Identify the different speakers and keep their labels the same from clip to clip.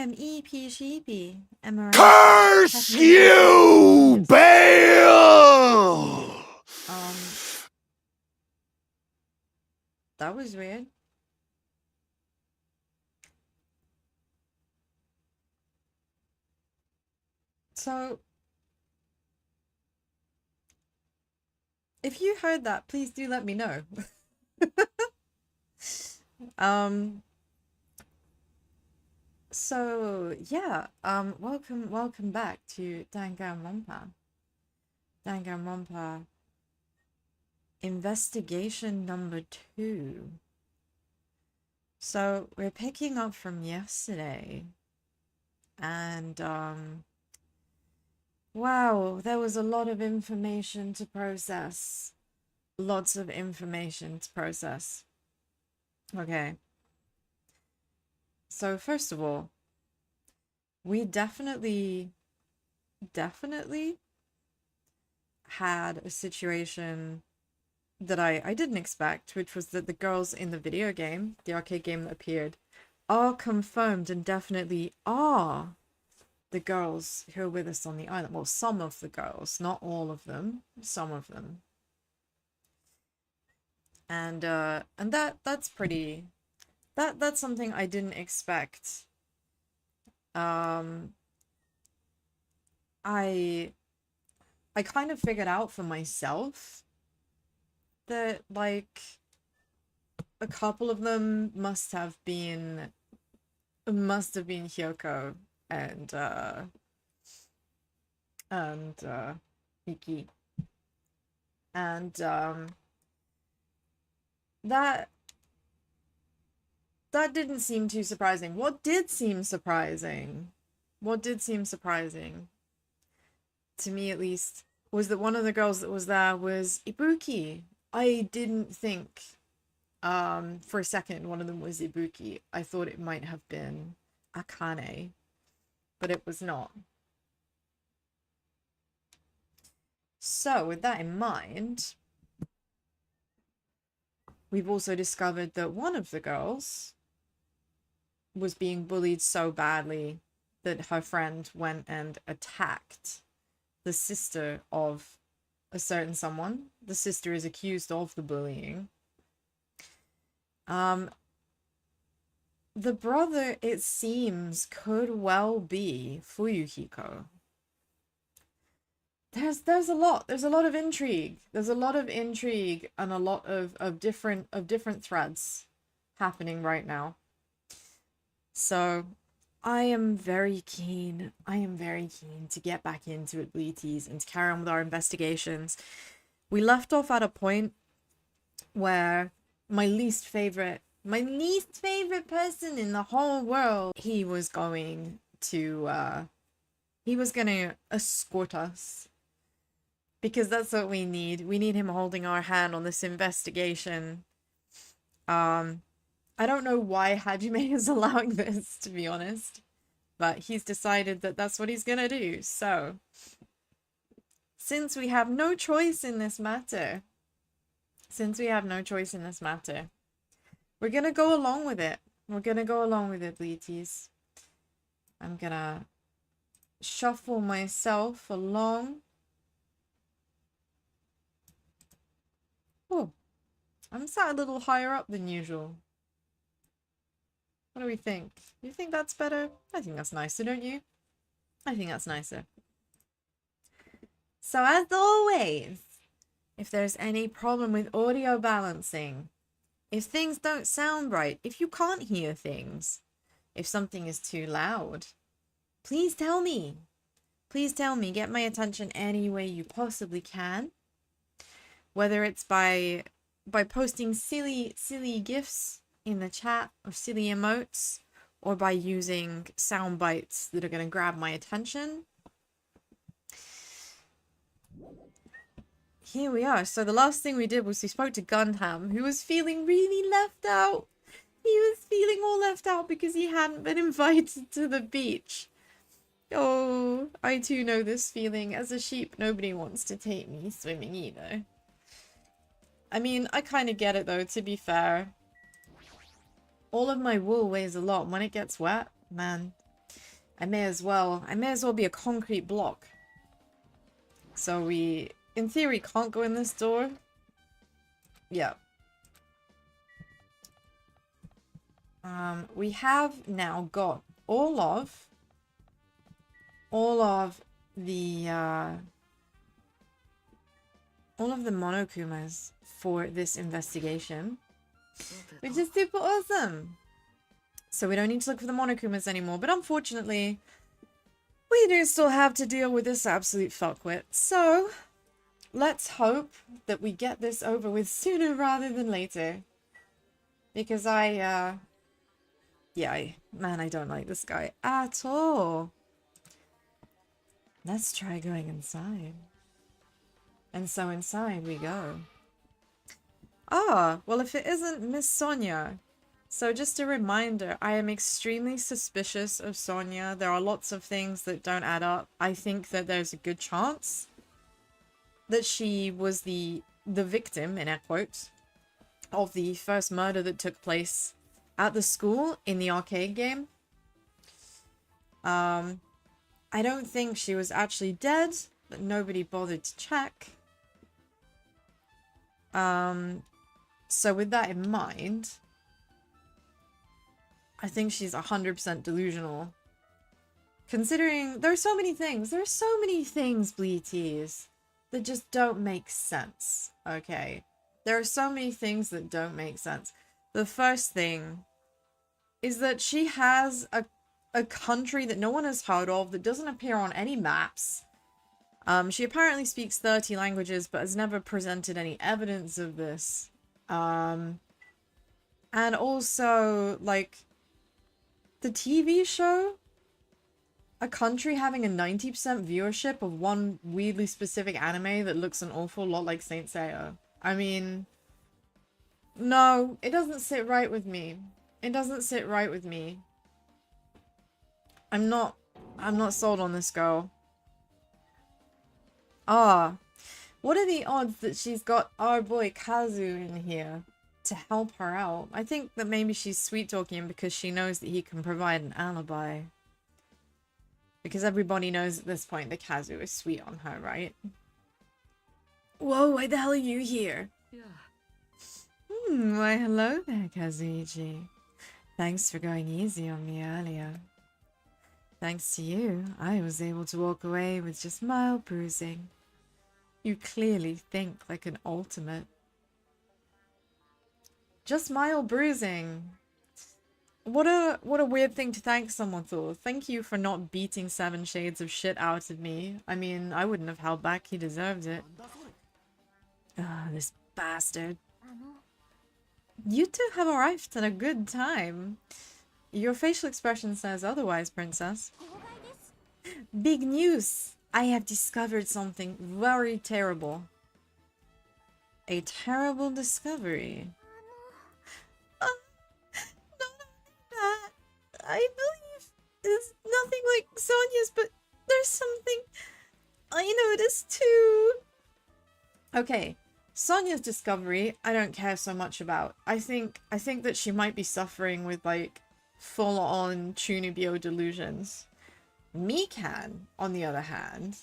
Speaker 1: I'm EP sheepy. Am I right?
Speaker 2: Curse you, Bale!
Speaker 1: That was weird. So, if you heard that, please do let me know. So yeah, welcome back to Danganronpa. Danganronpa investigation number 2. So we're picking up from yesterday, and wow, there was a lot of information to process. Lots of information to process. Okay. So first of all, we definitely had a situation that I didn't expect, which was that the girls in the video game, the arcade game that appeared, are confirmed and definitely are the girls who are with us on the island. Well, some of the girls, not all of them, some of them. And that's pretty, that's something I didn't expect. I kind of figured out for myself that, like, a couple of them must have been Hyoko and Miki. And that didn't seem too surprising. What did seem surprising to me, at least, was that one of the girls that was there was Ibuki. I didn't think for a second one of them was Ibuki. I thought it might have been Akane, but it was not. So with that in mind, we've also discovered that one of the girls was being bullied so badly that her friend went and attacked the sister of a certain someone. The sister is accused of the bullying. The brother, it seems, could well be Fuyuhiko. There's a lot of intrigue. There's a lot of intrigue and a lot of different threads happening right now. So I am very keen to get back into it, Bleaties, and to carry on with our investigations. We left off at a point where my least favorite person in the whole world, he was going to escort us. Because that's what we need. We need him holding our hand on this investigation. I don't know why Hajime is allowing this, to be honest. But he's decided that that's what he's gonna do. So, since we have no choice in this matter, we're gonna go along with it. Bleaties. I'm gonna shuffle myself along. Oh, I'm sat a little higher up than usual. What do we think? You think that's better? I think that's nicer, don't you? I think that's nicer. So as always, if there's any problem with audio balancing, if things don't sound right, if you can't hear things, if something is too loud, please tell me. Please tell me. Get my attention any way you possibly can. Whether it's by posting silly gifs in the chat or silly emotes, or by using sound bites that are going to grab my attention. Here we are. So the last thing we did was we spoke to Gundam, who was feeling really left out. He was feeling all left out because he hadn't been invited to the beach. Oh, I too know this feeling. As a sheep, nobody wants to take me swimming either. I mean, I kind of get it though, to be fair. All of my wool weighs a lot. When it gets wet, man, I may as well be a concrete block. So we, in theory, can't go in this door. Yeah. We have now got all of the Monokumas for this investigation, which is super awesome. So we don't need to look for the Monokumas anymore, but unfortunately, we do still have to deal with this absolute fuckwit. So let's hope that we get this over with sooner rather than later. Because man, I don't like this guy at all. Let's try going inside. And so inside we go. Ah, well, if it isn't Miss Sonia. So just a reminder, I am extremely suspicious of Sonia. There are lots of things that don't add up. I think that there's a good chance that she was the victim, in air quotes, of the first murder that took place at the school in the arcade game. I don't think she was actually dead, but nobody bothered to check. So with that in mind, I think she's 100% delusional. Considering there are so many things, Bleaties, that just don't make sense, okay? There are so many things that don't make sense. The first thing is that she has a country that no one has heard of, that doesn't appear on any maps. She apparently speaks 30 languages, but has never presented any evidence of this. And also, like, the TV show, a country having a 90% viewership of one weirdly specific anime that looks an awful lot like Saint Seiya. I mean, no, it doesn't sit right with me. It doesn't sit right with me. I'm not sold on this girl. Ah, what are the odds that she's got our boy Kazu in here to help her out? I think that maybe she's sweet-talking him because she knows that he can provide an alibi. Because everybody knows at this point that Kazu is sweet on her, right? Whoa, why the hell are you here?
Speaker 3: Yeah.
Speaker 1: Why hello there, Kazuichi. Thanks for going easy on me earlier. Thanks to you, I was able to walk away with just mild bruising. You clearly think like an ultimate. Just mild bruising. What a weird thing to thank someone for. Thank you for not beating 7 shades of shit out of me. I mean, I wouldn't have held back. He deserved it. Ah, this bastard. You two have arrived at a good time. Your facial expression says otherwise, princess. Big news! I have discovered something very terrible. A terrible discovery. Not only that, I believe it's nothing like Sonia's, but there's something I noticed too. Okay, Sonia's discovery, I don't care so much about. I think that she might be suffering with, like, full-on Chunibyo delusions. Mikan, on the other hand,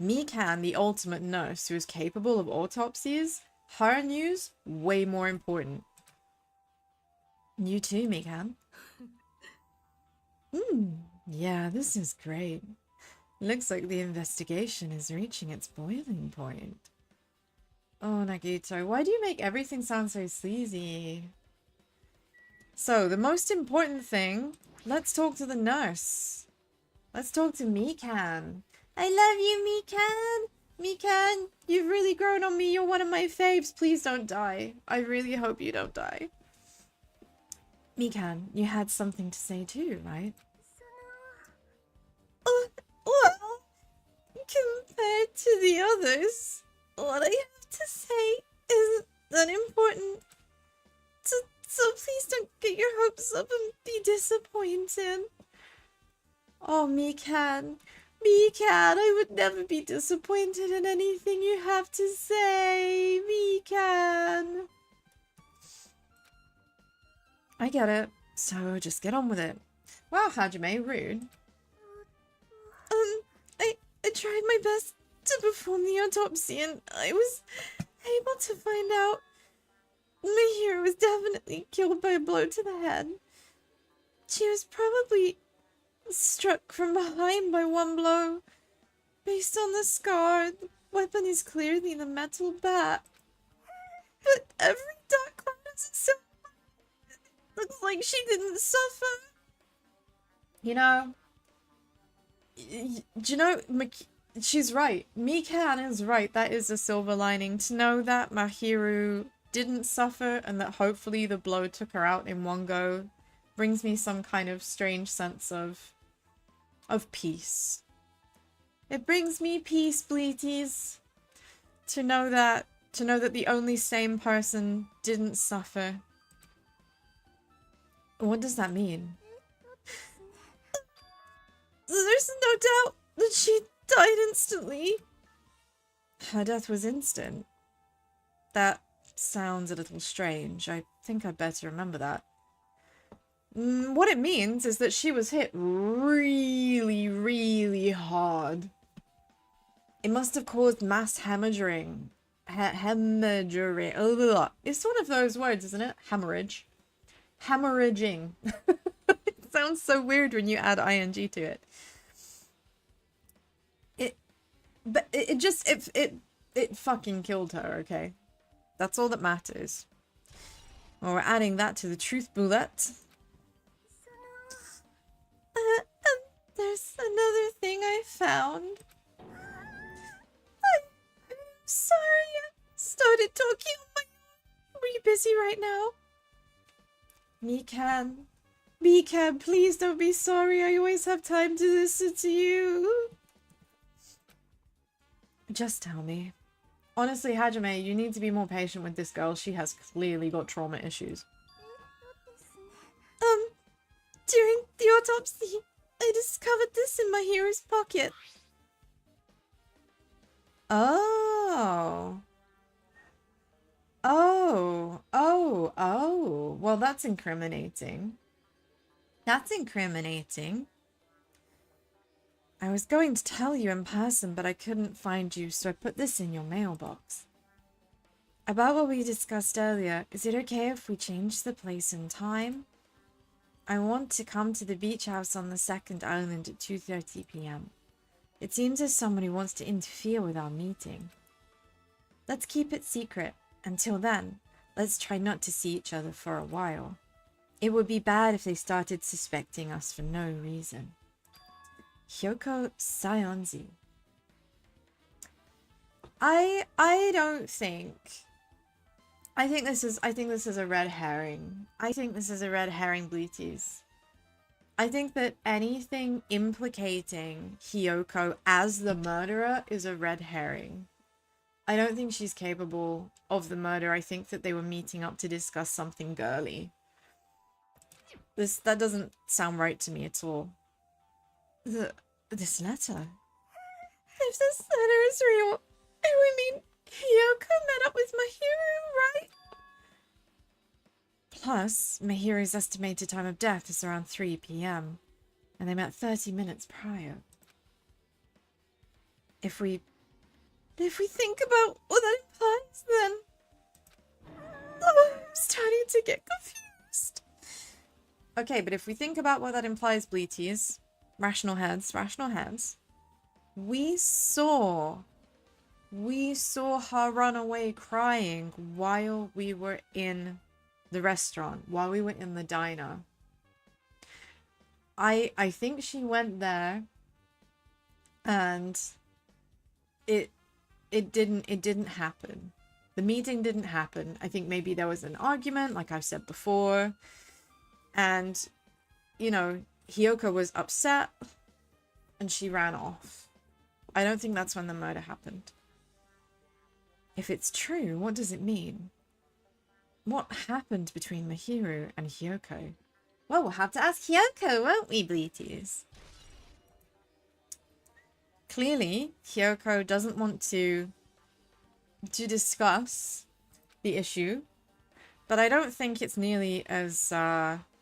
Speaker 1: Mikan, the ultimate nurse who is capable of autopsies, her news, way more important. You too, Mikan. Yeah, this is great. Looks like the investigation is reaching its boiling point. Oh, Nagito, why do you make everything sound so sleazy? So, the most important thing, let's talk to the nurse. Let's talk to Mikan. I love you, Mikan! Mikan, you've really grown on me. You're one of my faves. Please don't die. I really hope you don't die. Mikan, you had something to say too, right? Well, compared to the others, what I have to say isn't that important. So please don't get your hopes up and be disappointed. Oh, Mikan, I would never be disappointed in anything you have to say, Mikan. I get it, so just get on with it. Wow, Hajime, rude. I tried my best to perform the autopsy and I was able to find out Mahir was definitely killed by a blow to the head. She was probably struck from behind by one blow. Based on the scar, the weapon is clearly the metal bat. But every dark cloud has a silver. Looks like she didn't suffer. You know, do you know, she's right. Mikan is right. That is a silver lining. To know that Mahiru didn't suffer and that hopefully the blow took her out in one go brings me some kind of strange sense of peace. It brings me peace, Bleaties. To know that the only sane person didn't suffer. What does that mean? There's no doubt that she died instantly. Her death was instant. That sounds a little strange. I think I'd better remember that. What it means is that she was hit really, really hard. It must have caused mass hemorrhaging. Hemorrhaging. Ugh. It's one of those words, isn't it? Hemorrhage. Hemorrhaging. It sounds so weird when you add ing to it. It fucking killed her, okay? That's all that matters. Well, we're adding that to the truth bullet. There's another thing I found. I'm sorry I started talking on my own. Are you busy right now? Mikan, please don't be sorry. I always have time to listen to you. Just tell me. Honestly, Hajime, you need to be more patient with this girl. She has clearly got trauma issues. During the autopsy, I discovered this in Mahiru's pocket. Oh. Well, that's incriminating. That's incriminating. I was going to tell you in person, but I couldn't find you, so I put this in your mailbox. About what we discussed earlier, is it okay if we change the place and time? I want to come to the beach house on the second island at 2:30 p.m. It seems as somebody wants to interfere with our meeting. Let's keep it secret. Until then, let's try not to see each other for a while. It would be bad if they started suspecting us for no reason. Hyoko Sayonzi. I think this is a red herring. I think this is a red herring, Bleaties. I think that anything implicating Hyoko as the murderer is a red herring. I don't think she's capable of the murder. I think that they were meeting up to discuss something girly. That doesn't sound right to me at all. This letter? If this letter is real, it would mean Hyoko met up with Mahiru, right? Plus, Mahiru's estimated time of death is around 3 p.m. and they met 30 minutes prior. If we think about what that implies, then I'm starting to get confused. Okay, but if we think about what that implies, Bleaties, rational heads, we saw her run away crying while we were in the restaurant, while we were in the diner. I think she went there and it didn't happen. The meeting didn't happen. I think maybe there was an argument, like I've said before. And, you know, Hyoko was upset and she ran off. I don't think that's when the murder happened. If it's true, what does it mean? What happened between Mahiru and Hyoko? Well, we'll have to ask Hyoko, won't we, Bleaties? Clearly, Hyoko doesn't want to discuss the issue, but I don't think it's nearly as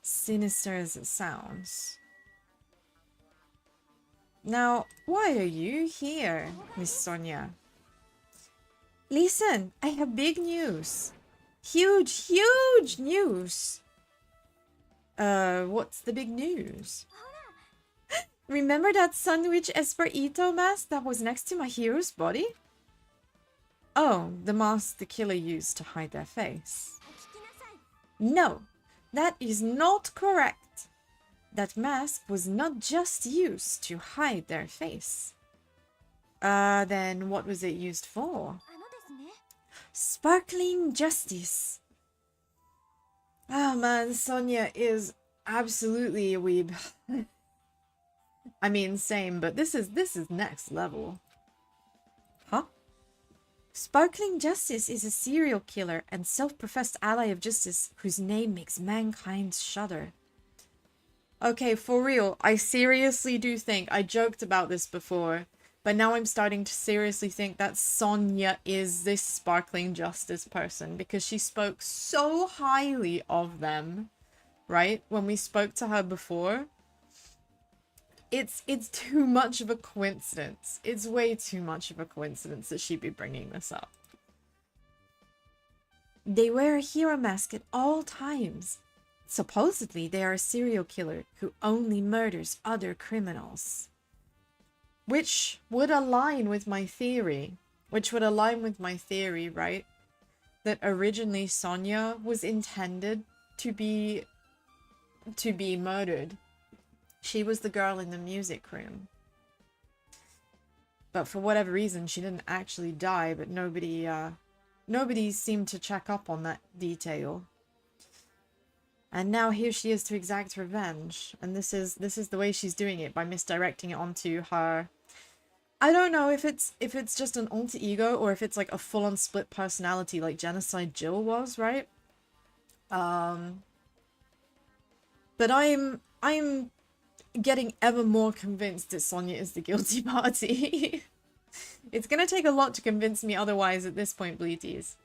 Speaker 1: sinister as it sounds. Now, why are you here, Miss Sonia? Listen, I have big news. Huge, huge news. What's the big news? Remember that sandwich Esperito mask that was next to my hero's body? Oh, the mask the killer used to hide their face. No, that is not correct. That mask was not just used to hide their face. Then what was it used for? Sparkling justice. Oh man, Sonia is absolutely a weeb. I mean, same, but this is next level. Huh? Sparkling Justice is a serial killer and self-professed ally of justice whose name makes mankind shudder. Okay, for real, I seriously do think, I joked about this before, but now I'm starting to seriously think that Sonia is this Sparkling Justice person because she spoke so highly of them, right? When we spoke to her before. It's too much of a coincidence. It's way too much of a coincidence that she'd be bringing this up. They wear a hero mask at all times. Supposedly, they are a serial killer who only murders other criminals. Which would align with my theory. Right? That originally Sonia was intended to be murdered. She was the girl in the music room. But for whatever reason, she didn't actually die, but nobody seemed to check up on that detail. And now here she is to exact revenge. And this is the way she's doing it, by misdirecting it onto her. I don't know if it's just an alter ego or if it's like a full-on split personality like Genocide Jill was, right? But I'm getting ever more convinced that Sonia is the guilty party. It's gonna take a lot to convince me otherwise at this point, Bleaties.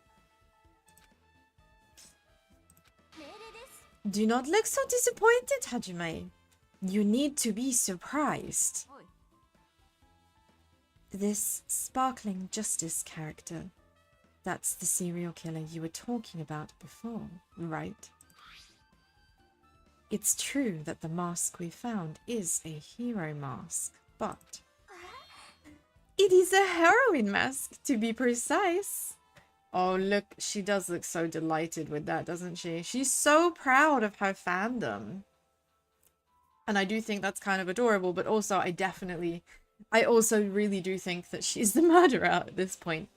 Speaker 1: Do not look so disappointed, Hajime. You need to be surprised. This Sparkling Justice character, that's the serial killer you were talking about before, right? It's true that the mask we found is a hero mask, but it is a heroine mask, to be precise. Oh, look, she does look so delighted with that, doesn't she? She's so proud of her fandom. And I do think that's kind of adorable, but also I also really do think that she's the murderer at this point.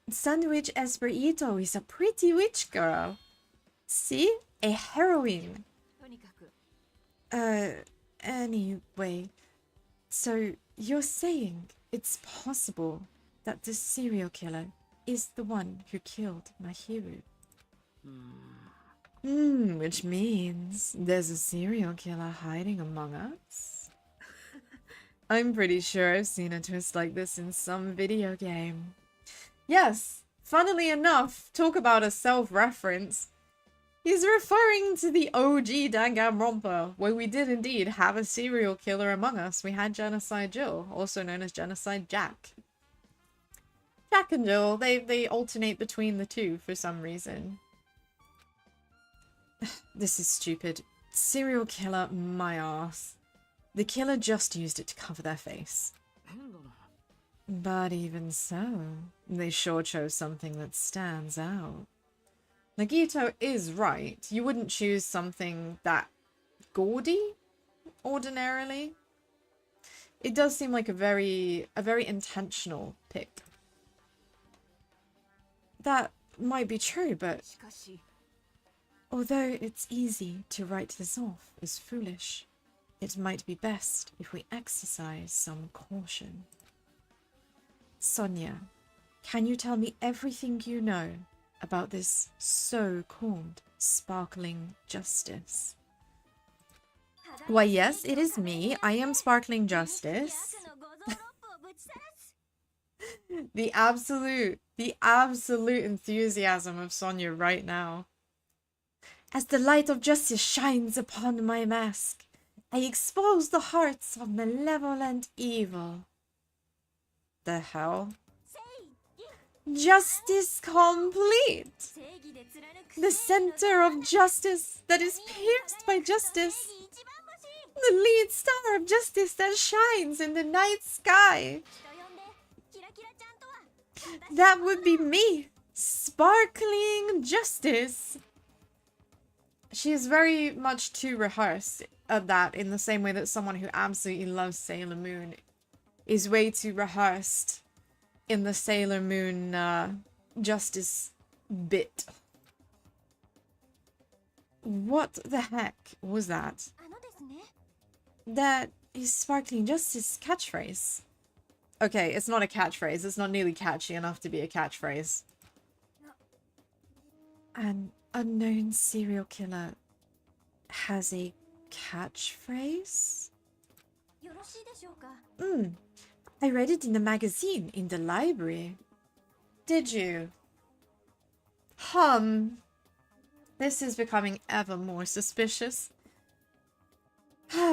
Speaker 1: Sandwich Esperito is a pretty witch girl. See? A heroine. Anyway. So, you're saying it's possible that this serial killer is the one who killed my hero? Which means there's a serial killer hiding among us? I'm pretty sure I've seen a twist like this in some video game. Yes, funnily enough, talk about a self-reference. He's referring to the OG Danganronpa, where we did indeed have a serial killer among us. We had Genocide Jill, also known as Genocide Jack. Jack and Jill, they alternate between the two for some reason. This is stupid. Serial killer, my ass. The killer just used it to cover their face. But even so, they sure chose something that stands out. Nagito is right. You wouldn't choose something that gaudy, ordinarily. It does seem like a very intentional pick. That might be true, but although it's easy to write this off as foolish, it might be best if we exercise some caution. Sonia, can you tell me everything you know about this so-called Sparkling Justice? Why, yes, it is me. I am Sparkling Justice. The absolute enthusiasm of Sonia right now. As the light of justice shines upon my mask, I expose the hearts of malevolent evil. The hell? Justice complete! The center of justice that is pierced by justice. The lead star of justice that shines in the night sky. That would be me. Sparkling justice. She is very much too rehearsed at that, in the same way that someone who absolutely loves Sailor Moon is way too rehearsed in the Sailor Moon justice bit. What the heck was that? That is Sparkling Justice catchphrase. Okay, it's not a catchphrase. It's not nearly catchy enough to be a catchphrase. An unknown serial killer has a catchphrase? I read it in the magazine in the library. Did you? This is becoming ever more suspicious.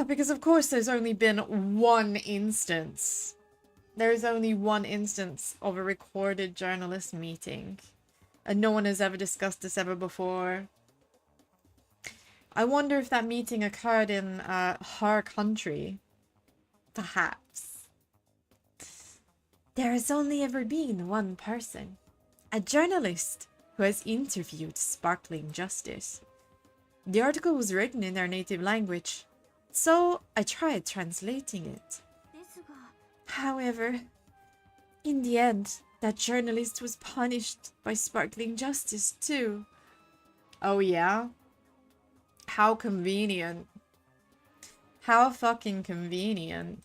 Speaker 1: Because of course there's only been one instance. There's only one instance of a recorded journalist meeting. And no one has ever discussed this ever before. I wonder if that meeting occurred in her country. Perhaps. There has only ever been one person. A journalist who has interviewed Sparkling Justice. The article was written in their native language, so I tried translating it. However, in the end, that journalist was punished by Sparkling Justice too. Oh yeah? How convenient. How fucking convenient.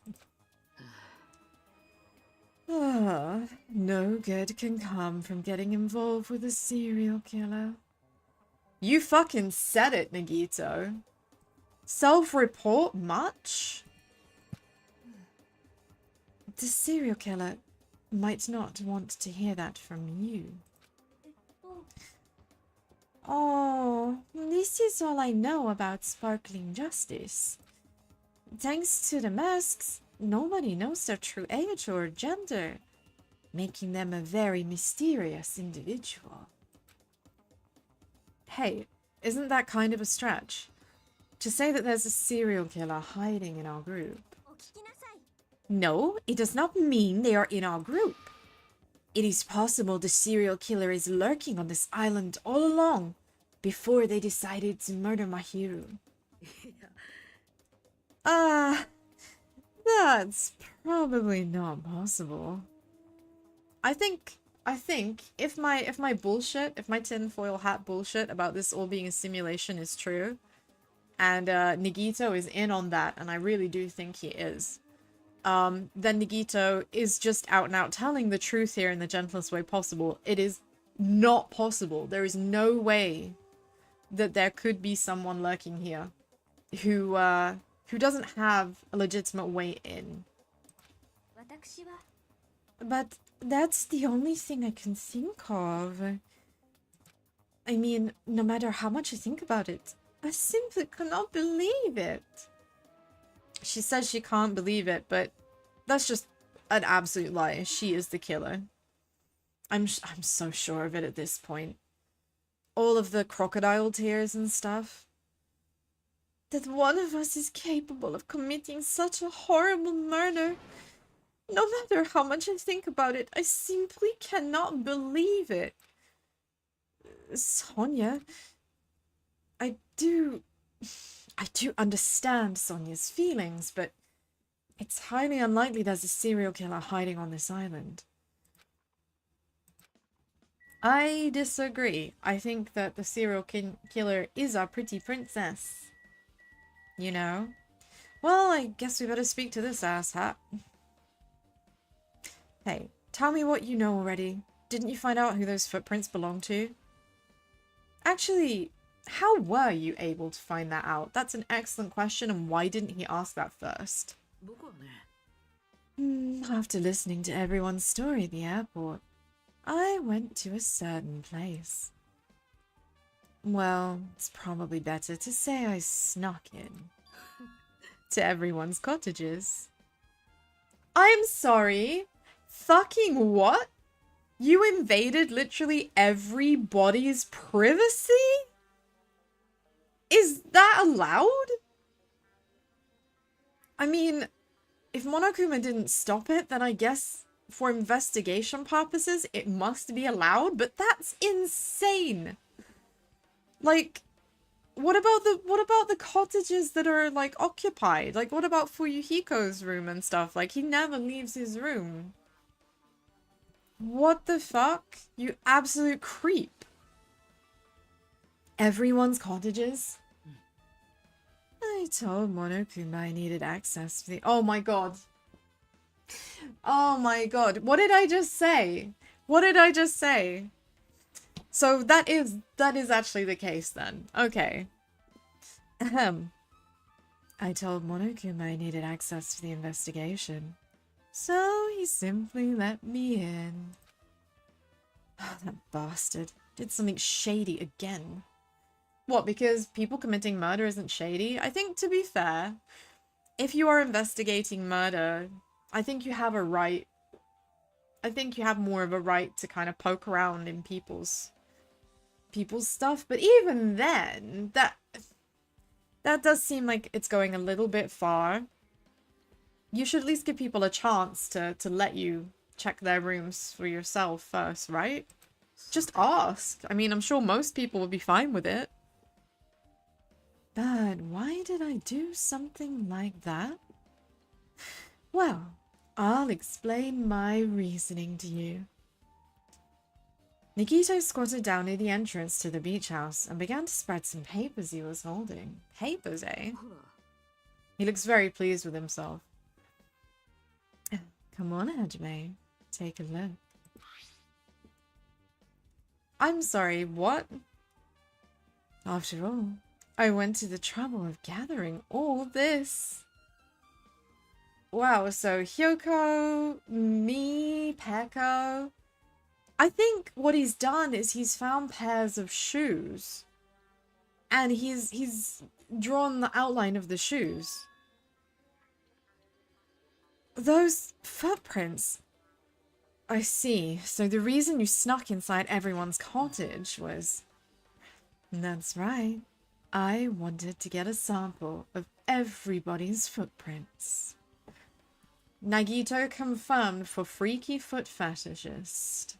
Speaker 1: No good can come from getting involved with a serial killer. You fucking said it, Nagito. Self-report much? The serial killer might not want to hear that from you. Oh, this is all I know about Sparkling Justice. Thanks to the masks, nobody knows their true age or gender, making them a very mysterious individual. Hey, isn't that kind of a stretch? To say that there's a serial killer hiding in our group. No, it does not mean they are in our group. It is possible the serial killer is lurking on this island all along, before they decided to murder Mahiru. That's probably not possible. I think if my bullshit, if my tinfoil hat bullshit about this all being a simulation is true, and Nagito is in on that, and I really do think he is, then Nagito is just out and out telling the truth here in the gentlest way possible. It is not possible. There is no way that there could be someone lurking here who doesn't have a legitimate way in. But that's the only thing I can think of. I mean, no matter how much I think about it, I simply cannot believe it. She says she can't believe it, but that's just an absolute lie. She is the killer. I'm so sure of it at this point. All of the crocodile tears and stuff. That one of us is capable of committing such a horrible murder. No matter how much I think about it, I simply cannot believe it. Sonia, I do understand Sonia's feelings, but it's highly unlikely there's a serial killer hiding on this island. I disagree. I think that the serial killer is our pretty princess. You know? Well, I guess we better speak to this asshat. Hey, tell me what you know already. Didn't you find out who those footprints belong to? Actually, how were you able to find that out? That's an excellent question, and why didn't he ask that first? After listening to everyone's story at the airport, I went to a certain place. Well, it's probably better to say I snuck in. to everyone's cottages. I'm sorry. Fucking what? You invaded literally everybody's privacy? Is that allowed? I mean, if Monokuma didn't stop it, then I guess for investigation purposes it must be allowed, but that's insane. Like, what about the cottages that are like occupied? Like, what about Fuyuhiko's room and stuff? Like, he never leaves his room. What the fuck? You absolute creep. Everyone's cottages? I told Monokuma I needed access to the— oh my god. Oh my god. What did I just say? What did I just say? So that is actually the case then. Okay. Ahem. I told Monokuma I needed access to the investigation. So he simply let me in. Oh, that bastard. Did something shady again. What, because people committing murder isn't shady? I think, to be fair, if you are investigating murder, I think you have a right. I think you have more of a right to kind of poke around in people's stuff. But even then, that does seem like it's going a little bit far. You should at least give people a chance to let you check their rooms for yourself first, right? Just ask. I mean, I'm sure most people would be fine with it. But why did I do something like that? Well, I'll explain my reasoning to you. Nikito squatted down near the entrance to the beach house and began to spread some papers he was holding. Papers, eh? He looks very pleased with himself. Come on, Hajime. Take a look. I'm sorry, what? After all, I went to the trouble of gathering all this. Wow, so Hyoko, me, Peko. I think what he's done is he's found pairs of shoes. And he's drawn the outline of the shoes. Those footprints. I see. So the reason you snuck inside everyone's cottage was... That's right. I wanted to get a sample of everybody's footprints. Nagito confirmed for freaky foot fetishist.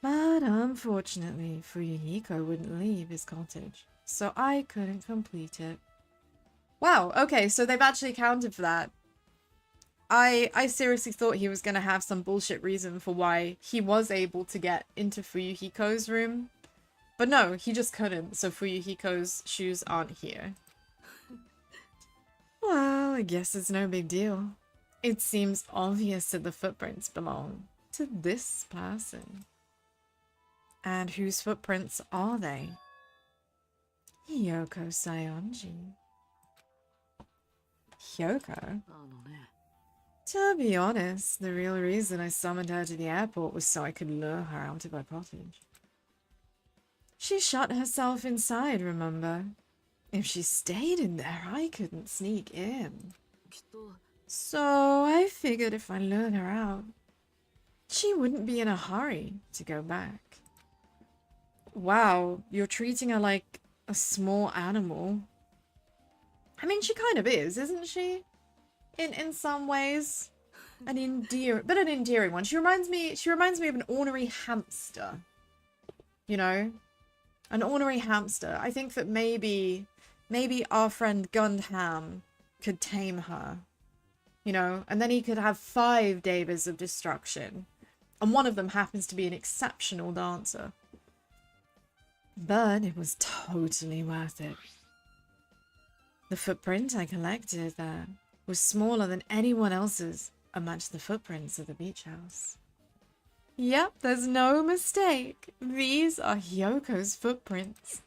Speaker 1: But unfortunately, Fuyuhiko wouldn't leave his cottage, so I couldn't complete it. Wow, okay, so they've actually accounted for that. I seriously thought he was going to have some bullshit reason for why he was able to get into Fuyuhiko's room. But no, he just couldn't, so Fuyuhiko's shoes aren't here. Well, I guess it's no big deal. It seems obvious that the footprints belong to this person. And whose footprints are they? Hyoko Sayonji. Hyoko? To be honest, the real reason I summoned her to the airport was so I could lure her out of her cottage. She shut herself inside, remember? If she stayed in there, I couldn't sneak in. So I figured if I lured her out, she wouldn't be in a hurry to go back. Wow, you're treating her like a small animal. I mean, she kind of is, isn't she? In some ways. An endearing one. She reminds me of an ornery hamster. You know? An ornery hamster. I think that maybe our friend Gundham could tame her. You know? And then he could have 5 Devas of destruction. And one of them happens to be an exceptional dancer. But it was totally worth it. The footprint I collected there was smaller than anyone else's amongst the footprints of the beach house. Yep, there's no mistake. These are Hyoko's footprints.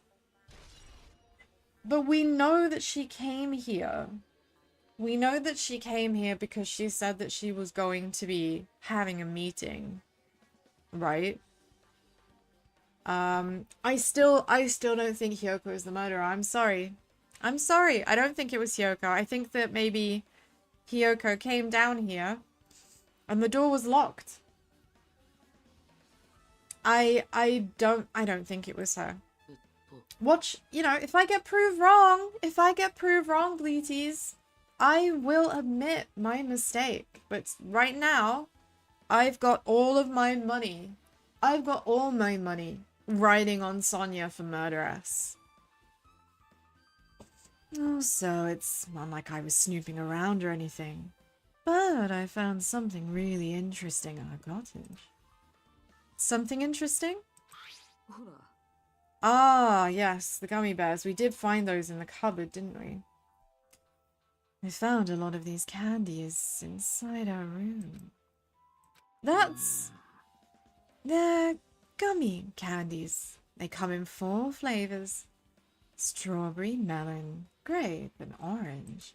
Speaker 1: But we know that she came here. We know that she came here because she said that she was going to be having a meeting. Right? I still don't think Hyoko is the murderer. I'm sorry. I'm sorry. I don't think it was Hyoko. I think that maybe Hyoko came down here and the door was locked. I don't think it was her. Watch, you know, if I get proved wrong, Bleaties, I will admit my mistake. But right now, I've got all of my money. I've got all my money riding on Sonia for murderess. Oh, so it's not like I was snooping around or anything. But I found something really interesting in our cottage. Something interesting? Ah, yes, the gummy bears. We did find those in the cupboard, didn't we? We found a lot of these candies inside our room. They're gummy candies. They come in 4 flavors. Strawberry, melon, grape, and orange.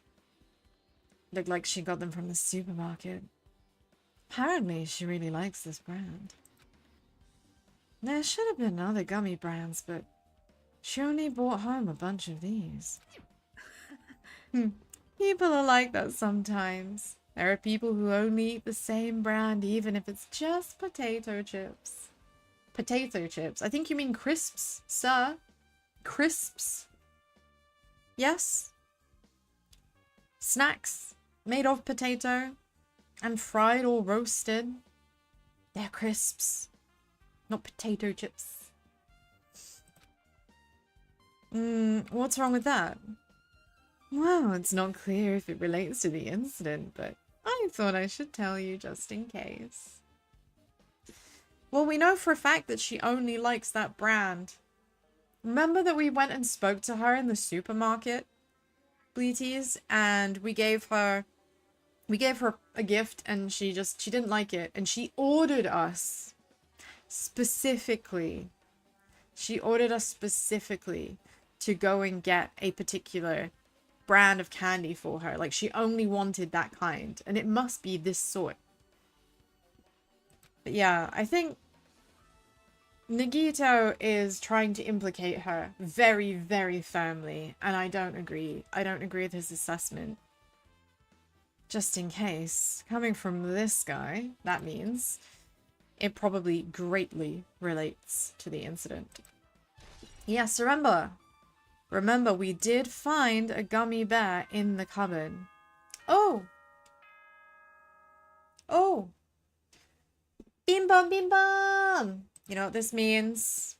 Speaker 1: Looked like she got them from the supermarket. Apparently, she really likes this brand. There should have been other gummy brands, but she only brought home a bunch of these. People are like that sometimes. There are people who only eat the same brand, even if it's just potato chips. Potato chips. I think you mean crisps, sir. Crisps. Yes? Snacks made of potato and fried or roasted. They're crisps, not potato chips. What's wrong with that? Well, it's not clear if it relates to the incident, but I thought I should tell you just in case. Well, we know for a fact that she only likes that brand. Remember that we went and spoke to her in the supermarket, Bleaties, and we gave her a gift and she didn't like it, and she ordered us specifically. She ordered us specifically to go and get a particular brand of candy for her. Like, she only wanted that kind, and it must be this sort. But yeah, I think Nagito is trying to implicate her very, very firmly, and I don't agree. I don't agree with his assessment. Just in case, coming from this guy, that means it probably greatly relates to the incident. Yes, remember, we did find a gummy bear in the cupboard. Oh! Oh! Bim bum bim bum! You know what this means?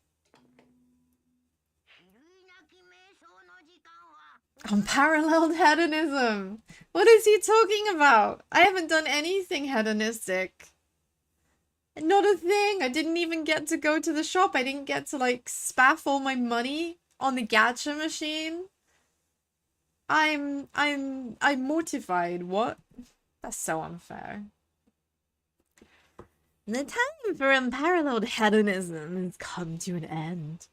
Speaker 1: Unparalleled hedonism! What is he talking about? I haven't done anything hedonistic. Not a thing. I didn't even get to go to the shop. I didn't get to, like, spaff all my money on the gacha machine. I'm mortified. What? That's so unfair. The time for unparalleled hedonism has come to an end.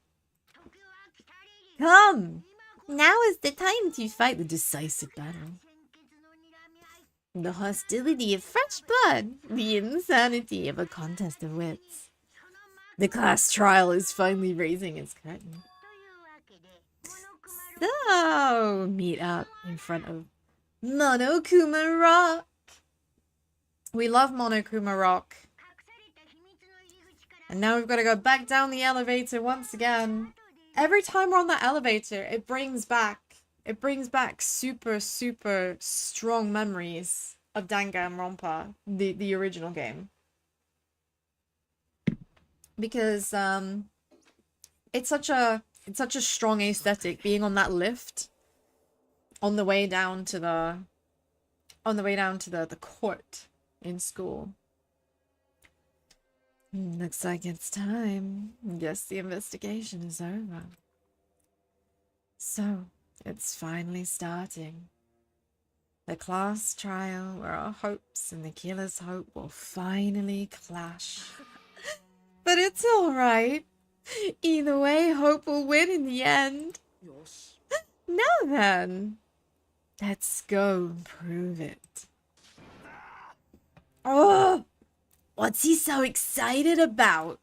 Speaker 1: Come! Now is the time to fight the decisive battle. The hostility of fresh blood, the insanity of a contest of wits. The class trial is finally raising its curtain. So, meet up in front of Monokuma Rock. We love Monokuma Rock. And now we've got to go back down the elevator once again. Every time we're on that elevator, it brings back super, super strong memories of Danganronpa, the original game. Because it's such a strong aesthetic being on that lift on the way down to the court in school. Looks like it's time. Guess the investigation is over. So, it's finally starting. The class trial where our hopes and the killer's hope will finally clash. But it's alright. Either way, hope will win in the end. Now then, let's go and prove it. Oh! What's he so excited about?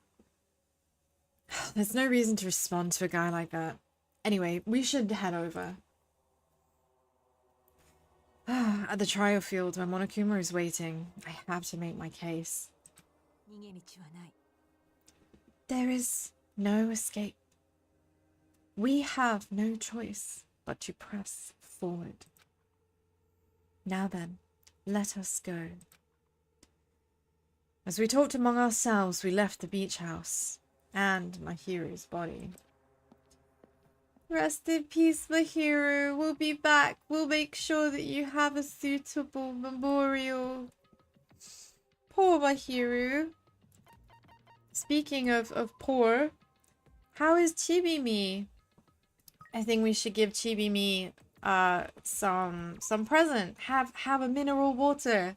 Speaker 1: There's no reason to respond to a guy like that. Anyway, we should head over. At the trial field where Monokuma is waiting, I have to make my case. There is no escape. We have no choice but to press forward. Now then, let us go. As we talked among ourselves, we left the beach house and Mahiru's body. Rest in peace, Mahiru. We'll be back. We'll make sure that you have a suitable memorial. Poor Mahiru. Speaking of poor, how is Chibimi? I think we should give Chibimi some present. Have a mineral water.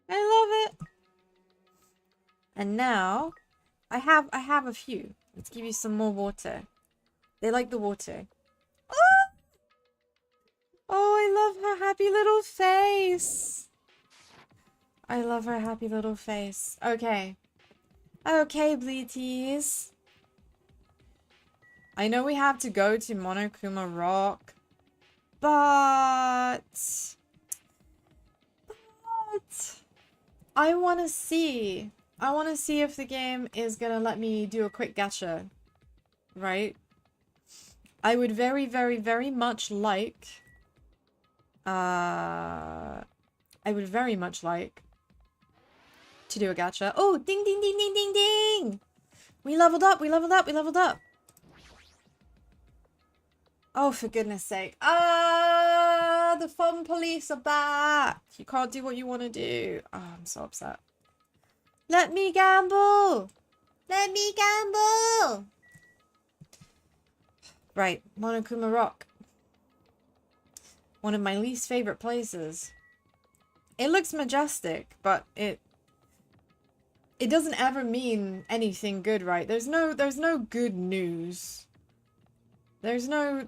Speaker 1: I love it. And now I have a few. Let's give you some more water. They like the water. Oh, I love her happy little face. I love her happy little face. Okay. Okay, Bleaties. I know we have to go to Monokuma Rock, but I want to see if the game is gonna let me do a quick gacha, right? I would very, very, very much like, I would very much like to do a gacha. Oh, ding, ding, ding, ding, ding, ding! We leveled up, we leveled up, we leveled up. Oh, for goodness sake. Ah, the fun police are back. You can't do what you want to do. Oh, I'm so upset. Let me gamble. Let me gamble. Right, Monokuma Rock. One of my least favorite places. It looks majestic, but it doesn't ever mean anything good, right? There's no good news. There's no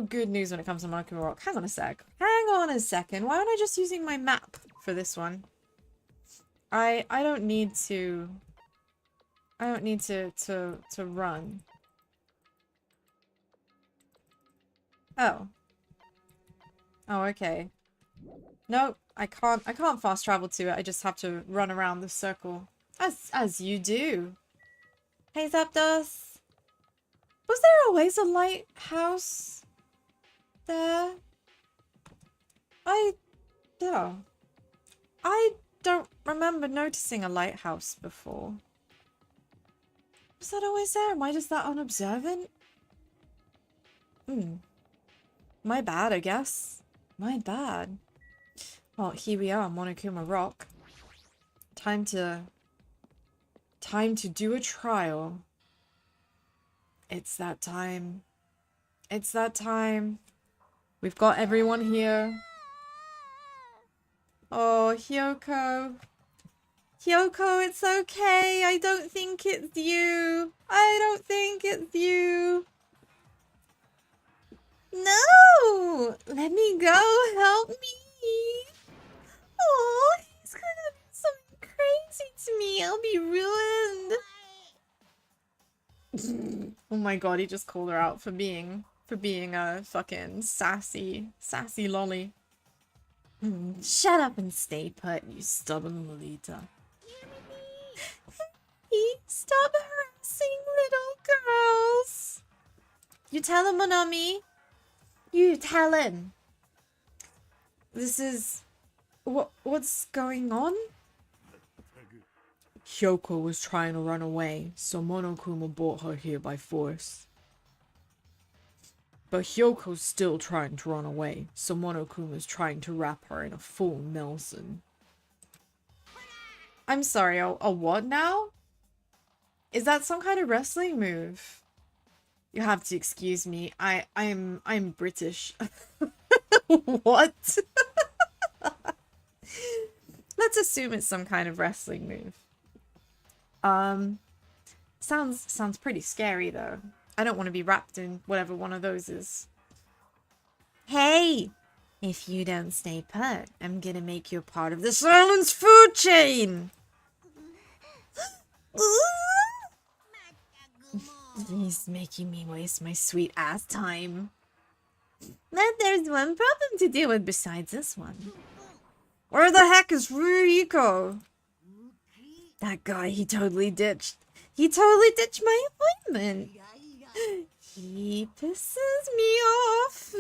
Speaker 1: good news when it comes to Monokuma Rock. Hang on a sec. Hang on a second. Why aren't I just using my map for this one? I don't need to run. Oh. Oh, okay. Nope, I can't fast travel to it. I just have to run around the circle. As you do. Hey Zapdos. Was there always a lighthouse there? I don't remember noticing a lighthouse before. Was that always there? Am I just that unobservant? My bad, I guess. My bad. Well, here we are, Monokuma Rock. Time to do a trial. It's that time. It's that time. We've got everyone here. Oh, Hyoko. Hyoko, it's okay. I don't think it's you. I don't think it's you. No! Let me go. Help me. Oh, he's gonna do something crazy to me. I'll be ruined. Oh my god, he just called her out for being a fucking sassy lolly. Shut up and stay put, you stubborn Lolita. Stop harassing little girls. You tell him, Monami. You tell him. This is... What's going on? Hyoko was trying to run away, so Monokuma brought her here by force. But Hyoko's still trying to run away, so Monokuma's trying to wrap her in a full Nelson. I'm sorry, a what now? Is that some kind of wrestling move? You have to excuse me. I'm British. What? Let's assume it's some kind of wrestling move. Sounds pretty scary though. I don't want to be wrapped in whatever one of those is. Hey! If you don't stay put, I'm gonna make you a part of the Silence food chain! He's making me waste my sweet ass time. But there's one problem to deal with besides this one. Where the heck is Ruriko? That guy, he totally ditched. He totally ditched my appointment. He pisses me off.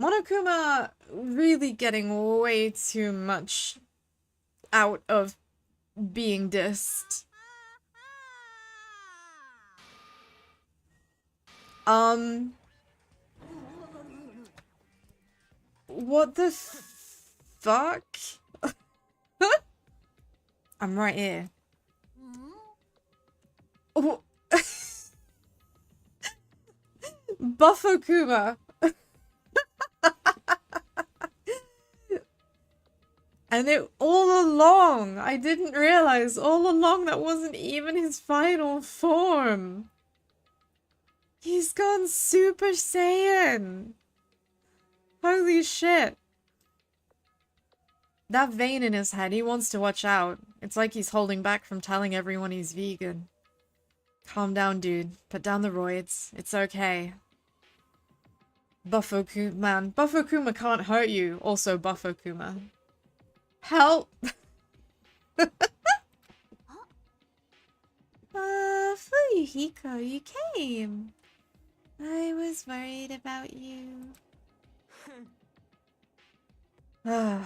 Speaker 1: Monokuma really getting way too much out of being dissed. What the fuck? I'm right here. Oh. Buffokuma. And it all along, I didn't realize all along that wasn't even his final form. He's gone Super Saiyan. Holy shit. That vein in his head, he wants to watch out. It's like he's holding back from telling everyone he's vegan. Calm down, dude. Put down the roids. It's okay. Buffokuma, man. Buffokuma can't hurt you. Also, Buffokuma. Help! Fuyuhiko, you came. I was worried about you. There's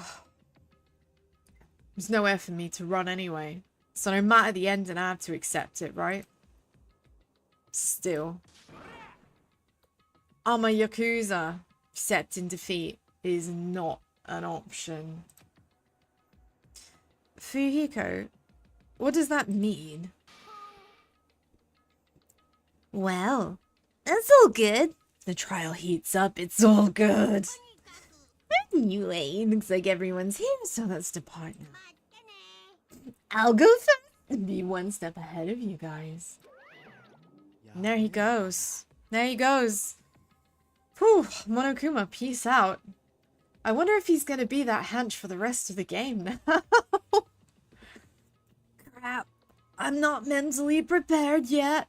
Speaker 1: nowhere for me to run anyway. So no matter the ending, I have to accept it, right? Still. I'm a Yakuza. Accepting defeat is not an option. Fuyuhiko, what does that mean? Well, that's all good. The trial heats up, it's all good. Anyway, looks like everyone's here, so let's depart now. I'll go first and be one step ahead of you guys. And there he goes. There he goes. Whew, Monokuma, peace out. I wonder if he's gonna be that hench for the rest of the game now. Crap. I'm not mentally prepared yet.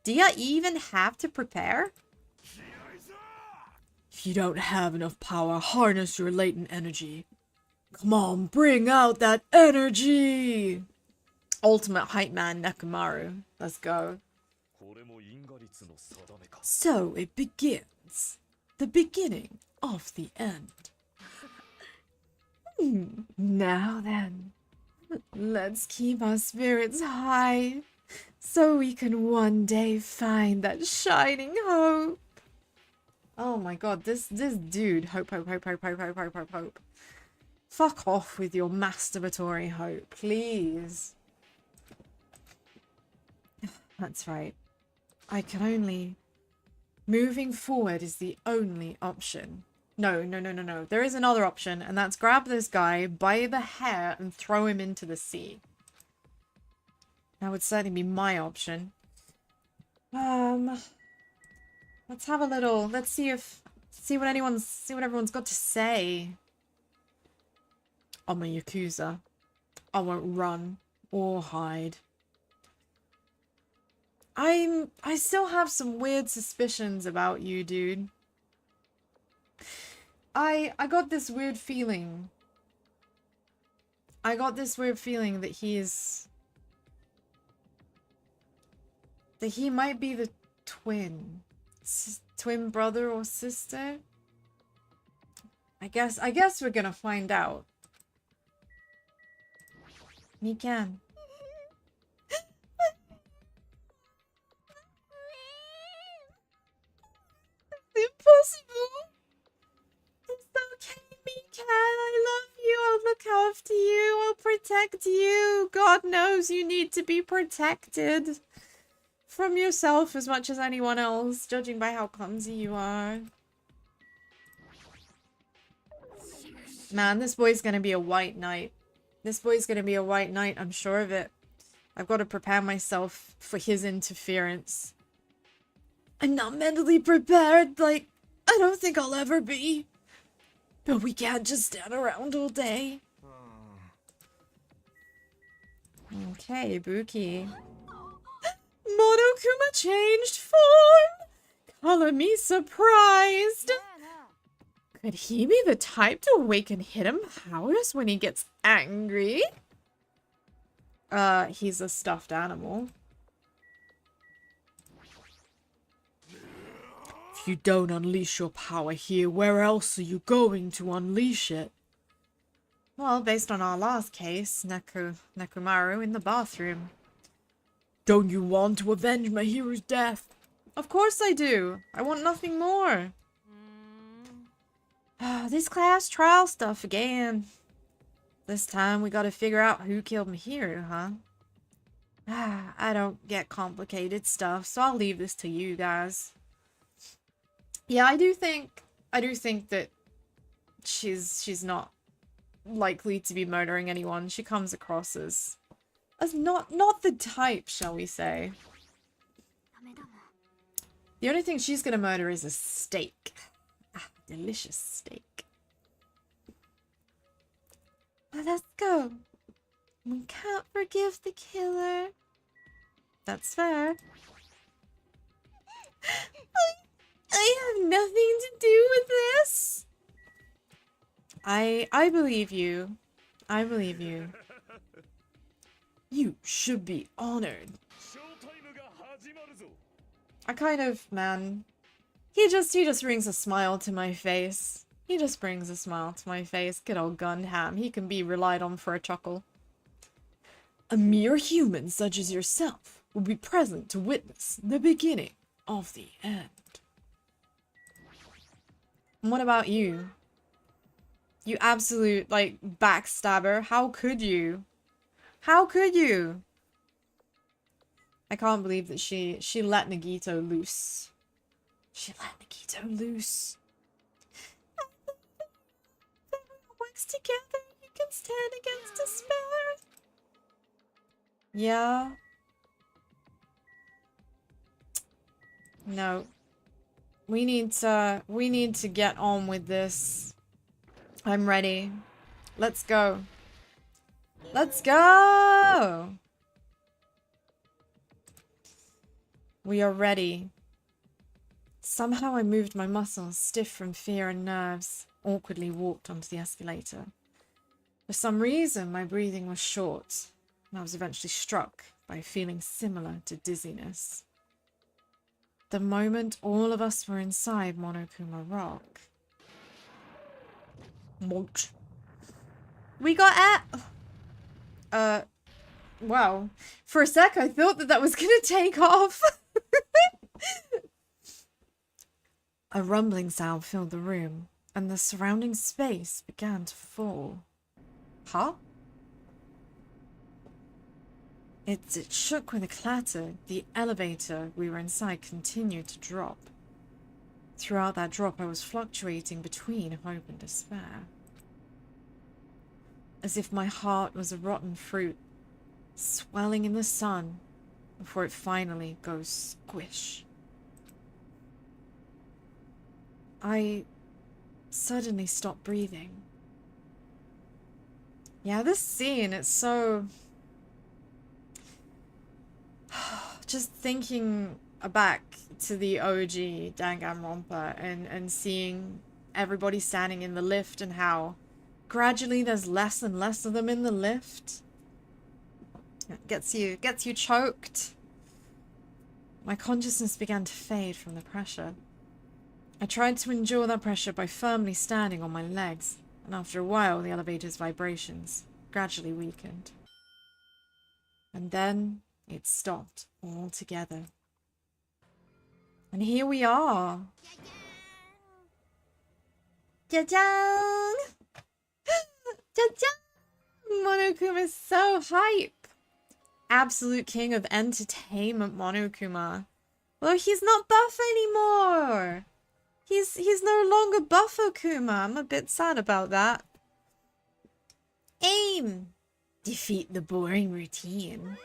Speaker 1: Do you even have to prepare? If you don't have enough power, harness your latent energy. Come on, bring out that energy! Ultimate hype man Nekomaru. Let's go. So it begins. The beginning of the end. Now then, let's keep our spirits high so we can one day find that shining hope. Oh my god, this dude, hope. Fuck off with your masturbatory hope, please. That's right. I can only... Moving forward is the only option. No. There is another option, and that's grab this guy by the hair and throw him into the sea. That would certainly be my option. Let's have a little... Let's see what everyone's got to say. I'm a Yakuza. I won't run or hide. I still have some weird suspicions about you, dude. I got this weird feeling. I got this weird feeling that that he might be the twin brother or sister. I guess we're gonna find out. He can. Impossible. It's okay, Mikan. I love you. I'll look after you. I'll protect you. God knows you need to be protected from yourself as much as anyone else, judging by how clumsy you are. Man, this boy's gonna be a white knight. This boy's gonna be a white knight, I'm sure of it. I've got to prepare myself for his interference. I'm not mentally prepared, like, I don't think I'll ever be. But we can't just stand around all day. Okay, Buki. Monokuma changed form! Color me surprised! Could he be the type to awaken hidden powers when he gets angry? He's a stuffed animal. If you don't unleash your power here, where else are you going to unleash it? Well, based on our last case, Nekomaru in the bathroom. Don't you want to avenge my hero's death? Of course I do. I want nothing more. This class trial stuff again. This time we gotta figure out who killed Mihiru, huh? I don't get complicated stuff, so I'll leave this to you guys. Yeah, I do think that she's not likely to be murdering anyone. She comes across as not the type, shall we say. The only thing she's gonna murder is a steak. Delicious steak. Let's go. We can't forgive the killer. That's fair. I have nothing to do with this. I believe you. I believe you. You should be honored. I kind of, man. He just brings a smile to my face. He just brings a smile to my face. Good old Gundam. He can be relied on for a chuckle. A mere human such as yourself will be present to witness the beginning of the end. And what about you? You absolute, like, backstabber. How could you? How could you? I can't believe that she let Nagito loose. She let Nagito loose. Everyone works together. You can stand against despair. Yeah. No. We need to get on with this. I'm ready. Let's go. Let's go! We are ready. Somehow I moved my muscles, stiff from fear and nerves, awkwardly walked onto the escalator. For some reason, my breathing was short, and I was eventually struck by a feeling similar to dizziness. The moment all of us were inside Monokuma Rock. Monk. We got at... wow. For a sec, I thought that was gonna take off. A rumbling sound filled the room, and the surrounding space began to fall. Huh? It shook with a clatter. The elevator we were inside continued to drop. Throughout that drop, I was fluctuating between hope and despair. As if my heart was a rotten fruit, swelling in the sun before it finally goes squish. I suddenly stopped breathing. Yeah, this scene, it's so... Just thinking back to the OG Danganronpa and seeing everybody standing in the lift and how gradually there's less and less of them in the lift. It gets you choked. My consciousness began to fade from the pressure. I tried to endure that pressure by firmly standing on my legs, and after a while the elevator's vibrations gradually weakened. And then it stopped altogether. And here we are. Jajang! Jajang! Monokuma is so hype. Absolute king of entertainment, Monokuma. Well, he's not buff anymore. He's no longer Buffokuma. I'm a bit sad about that. Aim! Defeat the boring routine.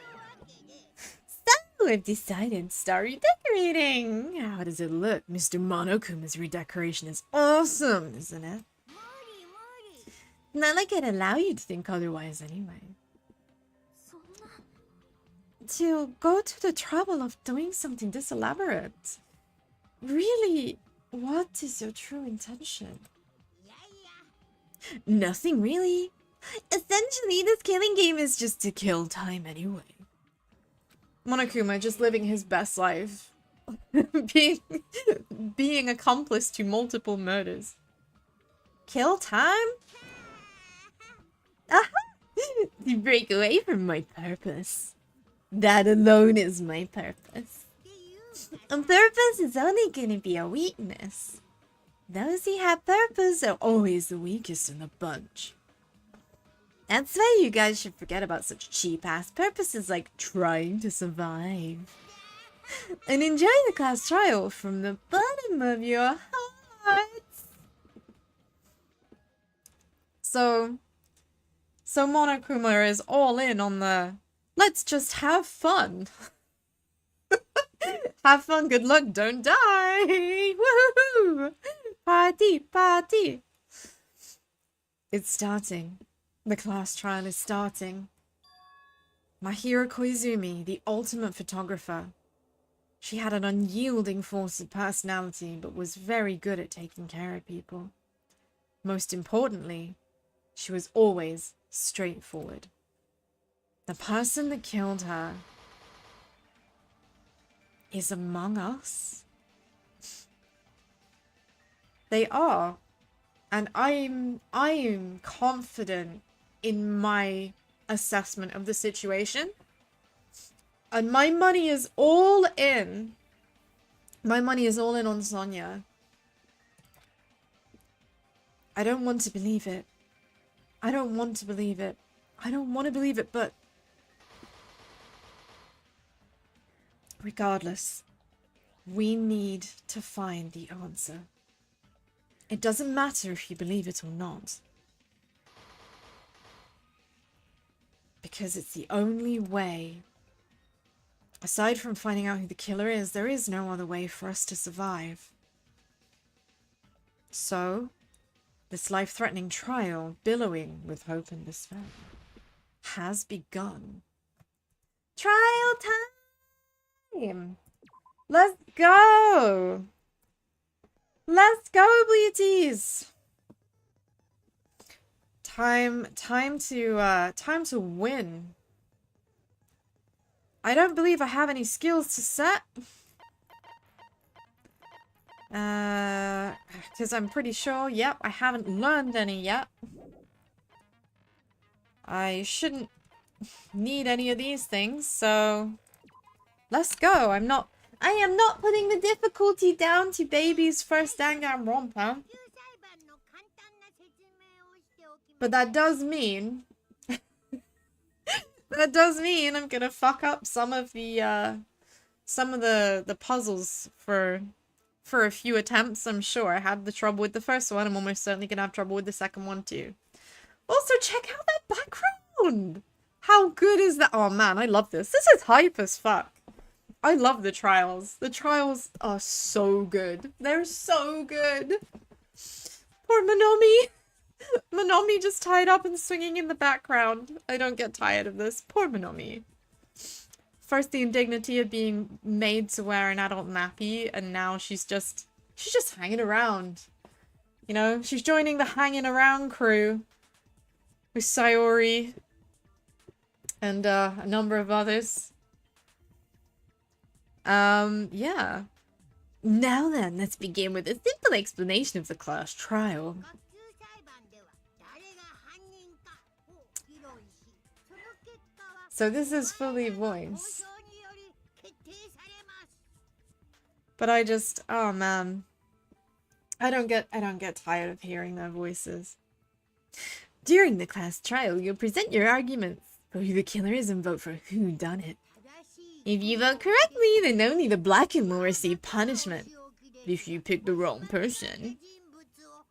Speaker 1: So, I've decided to start redecorating. How does it look? Mr. Monokuma's redecoration is awesome, isn't it? Not like I'd allow you to think otherwise anyway. To go to the trouble of doing something this elaborate. Really, what is your true intention? Nothing really. Essentially, this killing game is just to kill time anyway. Monokuma just living his best life. being accomplice to multiple murders. Kill time? Aha! To break away from my purpose. That alone is my purpose. And purpose is only gonna be a weakness. Those who have purpose are always the weakest in the bunch. That's why you guys should forget about such cheap-ass purposes like trying to survive. And enjoy the class trial from the bottom of your hearts. So Monokuma is all in on the let's just have fun. Have fun, good luck, don't die. Woohoo! Party, party. It's starting. The class trial is starting. Mahiro Koizumi, the ultimate photographer. She had an unyielding force of personality, but was very good at taking care of people. Most importantly, she was always straightforward. The person that killed her is among us. They are. And I am confident in my assessment of the situation. And my money is all in. My money is all in on Sonia. I don't want to believe it. I don't want to believe it. I don't want to believe it, but regardless, we need to find the answer. It doesn't matter if you believe it or not. Because it's the only way. Aside from finding out who the killer is, there is no other way for us to survive. So, this life-threatening trial, billowing with hope and despair, has begun. Trial time! Let's go! Let's go, Bleaties! Time to win. I don't believe I have any skills to set. Because I'm pretty sure, yep, I haven't learned any yet. I shouldn't need any of these things, so let's go. I am not putting the difficulty down to baby's first Danganronpa. But that does mean I'm gonna fuck up some of the puzzles for a few attempts, I'm sure. I had the trouble with the first one. I'm almost certainly gonna have trouble with the second one too. Also, check out that background! How good is that? Oh man, I love this. This is hype as fuck. I love the trials. The trials are so good. They're so good. Poor Monomi. Monomi just tied up and swinging in the background. I don't get tired of this. Poor Monomi. First the indignity of being made to wear an adult nappy, and now she's just hanging around. You know, she's joining the hanging around crew with Sayori and a number of others. Yeah. Now then, let's begin with a simple explanation of the class trial. So this is fully voice. But oh man. I don't get tired of hearing their voices. During the class trial, you'll present your arguments for who the killer is and vote for who done it. If you vote correctly, then only the blackened will receive punishment. If you pick the wrong person,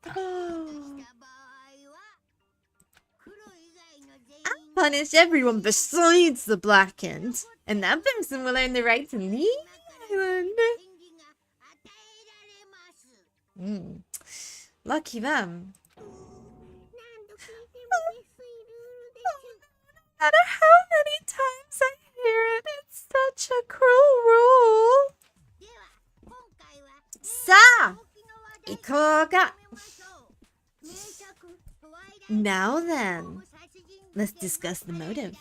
Speaker 1: I'll punish everyone besides the blackened, and that person will earn the right to leave the island. Lucky them. matter how many times I hear it, it's such a cruel rule. さあ、行こうか。Now then, let's discuss the motive.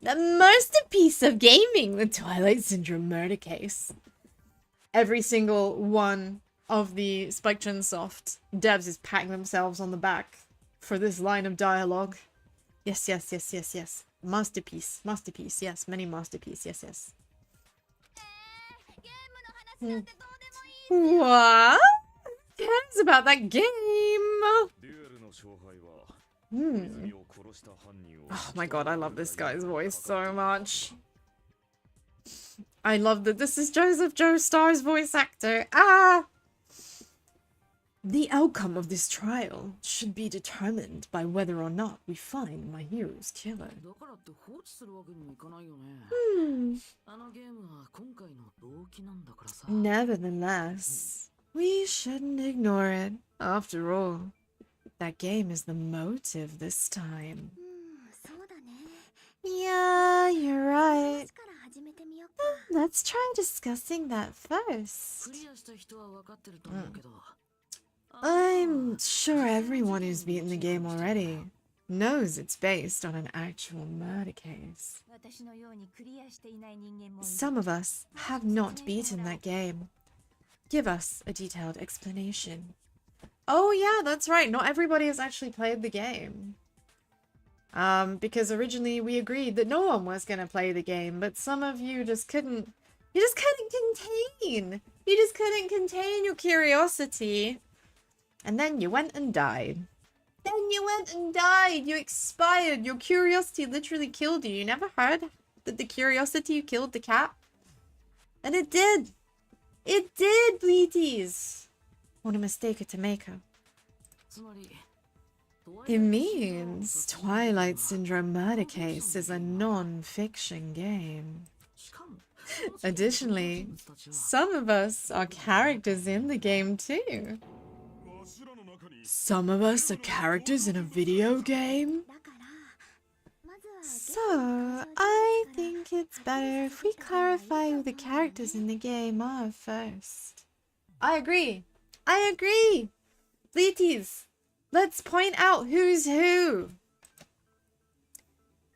Speaker 1: The masterpiece of gaming, the Twilight Syndrome murder case. Every single one of the Spectrum Soft devs is patting themselves on the back for this line of dialogue. Yes, yes, yes, yes, yes. Masterpiece, masterpiece, yes, many masterpiece, yes, yes. What? Who cares about that game? Oh my god, I love this guy's voice so much. I love that this is Joseph Joestar's voice actor. Ah! The outcome of this trial should be determined by whether or not we find my hero's killer. Nevertheless, we shouldn't ignore it. After all, that game is the motive this time. Yeah, you're right. Let's try discussing that first. I'm sure everyone who's beaten the game already knows it's based on an actual murder case. Some of us have not beaten that game. Give us a detailed explanation. Oh yeah, that's right. Not everybody has actually played the game. Because originally we agreed that no one was going to play the game, but some of you just couldn't, you just couldn't contain your curiosity. And then you went and died. You expired. Your curiosity literally killed you. You never heard that the curiosity killed the cat? And it did. It did, Bleaties. What a mistake to make her. It means Twilight Syndrome Murder Case is a non-fiction game. Additionally, some of us are characters in the game too. Some of us are characters in a video game? So, I think it's better if we clarify who the characters in the game are first. I agree. Bleaties, let's point out who's who.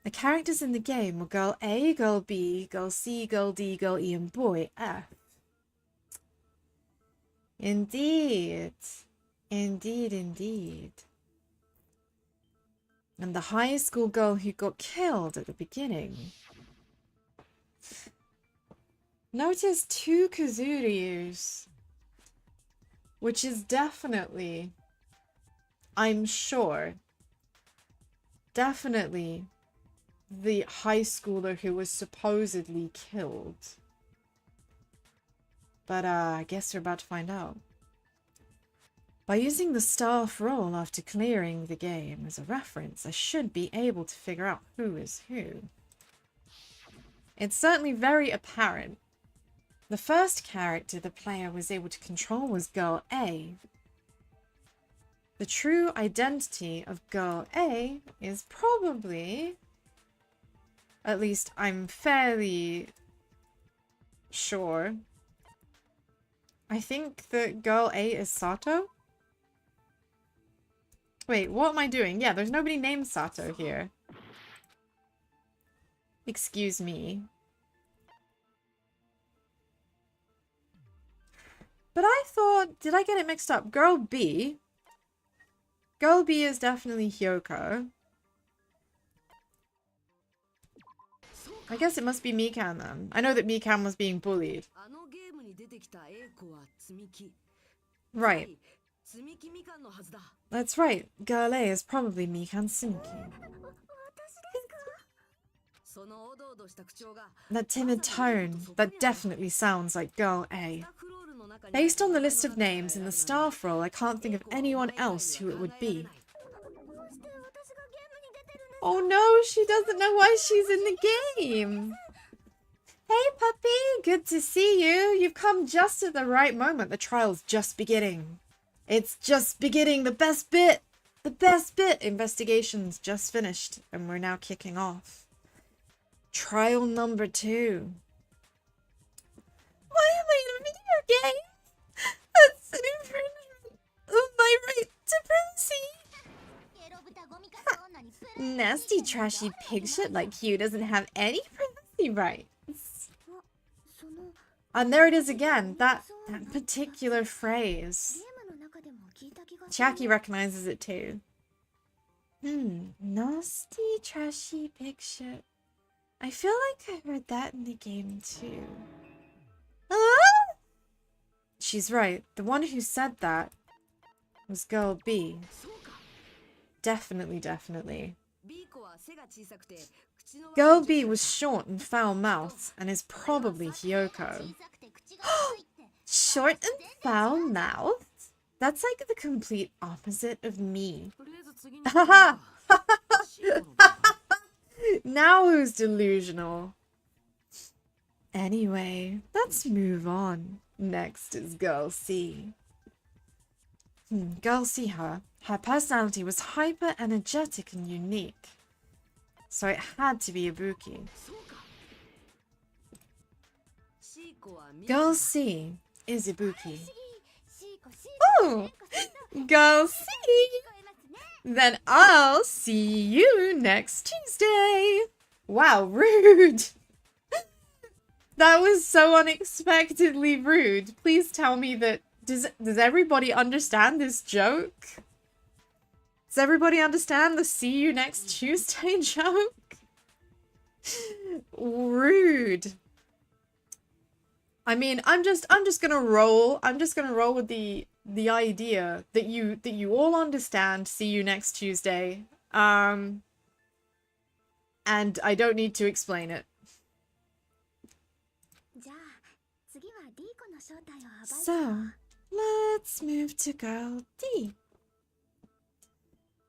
Speaker 1: The characters in the game were Girl A, Girl B, Girl C, Girl D, Girl E, and Boy F. Indeed. Indeed. And the high school girl who got killed at the beginning. Notice 2 Kazuryus. Which is definitely, I'm sure, definitely the high schooler who was supposedly killed. But I guess we're about to find out. By using the staff role after clearing the game as a reference, I should be able to figure out who is who. It's certainly very apparent. The first character the player was able to control was Girl A. The true identity of Girl A is probably, at least I'm fairly sure, I think that Girl A is Sato? Wait, what am I doing? Yeah, there's nobody named Sato here. Excuse me. But I thought, did I get it mixed up? Girl B is definitely Hyoko. I guess it must be Mikan then. I know that Mikan was being bullied. Right. That's right. Girl A is probably Mikan Sumiki. That timid tone, that definitely sounds like Girl A. Based on the list of names in the staff role, I can't think of anyone else who it would be. Oh no, she doesn't know why she's in the game. Hey puppy, good to see you. You've come just at the right moment. The trial's just beginning. It's just beginning, the best bit. Investigation's just finished and we're now kicking off. Trial number 2. Why am I in a video game? That's an infringement of my right to privacy. Nasty, trashy pig shit like you doesn't have any privacy rights. And there it is again, that particular phrase. Chiaki recognizes it too. Nasty, trashy pig shit. I feel like I heard that in the game too. Ah! She's right. The one who said that was Girl B. Definitely, definitely. Girl B was short and foul-mouthed and is probably Hyoko. Short and foul-mouthed? That's like the complete opposite of me. Haha! Now who's delusional? Anyway, let's move on. Next is Girl C. Girl C, her personality was hyper-energetic and unique. So it had to be Ibuki. Girl C is Ibuki. Oh! Girl C! Then I'll see you next Tuesday. Wow, rude. That was so unexpectedly rude. Please tell me that... Does everybody understand this joke? Does everybody understand the see you next Tuesday joke? Rude. I mean, I'm just gonna roll. I'm just gonna roll with the idea that you all understand see you next Tuesday. And I don't need to explain it. So, let's move to Girl D.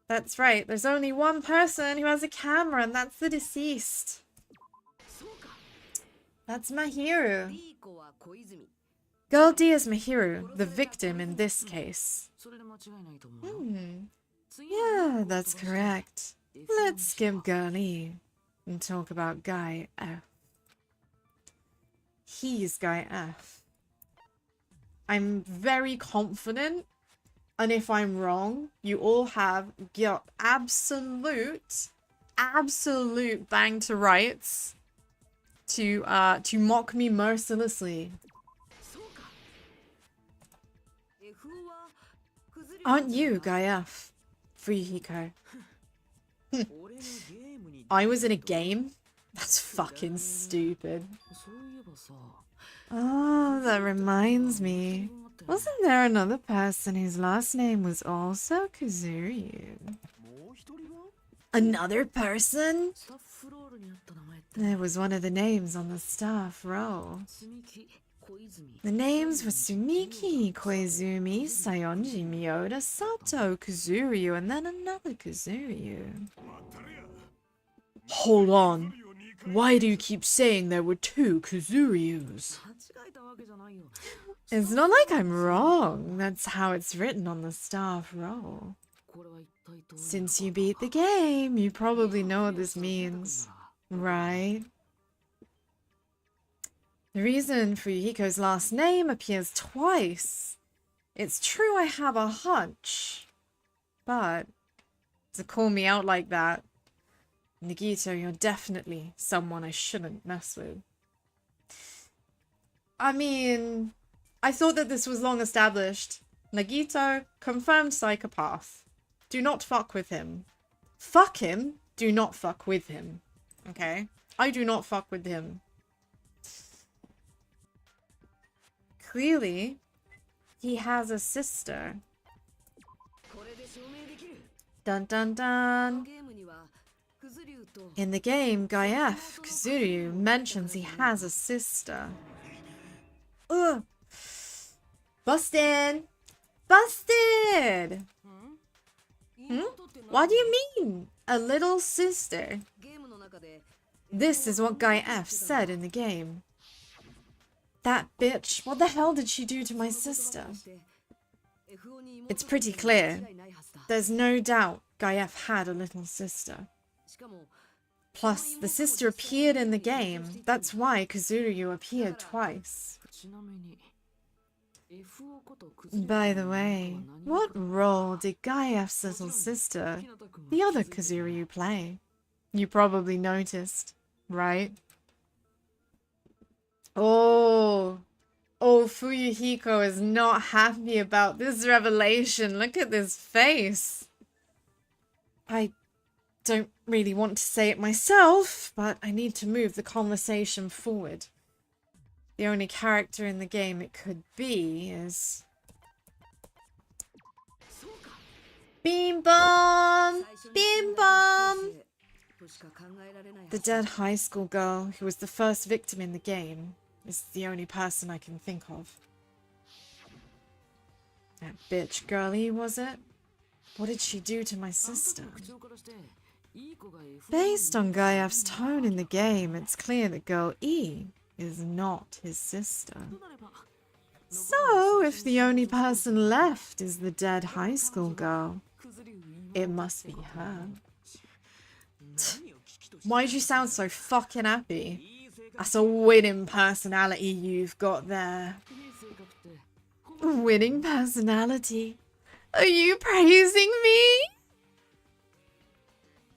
Speaker 1: That's right, there's only one person who has a camera, and that's the deceased. That's Mahiru. Girl D is Mahiru, the victim in this case. Yeah, that's correct. Let's skip Girl E and talk about Guy F. He's Guy F. I'm very confident, and if I'm wrong, you all have got absolute bang to rights to mock me mercilessly. Aren't you, Guy F? Fuyuhiko. I was in a game? That's fucking stupid. Oh, that reminds me. Wasn't there another person whose last name was also Kazuryu? Another person? It was one of the names on the staff roll. The names were Sumiki, Koizumi, Sayonji, Miyoda, Sato, Kazuryu, and then another Kazuryu. Hold on. Why do you keep saying there were 2 Kazuryus? It's not like I'm wrong. That's how it's written on the staff roll. Since you beat the game, you probably know what this means, right? The reason Fuyuhiko's last name appears twice. It's true I have a hunch, but to call me out like that, Nagito, you're definitely someone I shouldn't mess with. I mean, I thought that this was long established. Nagito, confirmed psychopath. Do not fuck with him. Fuck him, do not fuck with him. Okay? I do not fuck with him. Clearly, he has a sister. Dun dun dun. In the game, Guy F, Kazuryu mentions he has a sister. Ugh. Busted! Busted! What do you mean? A little sister? This is what Guy F said in the game. That bitch, what the hell did she do to my sister? It's pretty clear. There's no doubt Guy F had a little sister. Plus, the sister appeared in the game. That's why Kazuryu appeared twice. By the way, what role did Gaief's little sister, the other Kazuryu, play? You probably noticed, right? Oh, Fuyuhiko is not happy about this revelation. Look at this face. I don't really want to say it myself, but I need to move the conversation forward. The only character in the game it could be is... Beam Bomb! Beam Bomb! The dead high school girl who was the first victim in the game is the only person I can think of. That bitch girlie, was it? What did she do to my sister? Based on Gaief's tone in the game, it's clear that girl E is not his sister. So, if the only person left is the dead high school girl, it must be her. Why'd you sound so fucking happy? That's a winning personality you've got there. Winning personality? Are you praising me?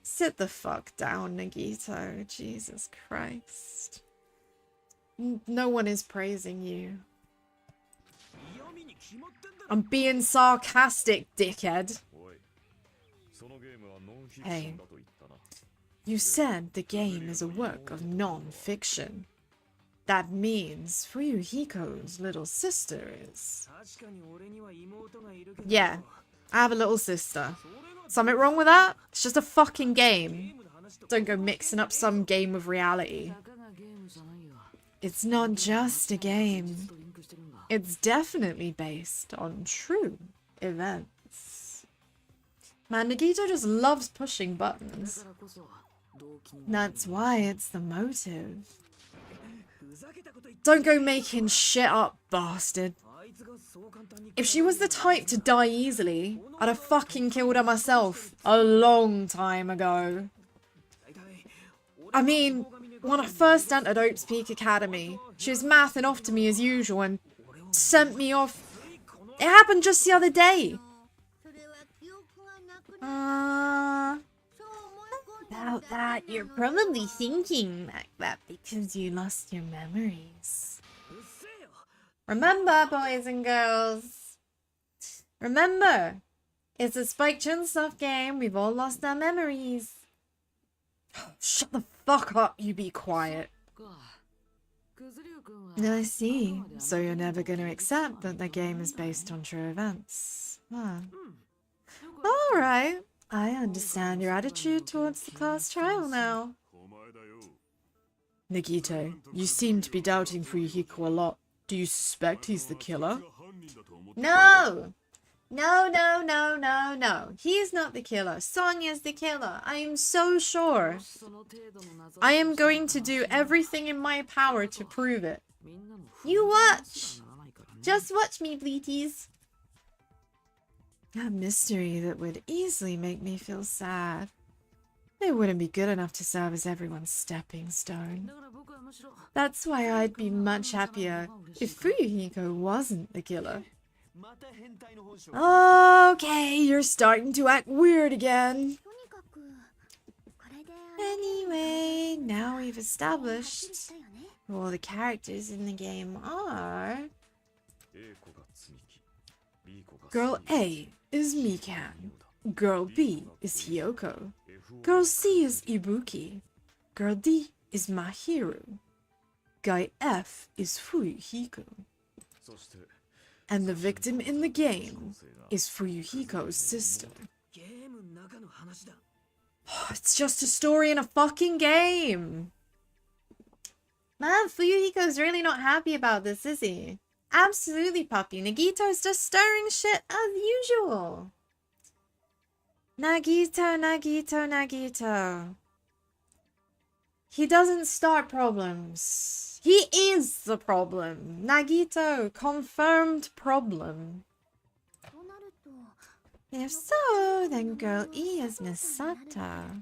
Speaker 1: Sit the fuck down, Nagito. Jesus Christ. No one is praising you. I'm being sarcastic, dickhead. Hey. You said the game is a work of non-fiction. That means Fuyuhiko's little sister is... Yeah, I have a little sister. Something wrong with that? It's just a fucking game. Don't go mixing up some game with reality. It's not just a game. It's definitely based on true events. Man, Nagito just loves pushing buttons. That's why it's the motive. Don't go making shit up, bastard. If she was the type to die easily, I'd have fucking killed her myself a long time ago. I mean, when I first entered Oaks Peak Academy, she was mouthing off to me as usual and sent me off. It happened just the other day. About that, you're probably thinking like that because you lost your memories. Remember, boys and girls. Remember, it's a Spike Chunsoft game. We've all lost our memories. Shut the fuck up, you be quiet. I see. So you're never going to accept that the game is based on true events. Huh. Alright. I understand your attitude towards the class trial now. Nagito, you seem to be doubting Fuyuhiko a lot. Do you suspect he's the killer? No! No. He's not the killer. Sonia's the killer. I am so sure. I am going to do everything in my power to prove it. You watch! Just watch me, pleaties. A mystery that would easily make me feel sad. It wouldn't be good enough to serve as everyone's stepping stone. That's why I'd be much happier if Fuyuhiko wasn't the killer. Okay, you're starting to act weird again. Anyway, now we've established who all the characters in the game are. Girl A is Mikan. Girl B is Hiyoko. Girl C is Ibuki. Girl D is Mahiru. Guy F is Fuyuhiko. And the victim in the game is Fuyuhiko's sister. It's just a story in a fucking game. Man, Fuyuhiko's really not happy about this, is he? Absolutely, puppy. Nagito's just stirring shit as usual. Nagito. He doesn't start problems. He is the problem. Nagito, confirmed problem. If so, then girl E is Misata.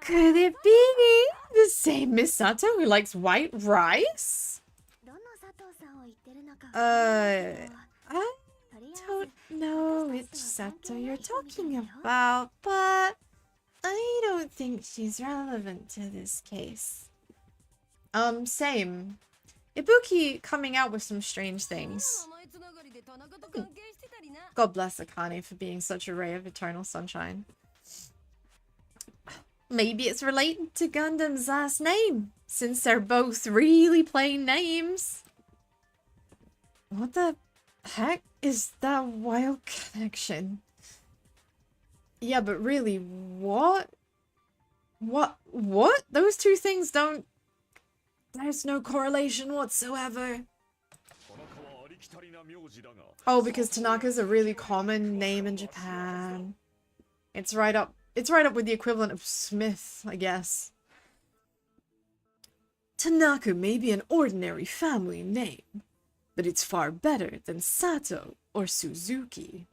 Speaker 1: Could it be the same Misato who likes white rice? I don't know which Sato you're talking about, but I don't think she's relevant to this case. Same. Ibuki coming out with some strange things. God bless Akane for being such a ray of eternal sunshine. Maybe it's related to Gundam's last name, since they're both really plain names. What the heck is that wild connection? Yeah, but really, what? What? Those two things don't... There's no correlation whatsoever. Oh, because Tanaka's a really common name in Japan. It's right up with the equivalent of Smith, I guess. Tanaka may be an ordinary family name, but it's far better than Sato or Suzuki.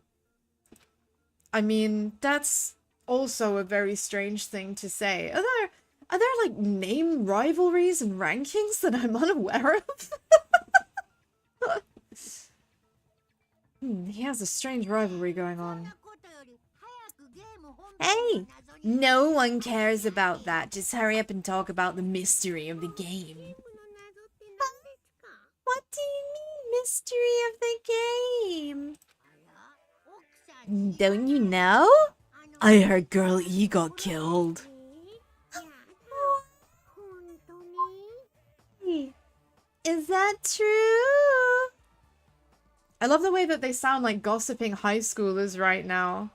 Speaker 1: I mean, that's also a very strange thing to say. Are there like name rivalries and rankings that I'm unaware of? He has a strange rivalry going on. Hey! No one cares about that. Just hurry up and talk about the mystery of the game. What do you mean, mystery of the game? Don't you know? I heard Girl E got killed. Is that true? I love the way that they sound like gossiping high schoolers right now.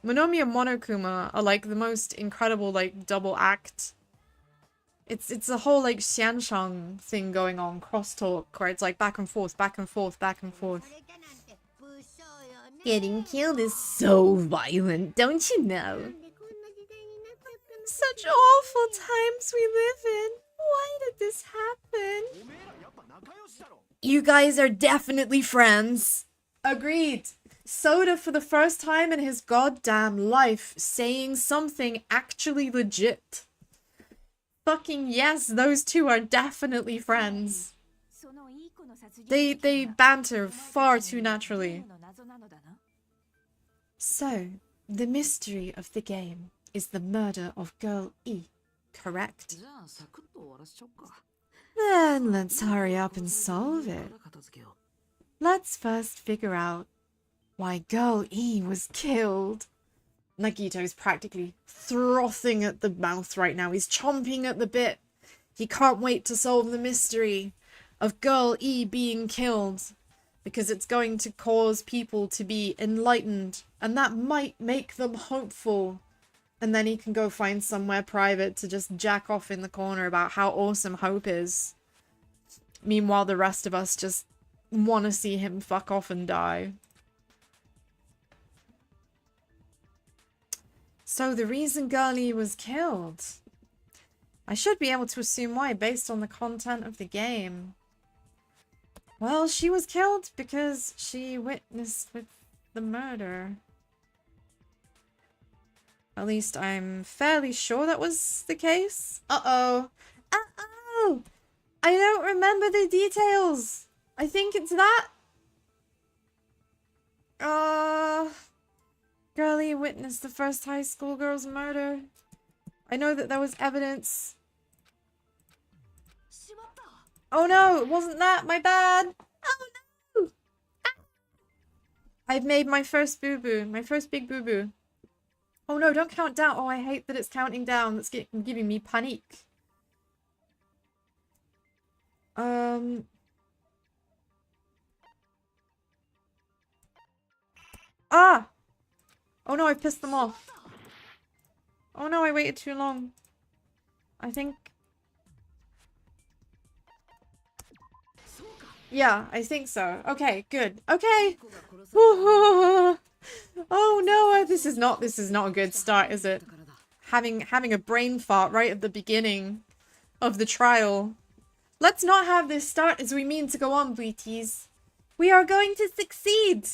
Speaker 1: Monomi and Monokuma are like the most incredible like double act. It's a whole like xianshang thing going on, crosstalk, where it's like back and forth, back and forth, back and forth. Getting killed is so violent, don't you know? Such awful times we live in. Why did this happen? You guys are definitely friends. Agreed. Soda for the first time in his goddamn life saying something actually legit. Fucking yes, those two are definitely friends. They banter far too naturally. So, the mystery of the game is the murder of Girl E, correct? Then let's hurry up and solve it. Let's first figure out why Girl E was killed. Nagito's practically frothing at the mouth right now. He's chomping at the bit. He can't wait to solve the mystery of Girl E being killed, because it's going to cause people to be enlightened, and that might make them hopeful. And then he can go find somewhere private to just jack off in the corner about how awesome hope is. Meanwhile, the rest of us just want to see him fuck off and die. So the reason Girlie was killed. I should be able to assume why based on the content of the game. Well, she was killed because she witnessed with the murder. At least I'm fairly sure that was the case. Uh-oh. Uh-oh! I don't remember the details. I think it's that. Girlie witnessed the first high school girl's murder. I know that there was evidence. Oh no, it wasn't that. My bad. Oh no! Ah! I've made my first boo-boo. My first big boo-boo. Oh no, don't count down. Oh, I hate that it's counting down. That's giving me panic. Ah! Oh no, I pissed them off. Oh no, I waited too long. I think... Yeah, I think so. Okay, good. Okay! Oh no, this is not a good start, is it? Having a brain fart right at the beginning of the trial. Let's not have this start as we mean to go on, Bleaties. We are going to succeed!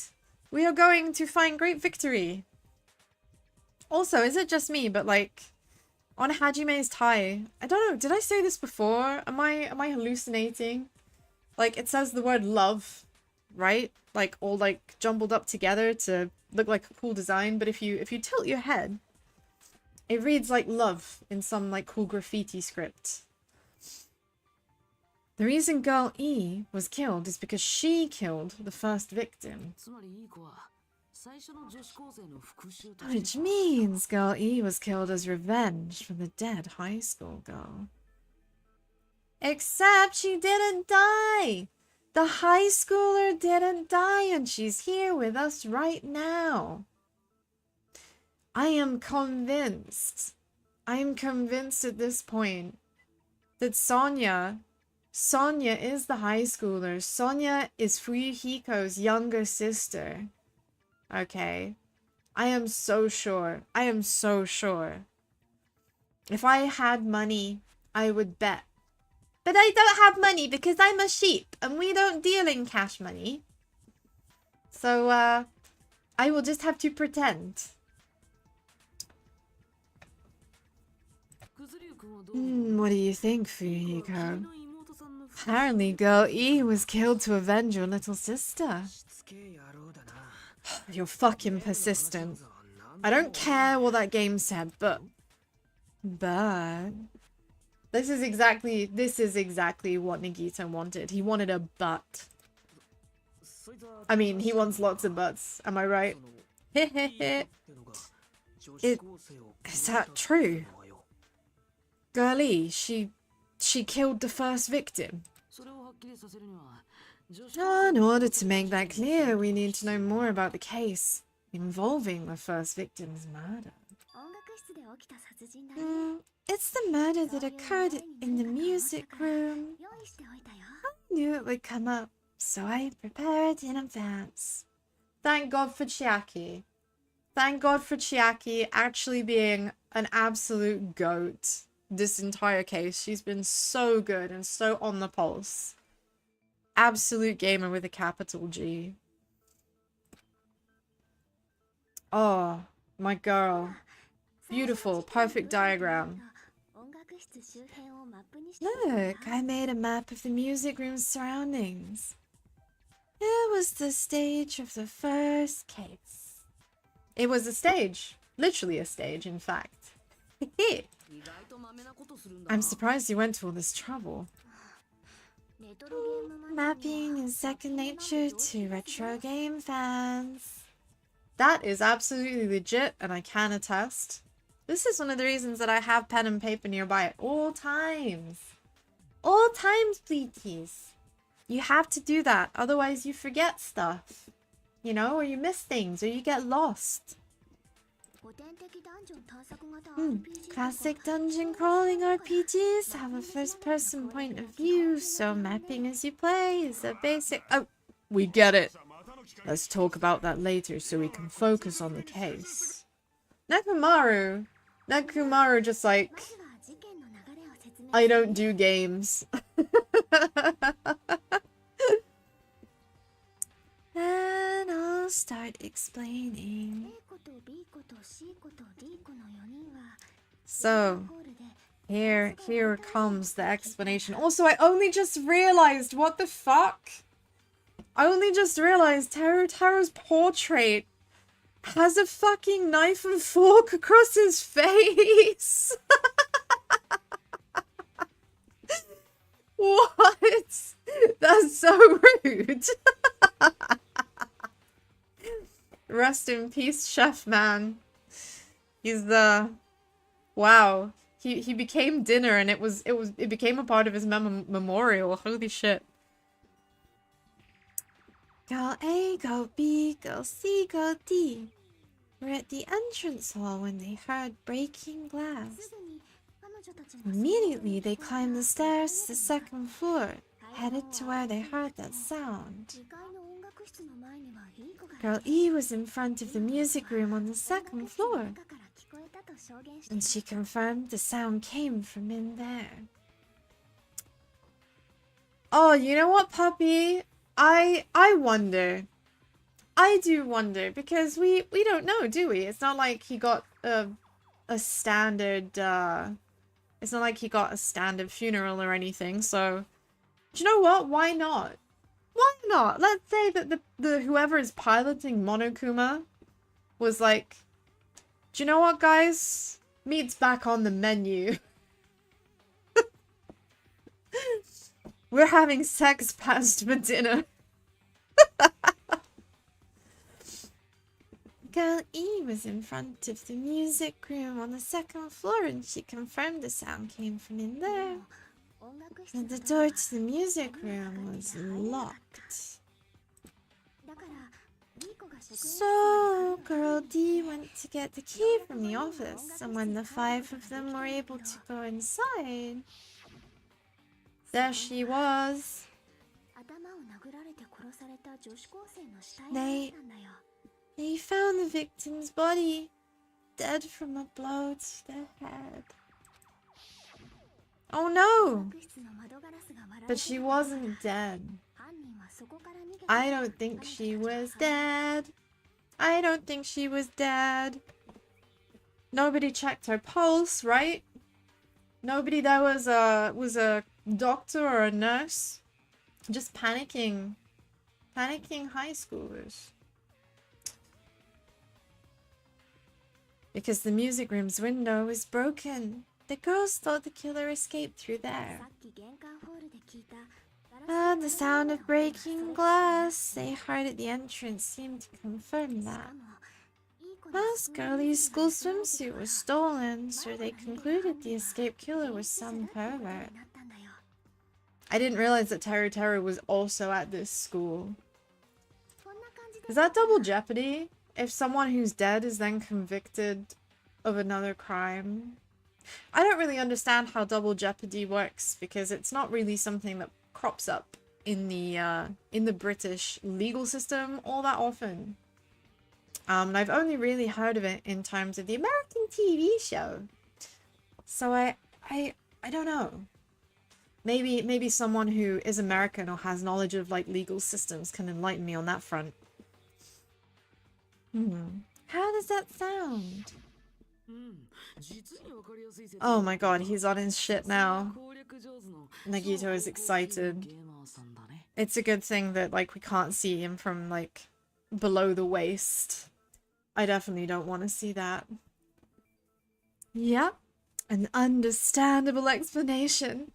Speaker 1: We are going to find great victory. Also, is it just me, but like, On Hajime's tie. I don't know, did I say this before? Am I hallucinating? Like, it says the word love, right? Like, all like jumbled up together to look like a cool design, but if you tilt your head, it reads like love in some like cool graffiti script. The reason girl E was killed is because she killed the first victim. Which means girl E was killed as revenge for the dead high school girl. Except she didn't die! The high schooler didn't die and she's here with us right now. I am convinced at this point that Sonia is the high schooler. Sonia is Fuyuhiko's younger sister. Okay. I am so sure. I am so sure. If I had money, I would bet. But I don't have money because I'm a sheep and we don't deal in cash money. So, I will just have to pretend. What do you think, Fuyuhiko? Apparently, girl E was killed to avenge your little sister. You're fucking persistent. I don't care what that game said, but this is exactly what Nagito wanted. He wanted a butt. I mean, he wants lots of butts. Am I right? Is that true? Girlie, she killed the first victim. In order to make that clear, we need to know more about the case involving the first victim's murder. It's the murder that occurred in the music room. I knew it would come up, so I prepared in advance. Thank God for Chiaki. Thank God for Chiaki actually being an absolute goat this entire case. She's been so good and so on the pulse. Absolute gamer with a capital G. Oh, my girl. Beautiful, perfect diagram. Look, I made a map of the music room's surroundings. It was the stage of the first case. It was a stage. Literally a stage, in fact. I'm surprised you went to all this trouble. Mapping is second nature to retro game fans. That is absolutely legit, and I can attest. This is one of the reasons that I have pen and paper nearby at all times. All times, please. You have to do that, otherwise you forget stuff. You know, or you miss things, or you get lost. Classic dungeon crawling RPGs have a first-person point of view, so mapping as you play is a basic... Oh, we get it. Let's talk about that later so we can focus on the case. Nekomaru just like... I don't do games. And I'll start explaining. So, here comes the explanation. Also, I only just realized, what the fuck? I only just realized Taro's portrait has a fucking knife and fork across his face. What? That's so rude. Rest in peace, chef man. He's the... Wow. He became dinner and it became a part of his memorial. Holy shit. Girl A, girl B, girl C, girl D were at the entrance hall when they heard breaking glass. Immediately, they climbed the stairs to the second floor, headed to where they heard that sound. Girl E was in front of the music room on the second floor, and she confirmed the sound came from in there. Oh, you know what, puppy? I wonder. I do wonder, because we don't know, do we? It's not like he got a standard, it's not like he got a standard funeral or anything, so... Do you know what? Why not? Why not? Let's say that the whoever is piloting Monokuma was like, do you know what, guys? Meat's back on the menu. We're having sex past for dinner. Girl E was in front of the music room on the second floor and she confirmed the sound came from in there. And the door to the music room was locked. So, Girl D went to get the key from the office, and when the 5 of them were able to go inside, there she was. They found the victim's body, dead from a blow to the head. Oh no! But she wasn't dead. I don't think she was dead. I don't think she was dead. Nobody checked her pulse, right? Nobody there was a doctor or a nurse. Just panicking. Panicking high schoolers. Because the music room's window was broken. The girls thought the killer escaped through there. And the sound of breaking glass they heard at the entrance seemed to confirm that. Plus, Girlie's school swimsuit was stolen, so they concluded the escaped killer was some pervert. I didn't realize that Teru was also at this school. Is that double jeopardy? If someone who's dead is then convicted of another crime? I don't really understand how double jeopardy works because it's not really something that crops up in the British legal system all that often. And I've only really heard of it in terms of the American TV show. So I don't know. Maybe someone who is American or has knowledge of like legal systems can enlighten me on that front. How does that sound? Oh my god, he's on his shit now. Nagito is excited. It's a good thing that like we can't see him from like below the waist. I definitely don't want to see that. Yep, an understandable explanation.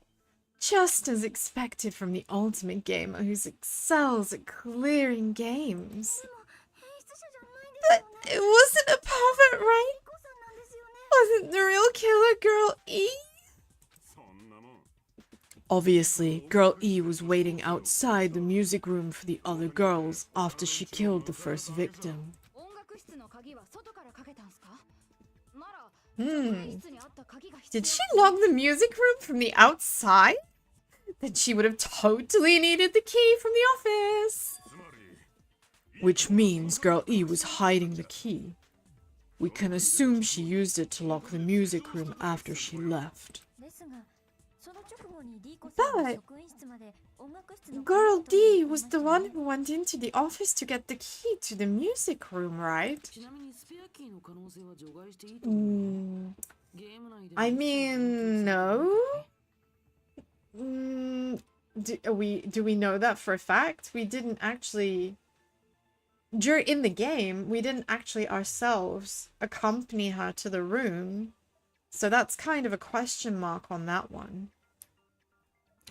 Speaker 1: Just as expected from the ultimate gamer who excels at clearing games. But it wasn't a pervert, right? Wasn't the real killer Girl E? Obviously, Girl E was waiting outside the music room for the other girls after she killed the first victim. Did she lock the music room from the outside? Then she would have totally needed the key from the office. Which means Girl E was hiding the key. We can assume she used it to lock the music room after she left. But Girl D was the one who went into the office to get the key to the music room, right? I mean, no. Do we know that for a fact? We didn't actually... in the game, we didn't actually ourselves accompany her to the room. So that's kind of a question mark on that one.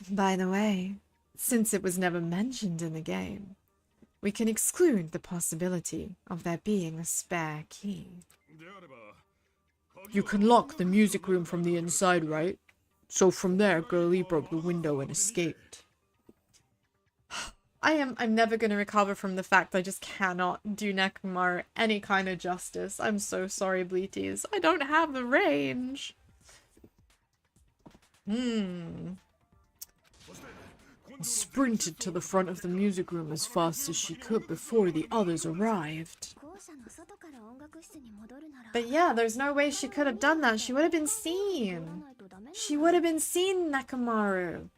Speaker 1: By the way, since it was never mentioned in the game, we can exclude the possibility of there being a spare key. You can lock the music room from the inside, right? So from there, Girlie broke the window and escaped. I'm never going to recover from the fact I just cannot do Nekomaru any kind of justice. I'm so sorry, Bleeties. I don't have the range. Sprinted to the front of the music room as fast as she could before the others arrived. But yeah, there's no way she could have done that. She would have been seen. She would have been seen, Nekomaru.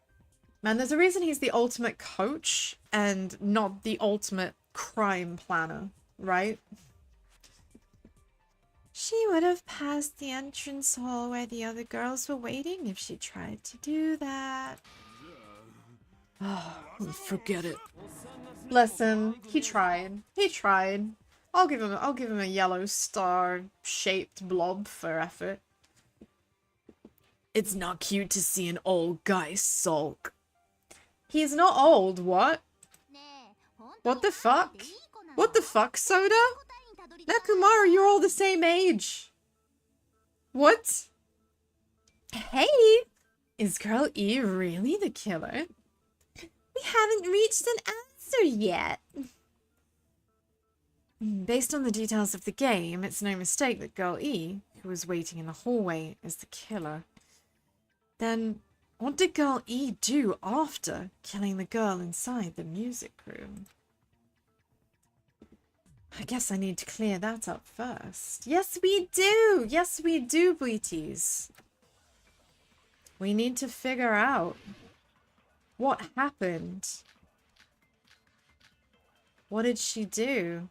Speaker 1: Man, there's a reason he's the ultimate coach and not the ultimate crime planner, right? She would have passed the entrance hall where the other girls were waiting if she tried to do that.
Speaker 2: Oh, forget it.
Speaker 1: Listen, he tried. He tried. I'll give him a yellow star-shaped blob for effort.
Speaker 2: It's not cute to see an old guy sulk.
Speaker 1: He's not old, what? What the fuck? What the fuck, Soda? Nakamura, you're all the same age. What? Hey! Is Girl E really the killer? We haven't reached an answer yet. Based on the details of the game, it's no mistake that Girl E, who was waiting in the hallway, is the killer. Then, what did Girl E do after killing the girl inside the music room? I guess I need to clear that up first. Yes, we do! Yes, we do, Bleaties. We need to figure out what happened. What did she do?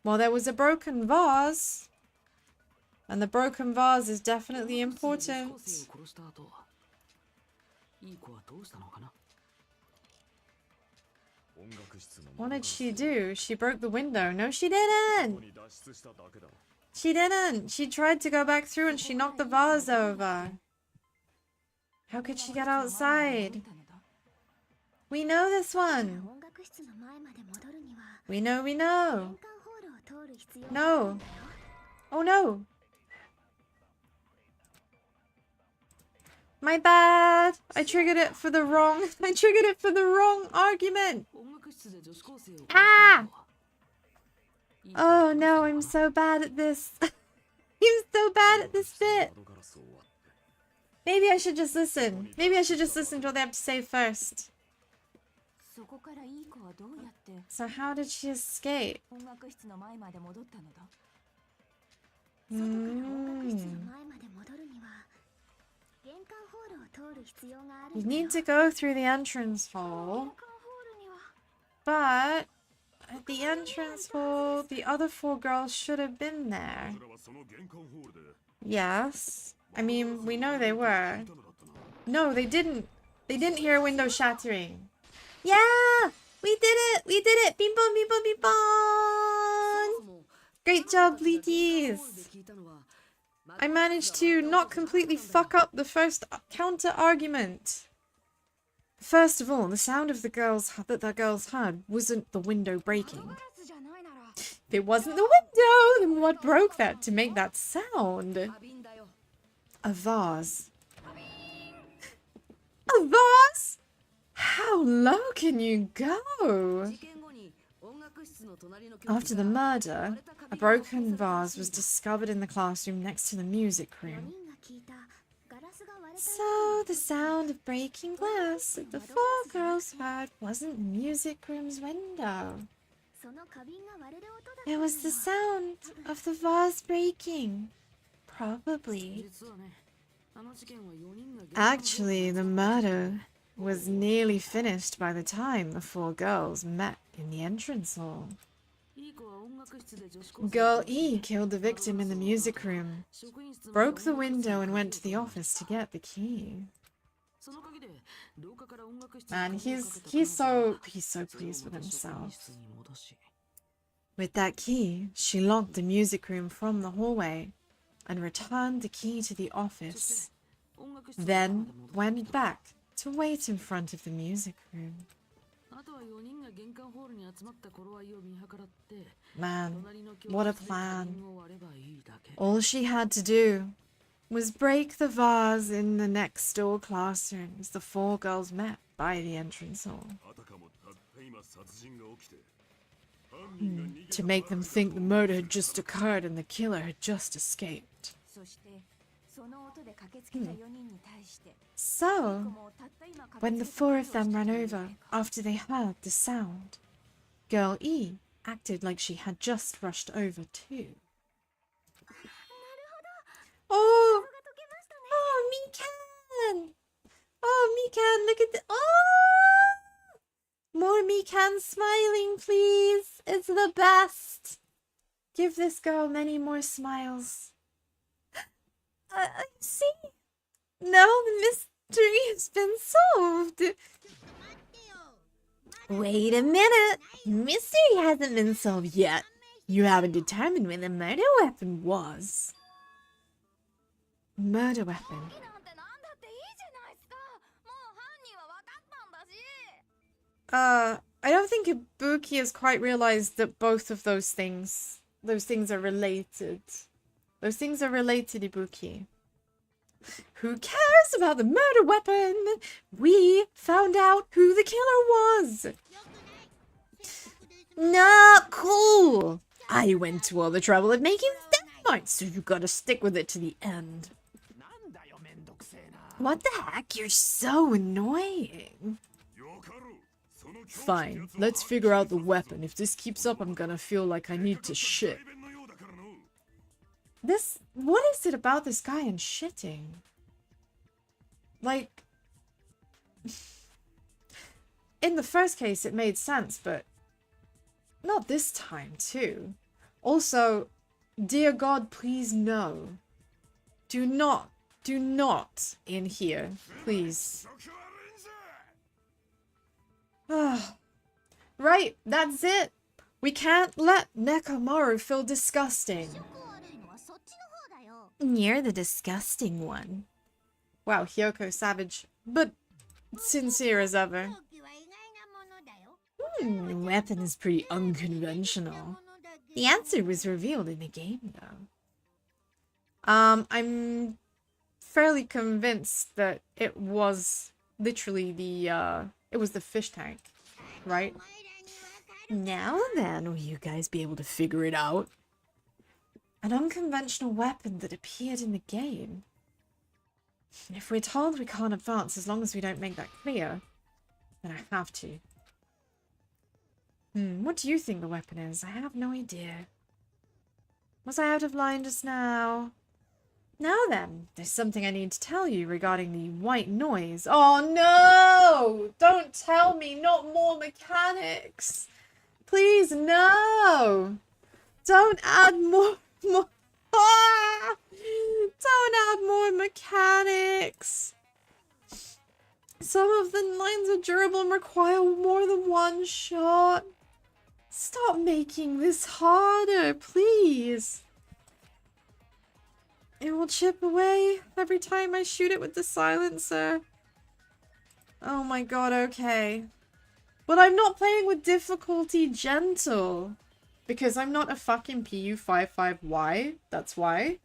Speaker 1: Well, there was a broken vase. And the broken vase is definitely important. What did she do? She broke the window. No, she didn't! She didn't! She tried to go back through and she knocked the vase over. How could she get outside? We know this one! We know, we know! No! Oh no! My bad! I triggered it for the wrong argument! Ah! Oh no, I'm so bad at this. I'm so bad at this bit. Maybe I should just listen. Maybe I should just listen to what they have to say first. So how did she escape? You need to go through the entrance hall. But at the entrance hall, the other 4 girls should have been there. Yes. I mean, we know they were. No, they didn't. They didn't hear a window shattering. Yeah! We did it! We did it! Bing bong, bing bong, bing bong! Great job, Bleaties! I managed to not completely fuck up the first counter argument. First of all, the sound of the girls heard wasn't the window breaking. If it wasn't the window, then what broke that to make that sound? A vase. A vase? How low can you go? After the murder, a broken vase was discovered in the classroom next to the music room. So, the sound of breaking glass that the 4 girls heard wasn't the music room's window. It was the sound of the vase breaking. Probably. Actually, the murder was nearly finished by the time the 4 girls met in the entrance hall. Girl E killed the victim in the music room, broke the window and went to the office to get the key. Man, he's so pleased with himself. With that key, she locked the music room from the hallway and returned the key to the office, then went back to wait in front of the music room. Man, what a plan. All she had to do was break the vase in the next door classroom as the 4 girls met by the entrance hall. To make them think the murder had just occurred and the killer had just escaped. So, when the 4 of them ran over after they heard the sound, Girl E acted like she had just rushed over too. Oh! Oh, Mikan! Oh, Mikan, look at the... Oh! More Mikan smiling, please! It's the best! Give this girl many more smiles. See? Now the mystery has been solved. Wait a minute. Mystery hasn't been solved yet. You haven't determined where the murder weapon was. Murder weapon. I don't think Ibuki has quite realized that both of those things are related. Those things are related, Ibuki. Who cares about the murder weapon? We found out who the killer was. Not cool. I went to all the trouble of making this death mark, so you gotta stick with it to the end. What the heck? You're so annoying.
Speaker 2: Fine, let's figure out the weapon. If this keeps up, I'm gonna feel like I need to shit.
Speaker 1: What is it about this guy and shitting? Like, in the first case it made sense, but not this time too. Also, dear God, please no. Do not in here, please. Right, that's it. We can't let Nekomaru feel disgusting. You're the disgusting one. Wow, Hyoko savage, but sincere as ever. Weapon is pretty unconventional. The answer was revealed in the game, though. I'm fairly convinced that it was literally it was the fish tank, right? Now then, will you guys be able to figure it out? An unconventional weapon that appeared in the game. If we're told we can't advance as long as we don't make that clear, then I have to. What do you think the weapon is? I have no idea. Was I out of line just now? Now then, there's something I need to tell you regarding the white noise. Oh no! Don't tell me, not more mechanics! Please, no! Don't add more... Ah! Don't add more mechanics! Some of the lines are durable and require more than one shot. Stop making this harder, please. It will chip away every time I shoot it with the silencer. Oh my god, okay. But I'm not playing with difficulty gentle. Because I'm not a fucking PU55Y. That's why.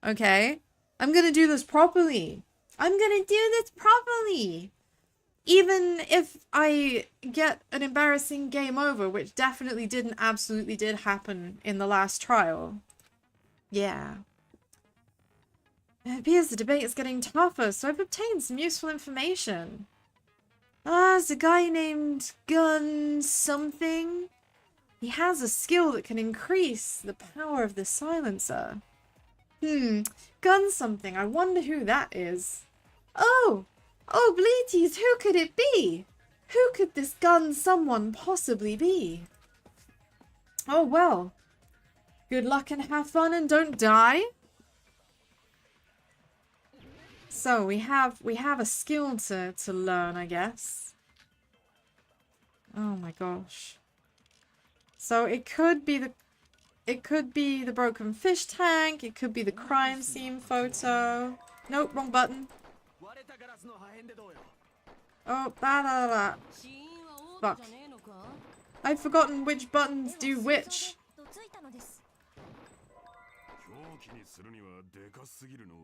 Speaker 1: Okay. I'm gonna do this properly. I'm gonna do this properly. Even if I get an embarrassing game over, which definitely absolutely did happen in the last trial. Yeah. It appears the debate is getting tougher, so I've obtained some useful information. There's a guy named Gun something. He has a skill that can increase the power of the silencer. Gun something. I wonder who that is. Oh, Bleaties, who could it be? Who could this gun someone possibly be? Oh, well. Good luck and have fun and don't die. So we have a skill to learn, I guess. Oh my gosh. So it could be the broken fish tank, it could be the crime scene photo. Nope, wrong button. Oh, fuck. I've forgotten which buttons do which.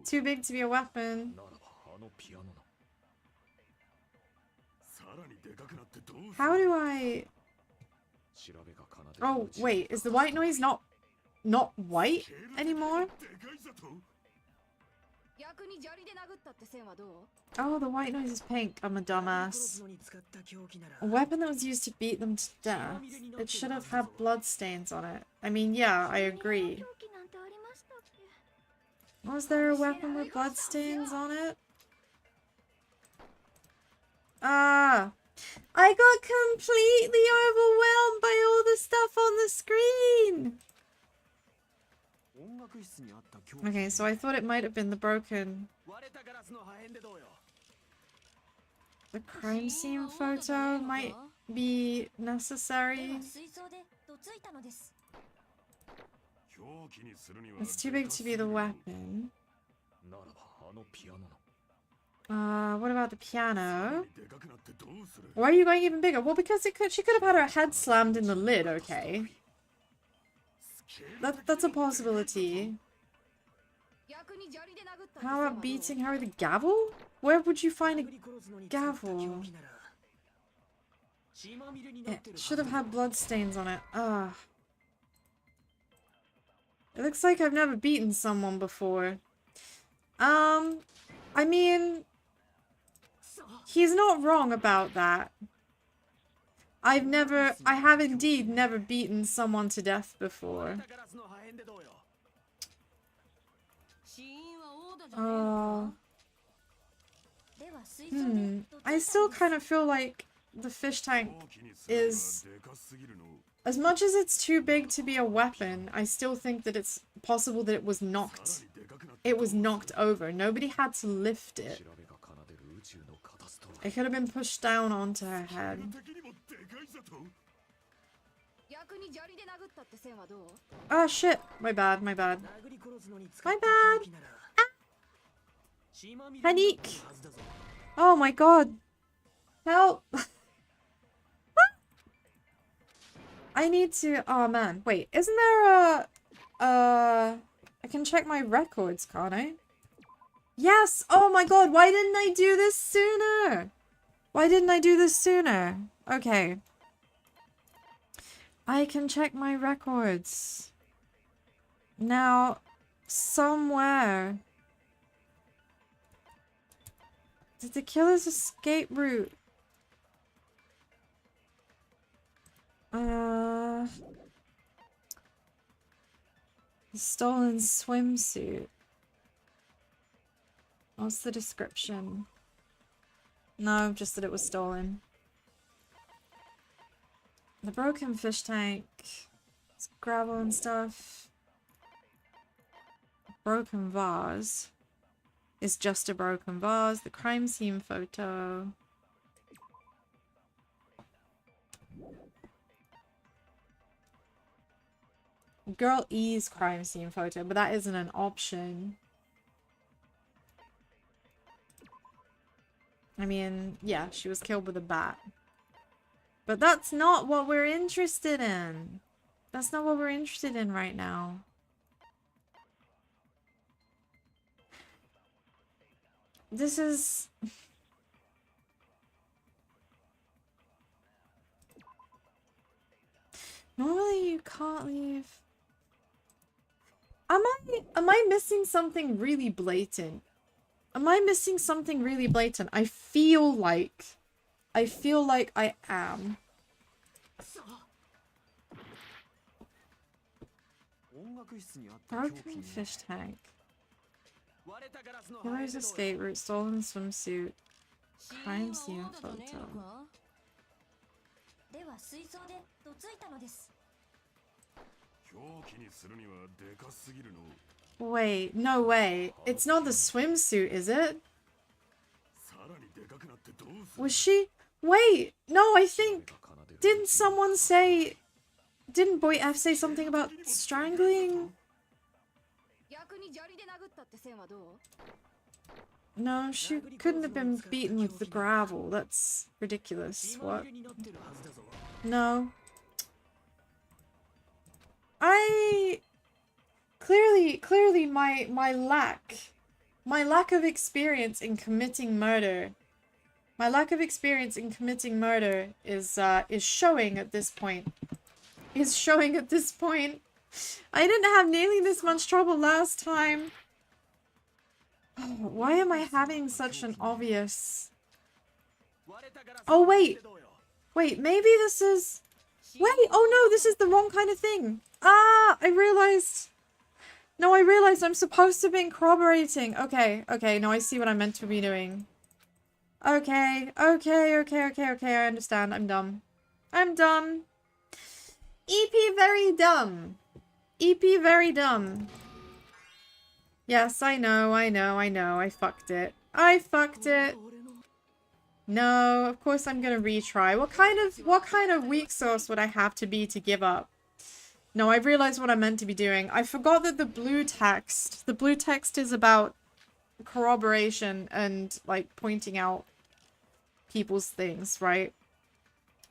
Speaker 1: Too big to be a weapon. How do I... Oh, wait, is the white noise not white anymore? Oh, the white noise is pink. I'm a dumbass. A weapon that was used to beat them to death. It should have had blood stains on it. I mean, yeah, I agree. Was there a weapon with blood stains on it? I got completely overwhelmed by all the stuff on the screen. Okay, so I thought it might have been the broken... The crime scene photo might be necessary. It's too big to be the weapon. What about the piano? Why are you going even bigger? Well, because she could have had her head slammed in the lid, okay? That's a possibility. How about beating her with a gavel? Where would you find a gavel? It should have had bloodstains on it. Ugh. It looks like I've never beaten someone before. I mean... He's not wrong about that. I have indeed never beaten someone to death before. Oh. I still kind of feel like the fish tank is... As much as it's too big to be a weapon, I still think that it's possible that it was knocked. It was knocked over. Nobody had to lift it. It could have been pushed down onto her head. Oh shit! My bad, my bad. My bad! Ah! Panique! Oh my god! Help! I need to... Oh man, wait, isn't there a... I can check my records, can't I? Yes! Oh my god, why didn't I do this sooner? Why didn't I do this sooner? Okay. I can check my records. Now, somewhere... Did the killer's escape route... The stolen swimsuit. What's the description? No, just that it was stolen. The broken fish tank. It's gravel and stuff. Broken vase. Is just a broken vase. The crime scene photo. Girl E's crime scene photo, but that isn't an option. I mean, yeah, she was killed with a bat. But that's not what we're interested in. That's not what we're interested in right now. This is... Normally you can't leave... Am I missing something really blatant? Am I missing something really blatant? I feel like I am. Broken fish tank. Killer's escape route, stolen swimsuit. Crime scene photo. Wait, no way. It's not the swimsuit, is it? Was she? Wait, no, I think... Didn't someone say... Didn't Boy F say something about strangling? No, she couldn't have been beaten with the gravel. That's ridiculous. What? No. Clearly my lack of experience in committing murder. My lack of experience in committing murder is showing at this point. I didn't have nearly this much trouble last time. Why am I having such an obvious... Oh, wait. Wait, maybe this is... Wait, oh no, this is the wrong kind of thing. Ah, I realized... No, I realized I'm supposed to be corroborating. Okay, no, I see what I'm meant to be doing. Okay, I understand. I'm dumb. EP very dumb. EP very dumb. Yes, I know. I fucked it. I fucked it. No, of course I'm gonna retry. What kind of weak sauce would I have to be to give up? No, I realized what I meant to be doing. I forgot that the blue text is about corroboration and like pointing out people's things, right?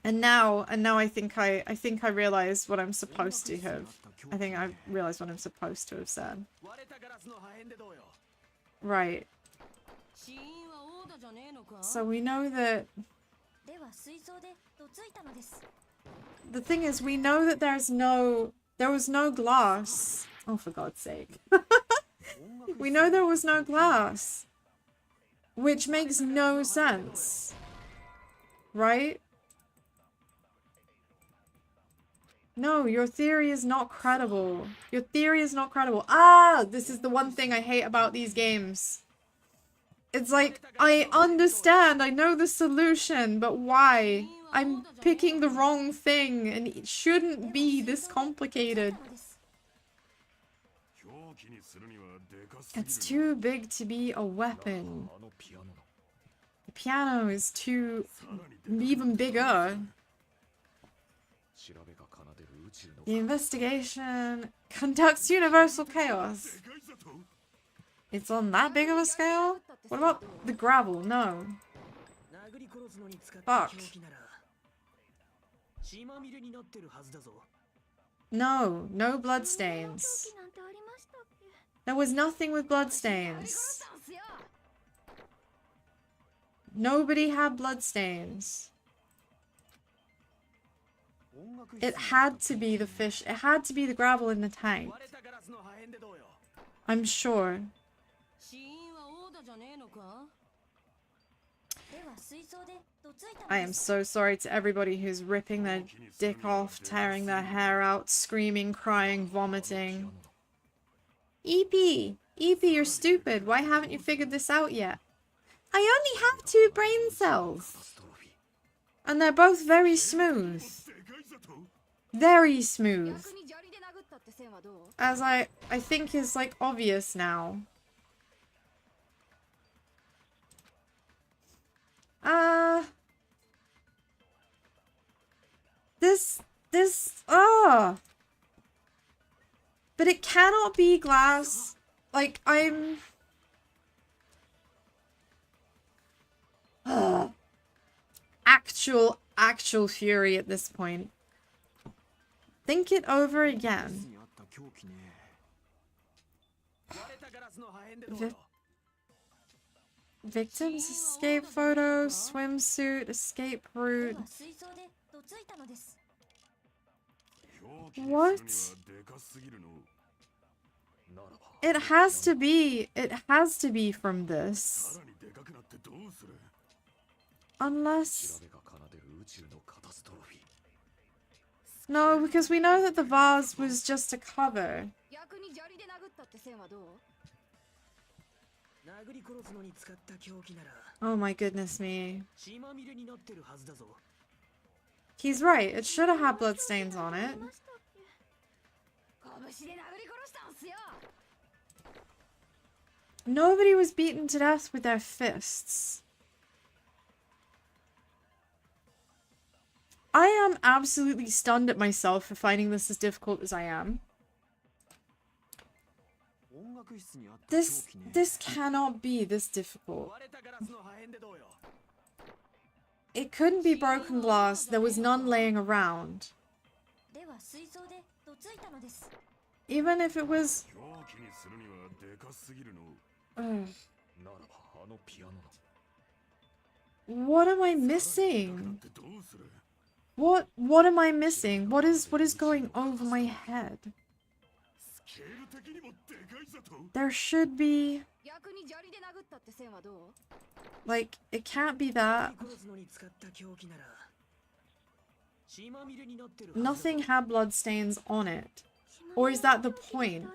Speaker 1: And now I think I realized what I'm supposed to have. I think I realized what I'm supposed to have said. Right. So we know that the thing is, we know that there was no glass. Oh, for God's sake. We know there was no glass. Which makes no sense. Right? No, your theory is not credible. Your theory is not credible. Ah, this is the one thing I hate about these games. It's like, I understand, I know the solution, but why? I'm picking the wrong thing, and it shouldn't be this complicated. It's too big to be a weapon. The piano is too... even bigger. The investigation conducts universal chaos. It's on that big of a scale? What about the gravel? No. Fuck. No, no bloodstains. There was nothing with bloodstains. Nobody had bloodstains. It had to be the fish. It had to be the gravel in the tank. I'm sure. I am so sorry to everybody who's ripping their dick off, tearing their hair out, screaming, crying, vomiting. EP! EP, you're stupid. Why haven't you figured this out yet? I only have 2 brain cells. And they're both very smooth. Very smooth. As I think is like obvious now. But it cannot be glass. Like, I'm... Actual fury at this point. Think it over again. Victims escape photo, swimsuit, escape route. What? It has to be from this. Unless... No, because we know that the vase was just a cover. Oh my goodness me. He's right, it should have had bloodstains on it. Nobody was beaten to death with their fists. I am absolutely stunned at myself for finding this as difficult as I am. This cannot be this difficult. It couldn't be broken glass. There was none laying around. Even if it was... What am I missing? What am I missing? What is going over my head? There should be... Like, it can't be that. Nothing had bloodstains on it. Or is that the point?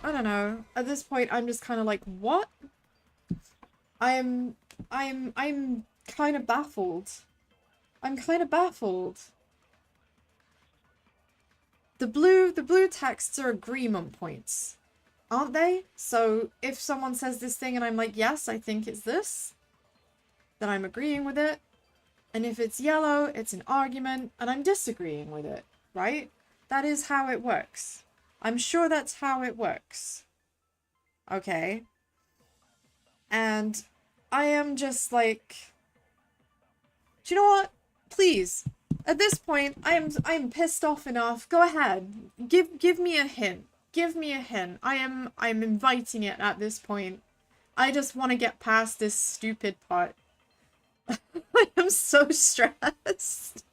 Speaker 1: I don't know. At this point, I'm just kind of like, what? I'm kind of baffled. I'm kind of baffled. The blue texts are agreement points, aren't they? So if someone says this thing and I'm like, yes, I think it's this, then I'm agreeing with it. And if it's yellow, it's an argument and I'm disagreeing with it, right? That is how it works. I'm sure that's how it works. Okay. And I am just like, do you know what? Please. At this point, I'm pissed off enough. Go ahead. Give me a hint. Give me a hint. I'm inviting it at this point. I just want to get past this stupid part. I am so stressed.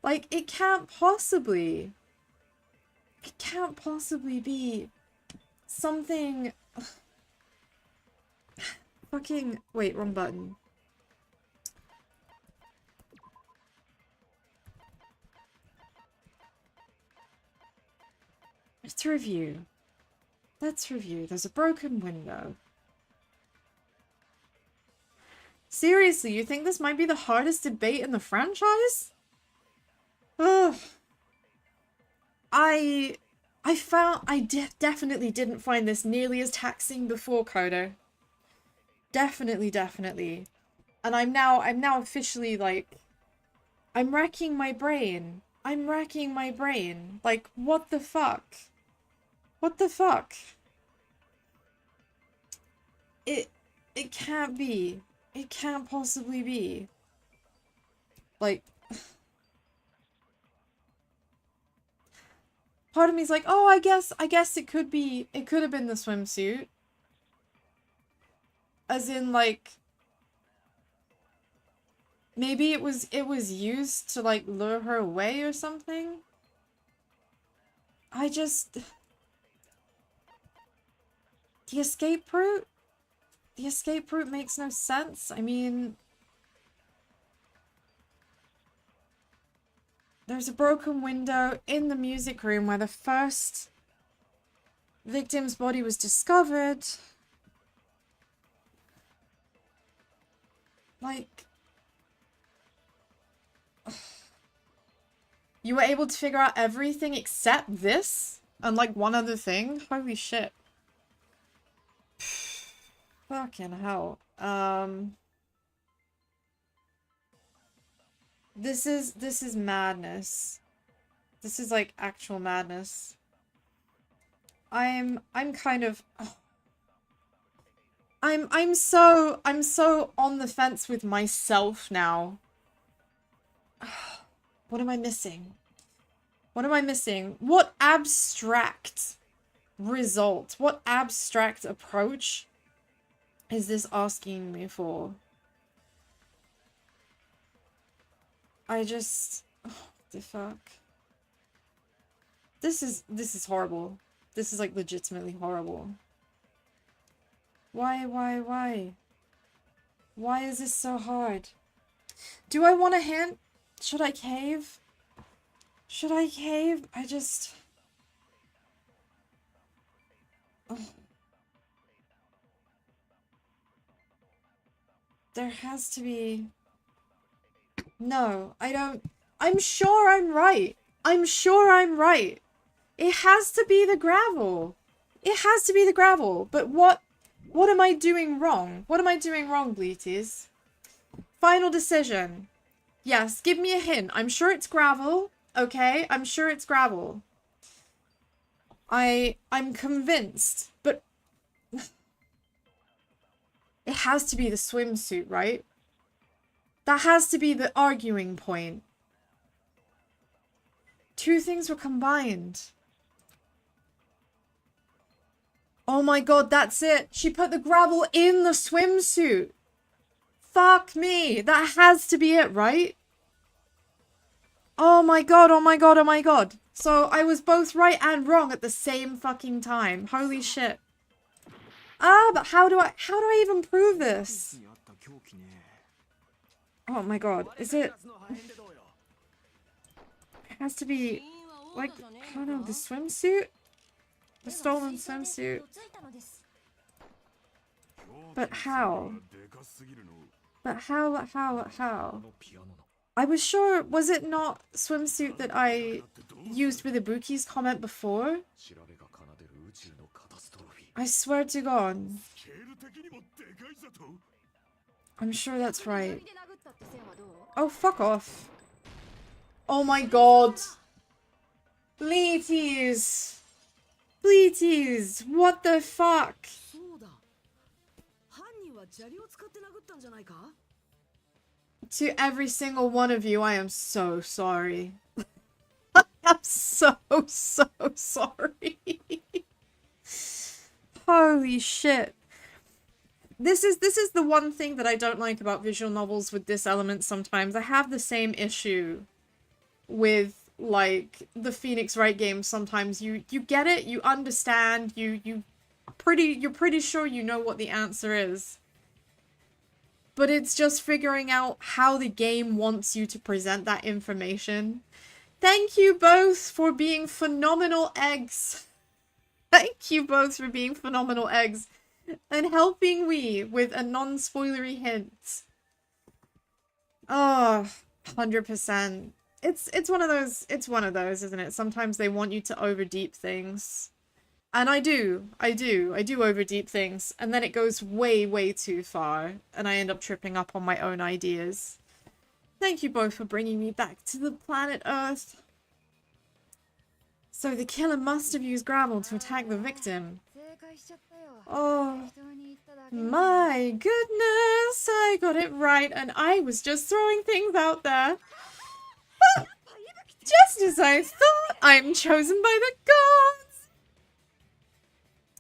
Speaker 1: Like, it can't possibly be something. Fucking wait, wrong button. Let's review. Let's review. There's a broken window. Seriously, you think this might be the hardest debate in the franchise? Ugh. I definitely didn't find this nearly as taxing before, Coder. Definitely. And I'm now officially like, I'm racking my brain. Like, what the fuck? What the fuck? It can't be. It can't possibly be. Like, part of me's like, oh, I guess it could have been the swimsuit. As in, like, maybe it was used to, like, lure her away or something? I just... The escape route? The escape route makes no sense. I mean... There's a broken window in the music room where the first victim's body was discovered. Like... You were able to figure out everything except this? And like one other thing? Holy shit. Fucking hell. This is madness. This is like actual madness. I'm kind of I'm so on the fence with myself now. What am I missing? What am I missing? What abstract result, what abstract approach is this asking me for? I just... Oh, what the fuck? This is horrible. This is like legitimately horrible. Why? Why is this so hard? Do I want a hint? Should I cave? Should I cave? I just... Oh. There has to be... No, I don't... I'm sure I'm right. I'm sure I'm right. It has to be the gravel. It has to be the gravel. But what am I doing wrong? What am I doing wrong, Bleaties? Final decision. Yes, give me a hint. I'm sure it's gravel. Okay, I'm sure it's gravel. I'm convinced, but it has to be the swimsuit, right? That has to be the arguing point. Two things were combined. Oh my god, that's it. She put the gravel in the swimsuit. Fuck me. That has to be it, right? Oh my god, oh my god, oh my god. So I was both right and wrong at the same fucking time. Holy shit. Ah, but how do I even prove this? Oh my god, is it... It has to be, like, I don't know, the swimsuit? The stolen swimsuit. But how? But how? I was sure, was it not swimsuit that I used with Ibuki's comment before? I swear to God. I'm sure that's right. Oh, fuck off. Oh my god. Bleaties. Bleaties. What the fuck? To every single one of you, I am so sorry. I'm so sorry. Holy shit. This is the one thing that I don't like about visual novels with this element sometimes. I have the same issue with, like, the Phoenix Wright games sometimes. You get it, you understand, you're pretty sure you know what the answer is. But it's just figuring out how the game wants you to present that information. Thank you both for being phenomenal eggs. Thank you both for being phenomenal eggs. And helping me with a non-spoilery hint. Oh, 100%. It's one of those, isn't it? Sometimes they want you to overdeep things. And I do overdeep things, and then it goes way too far, and I end up tripping up on my own ideas. Thank you both for bringing me back to the planet Earth. So the killer must have used gravel to attack the victim. Oh, my goodness, I got it right, and I was just throwing things out there. Just as I thought, I'm chosen by the gods.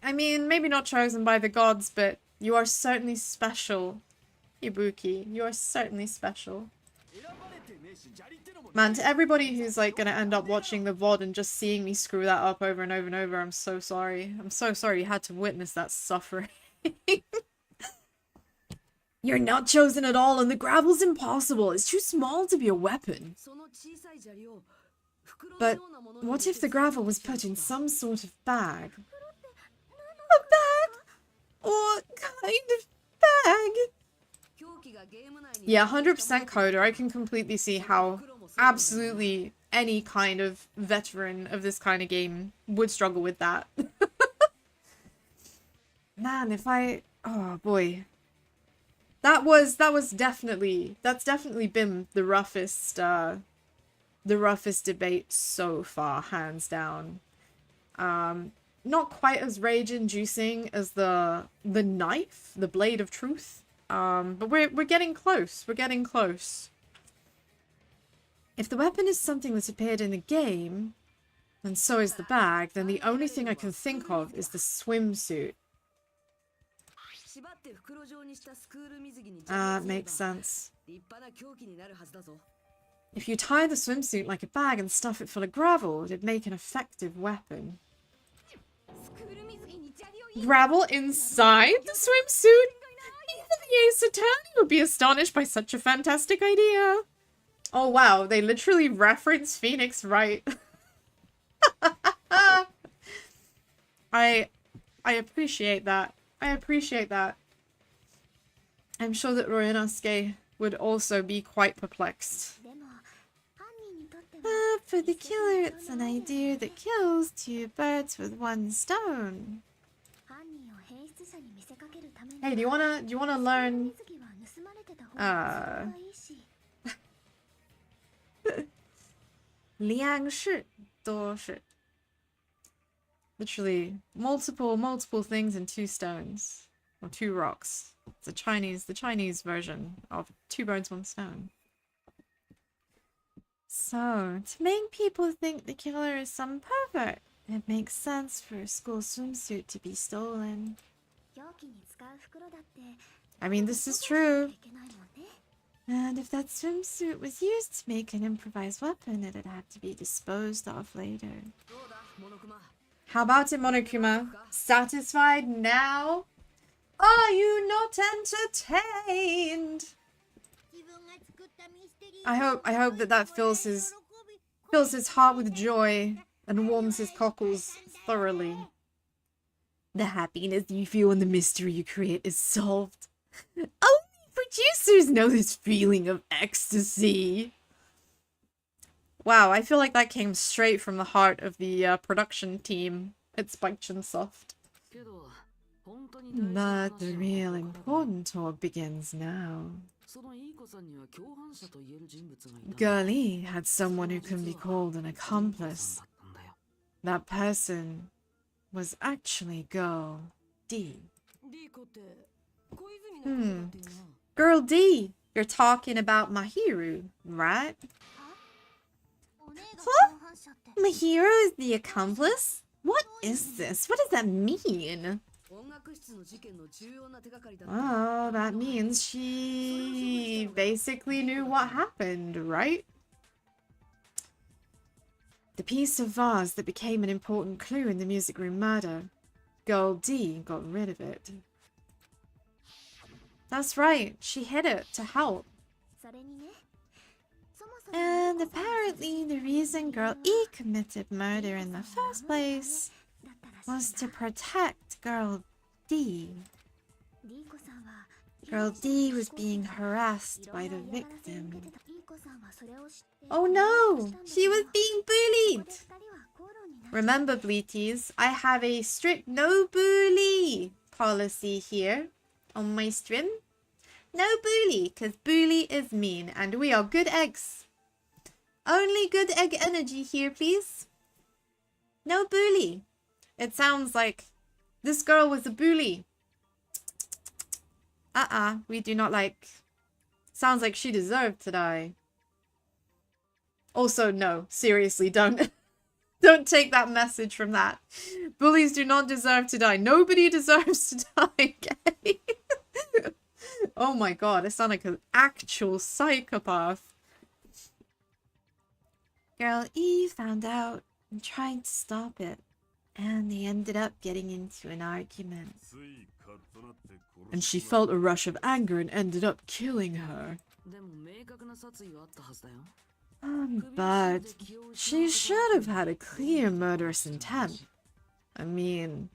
Speaker 1: I mean, maybe not chosen by the gods, but you are certainly special, Ibuki. You are certainly special. Man, to everybody who's, like, gonna end up watching the VOD and just seeing me screw that up over and over and over, I'm so sorry. I'm so sorry you had to witness that suffering. You're not chosen at all, and the gravel's impossible. It's too small to be a weapon. But what if the gravel was put in some sort of bag? A bag? What kind of bag? Yeah, 100% Coder. I can completely see how absolutely any kind of veteran of this kind of game would struggle with that. Man, if I... Oh, boy. That's definitely been the roughest debate so far, hands down. Not quite as rage-inducing as the knife, the blade of truth. But we're getting close. We're getting close. If the weapon is something that appeared in the game, and so is the bag, then the only thing I can think of is the swimsuit. Makes sense. If you tie the swimsuit like a bag and stuff it full of gravel, it'd make an effective weapon. Gravel inside the swimsuit? Even the Ace Attorney would be astonished by such a fantastic idea. Oh wow, they literally reference Phoenix Wright. I appreciate that. I appreciate that. I'm sure that Roinosuke would also be quite perplexed. For the killer, it's an idea that kills two birds with one stone. Hey, do you wanna learn? Liang shi, do shi. Literally multiple things in two stones or two rocks. It's the Chinese version of two birds, one stone. So, to make people think the killer is some pervert, it makes sense for a school swimsuit to be stolen. I mean, this is true. And if that swimsuit was used to make an improvised weapon, it'd have to be disposed of later. How about it, Monokuma? Satisfied now? Are you not entertained? I hope that fills his heart with joy and warms his cockles thoroughly. The happiness you feel when the mystery you create is solved. Only producers know this feeling of ecstasy. Wow, I feel like that came straight from the heart of the production team at Spike-Chunsoft. But the real important talk begins now. Girlie had someone who can be called an accomplice. That person was actually Girl D. Girl D, you're talking about Mahiru, right? Huh? Mahiru is the accomplice? What is this? What does that mean? Oh, that means she basically knew what happened, right? The piece of vase that became an important clue in the music room murder. Girl D got rid of it. That's right, she hid it to help. And apparently the reason Girl E committed murder in the first place was to protect Girl D. Girl D was being harassed by the victim. Oh no! She was being bullied! Remember, Bleaties, I have a strict no bully policy here on my stream. No bully, because bully is mean, and we are good eggs. Only good egg energy here, please. No bully. It sounds like this girl was a bully. We do not like... Sounds like she deserved to die. Also, no. Seriously, don't... Don't take that message from that. Bullies do not deserve to die. Nobody deserves to die, okay? Oh my god, I sound like an actual psychopath. Girl E found out and tried to stop it, and they ended up getting into an argument. And she felt a rush of anger and ended up killing her. But she should have had a clear murderous intent. I mean,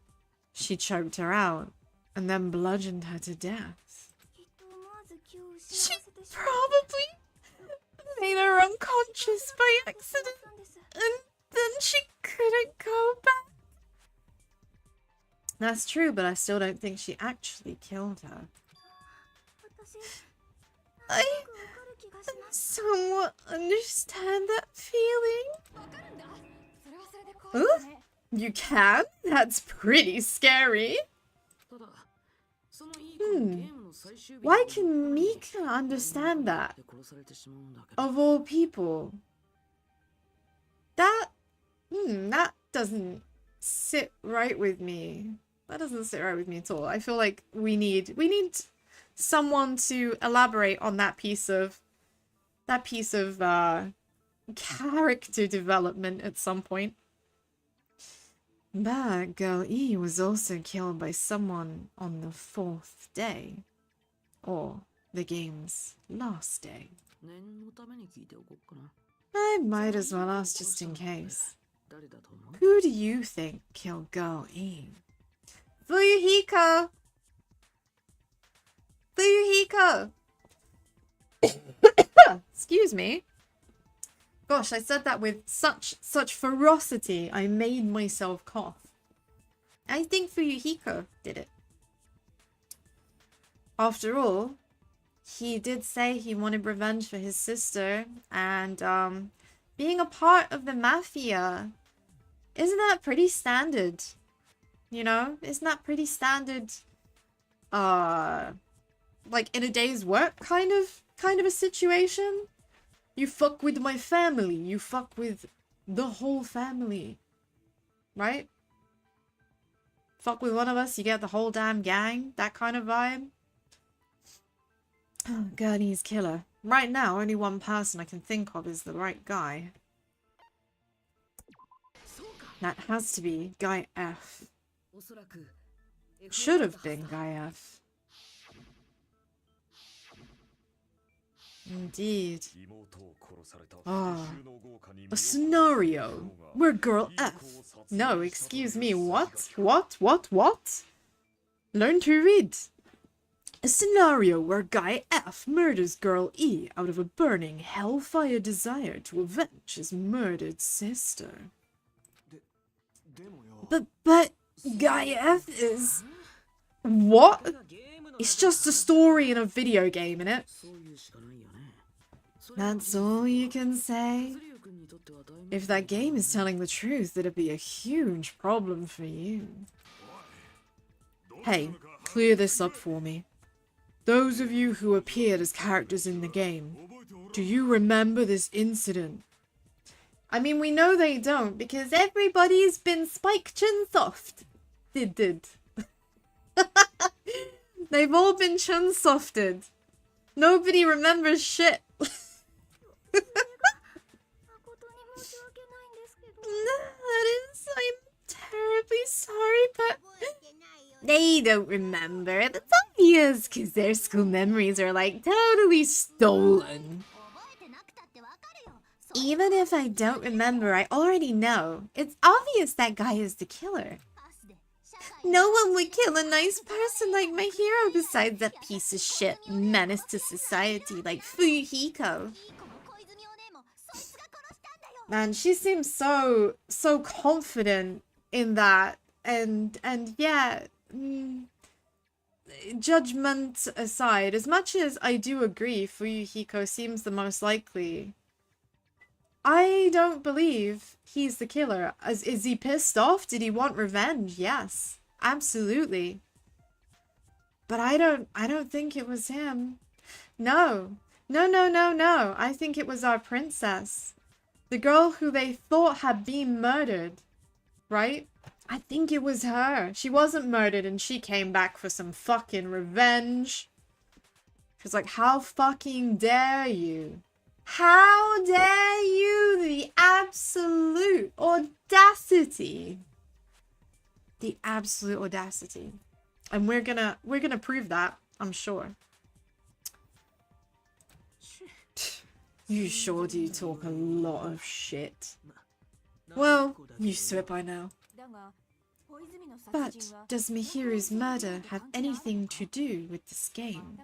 Speaker 1: she choked her out and then bludgeoned her to death. She probably made her unconscious by accident, and then she couldn't go back. That's true, but I still don't think she actually killed her. I somewhat understand that feeling. Ooh, you can? That's pretty scary. Why can Mika understand that? Of all people. That doesn't sit right with me. That doesn't sit right with me at all. I feel like we need someone to elaborate on that piece of character development at some point. But Girl E was also killed by someone on the 4th day. Or the game's last day. I might as well ask just in case. Who do you think killed Girl E? Fuyuhiko! Fuyuhiko! Excuse me. Gosh, I said that with such ferocity, I made myself cough. I think Fuyuhiko did it. After all, he did say he wanted revenge for his sister, and being a part of the mafia, isn't that pretty standard? You know, isn't that pretty standard, like in a day's work kind of a situation? You fuck with my family, you fuck with the whole family, right? Fuck with one of us, you get the whole damn gang, that kind of vibe. Oh, Gurney's killer. Right now, only one person I can think of is the right guy. That has to be Guy F. Should have been Guy F. Indeed. Ah, a scenario where Girl F... No, excuse me, what? What? Learn to read.
Speaker 2: A scenario where Guy F murders Girl E out of a burning hellfire desire to avenge his murdered sister. But Guy F is... What? It's just a story in a video game, innit? That's all you can say? If that game is telling the truth, it'd be a huge problem for you. Hey, clear this up for me. Those of you who appeared as characters in the game, do you remember this incident?
Speaker 1: I mean, we know they don't, because everybody's been Spike Chunsoft. Did. They've all been Chunsofted. Nobody remembers shit. I'm terribly sorry, but they don't remember. That's obvious, because their school memories are like totally stolen. Even if I don't remember, I already know. It's obvious that guy is the killer. No one would kill a nice person like my hero besides that piece of shit menace to society like Fuyuhiko. Man, she seems so confident in that, and yeah, judgment aside, as much as I do agree Fuyuhiko seems the most likely, I don't believe he's the killer. Is he pissed off? Did he want revenge? Yes, absolutely. But I don't think it was him. No. I think it was our princess. The girl who they thought had been murdered, right? I think it was her. She wasn't murdered and she came back for some fucking revenge. She was like, how fucking dare you? How dare you? The absolute audacity. The absolute audacity. And we're gonna prove that, I'm sure. You sure do talk a lot of shit. Well, used to it by now. But does Mihiru's murder have anything to do with this game?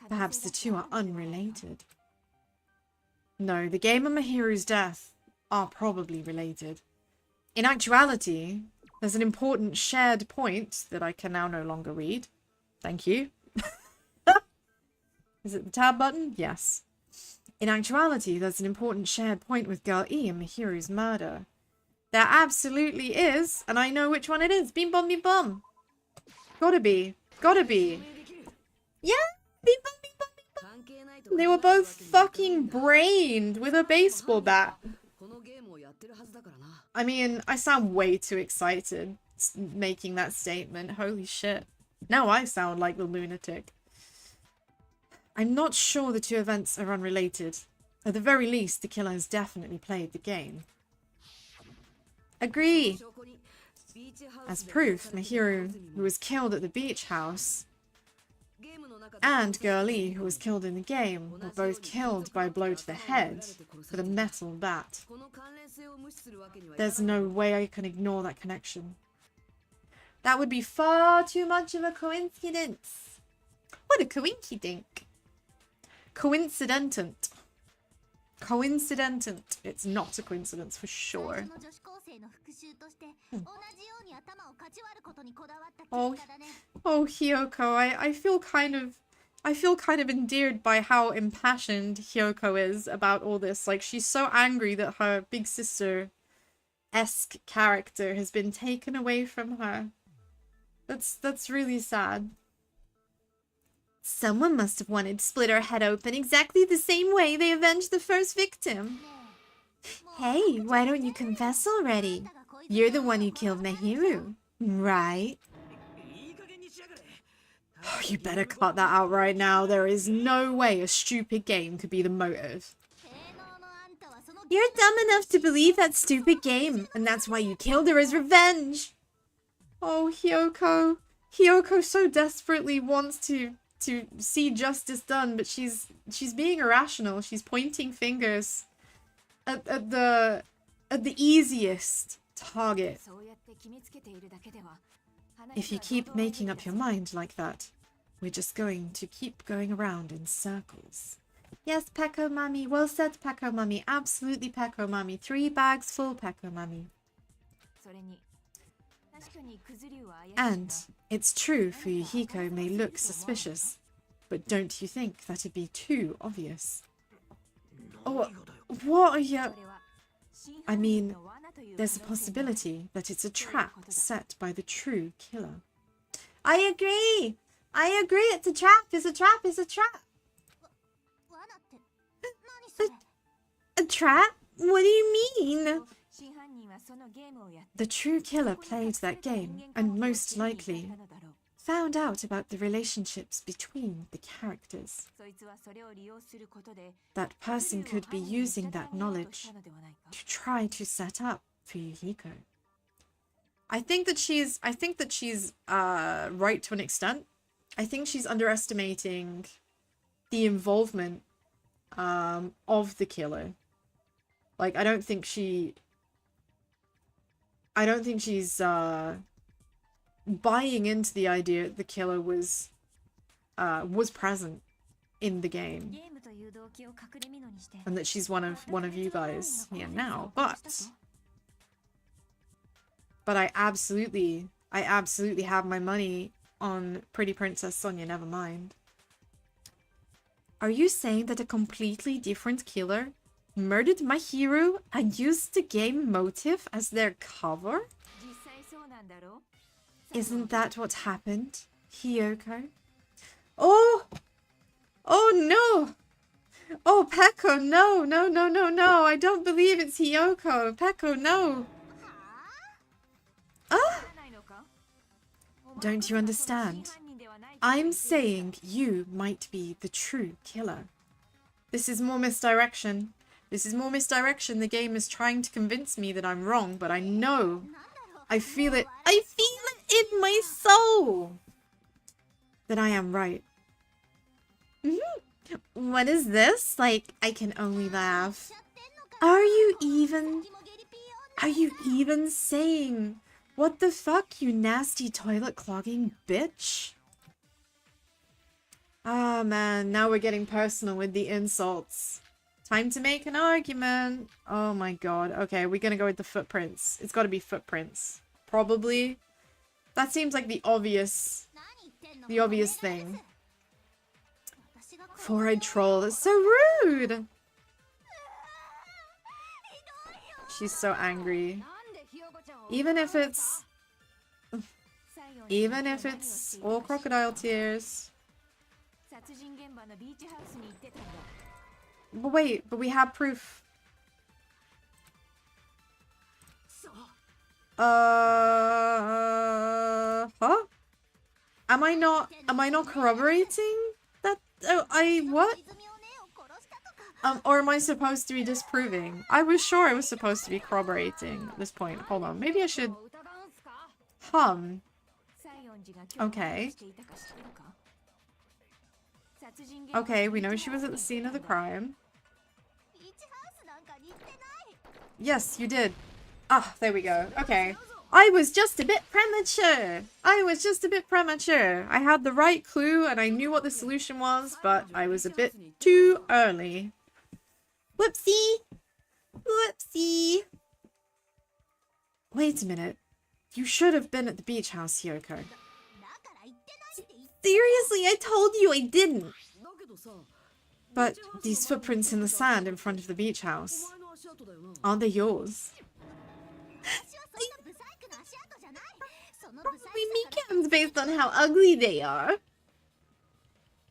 Speaker 1: Perhaps the two are unrelated. No, the game and Mihiru's death are probably related. In actuality, there's an important shared point that I can now no longer read. Thank you. Is it the tab button? Yes. In actuality, there's an important shared point with Girl E and Mihiru's murder. There absolutely is, and I know which one it is. Bim bom bim bom. Gotta be. Gotta be. Yeah! Bim bom bim bom bim bom. They were both fucking brained with a baseball bat. I mean, I sound way too excited making that statement. Holy shit. Now I sound like the lunatic. I'm not sure the two events are unrelated. At the very least, the killer has definitely played the game. Agree. As proof, Mihiru, who was killed at the beach house, and Girl E, who was killed in the game, were both killed by a blow to the head with a metal bat. There's no way I can ignore that connection. That would be far too much of a coincidence. What a coinkydink. Coincidentant. Coincidentant. It's not a coincidence for sure. Oh, Hyoko, I feel kind of endeared by how impassioned Hyoko is about all this. Like, she's so angry that her big sister-esque character has been taken away from her. That's really sad. Someone must have wanted to split her head open exactly the same way they avenged the first victim. Hey, why don't you confess already? You're the one who killed Mihiru, right? Oh, you better cut that out right now. There is no way a stupid game could be the motive. You're dumb enough to believe that stupid game, and that's why you killed her as revenge. Oh, Hyoko. Hyoko so desperately wants to see justice done, but she's being irrational. She's pointing fingers at the easiest target. If you keep making up your mind like that, We're just going to keep going around in circles. Yes, Pecco Mummy. Well said, Pecco Mummy. Absolutely, Pecco Mummy. 3 bags full, Pecco Mummy. And it's true Fuyuhiko may look suspicious, but don't you think that'd be too obvious? Oh, what are you... I mean, there's a possibility that it's a trap set by the true killer. I agree! I agree, it's a trap, it's a trap, it's a trap! A trap? What do you mean? The true killer played that game, and most likely found out about the relationships between the characters. That person could be using that knowledge to try to set up Fuyuhiko. I think that she's right to an extent. I think she's underestimating the involvement of the killer. Like, I don't think she's buying into the idea that the killer was present in the game, and that she's one of you guys here now. But I absolutely have my money on Pretty Princess Sonia. Never mind. Are you saying that a completely different killer murdered my hero and used the game motive as their cover? Isn't that what happened, Hiyoko? Oh! Oh no! Oh, Pecco, no! No, no, no, no! I don't believe it's Hiyoko! Pecco, no! Ah! Don't you understand? I'm saying you might be the true killer. This is more misdirection. This is more misdirection. The game is trying to convince me that I'm wrong, but I know. I feel it. I feel it in my soul that I am right. What is this? Like, I can only laugh. Are you even saying, what the fuck, you nasty toilet clogging bitch? Ah, man, now we're getting personal with the insults. Time to make an argument. Oh my god. Okay, we're gonna go with the footprints. It's gotta be footprints. Probably. That seems like the obvious thing. Four-eyed troll. That's so rude! She's so angry. Even if it's all crocodile tears. But wait, but we have proof. Huh? Am I not corroborating that? What? Or am I supposed to be disproving? I was sure I was supposed to be corroborating at this point. Hold on, maybe I should... Okay. Okay, we know she was at the scene of the crime. Yes, you did. Ah, there we go. Okay. I was just a bit premature. I had the right clue and I knew what the solution was, but I was a bit too early. Whoopsie. Whoopsie. Wait a minute. You should have been at the beach house, Hiyoko. Seriously, I told you I didn't. But these footprints in the sand in front of the beach house, aren't they yours? Probably Mikan's based on how ugly they are.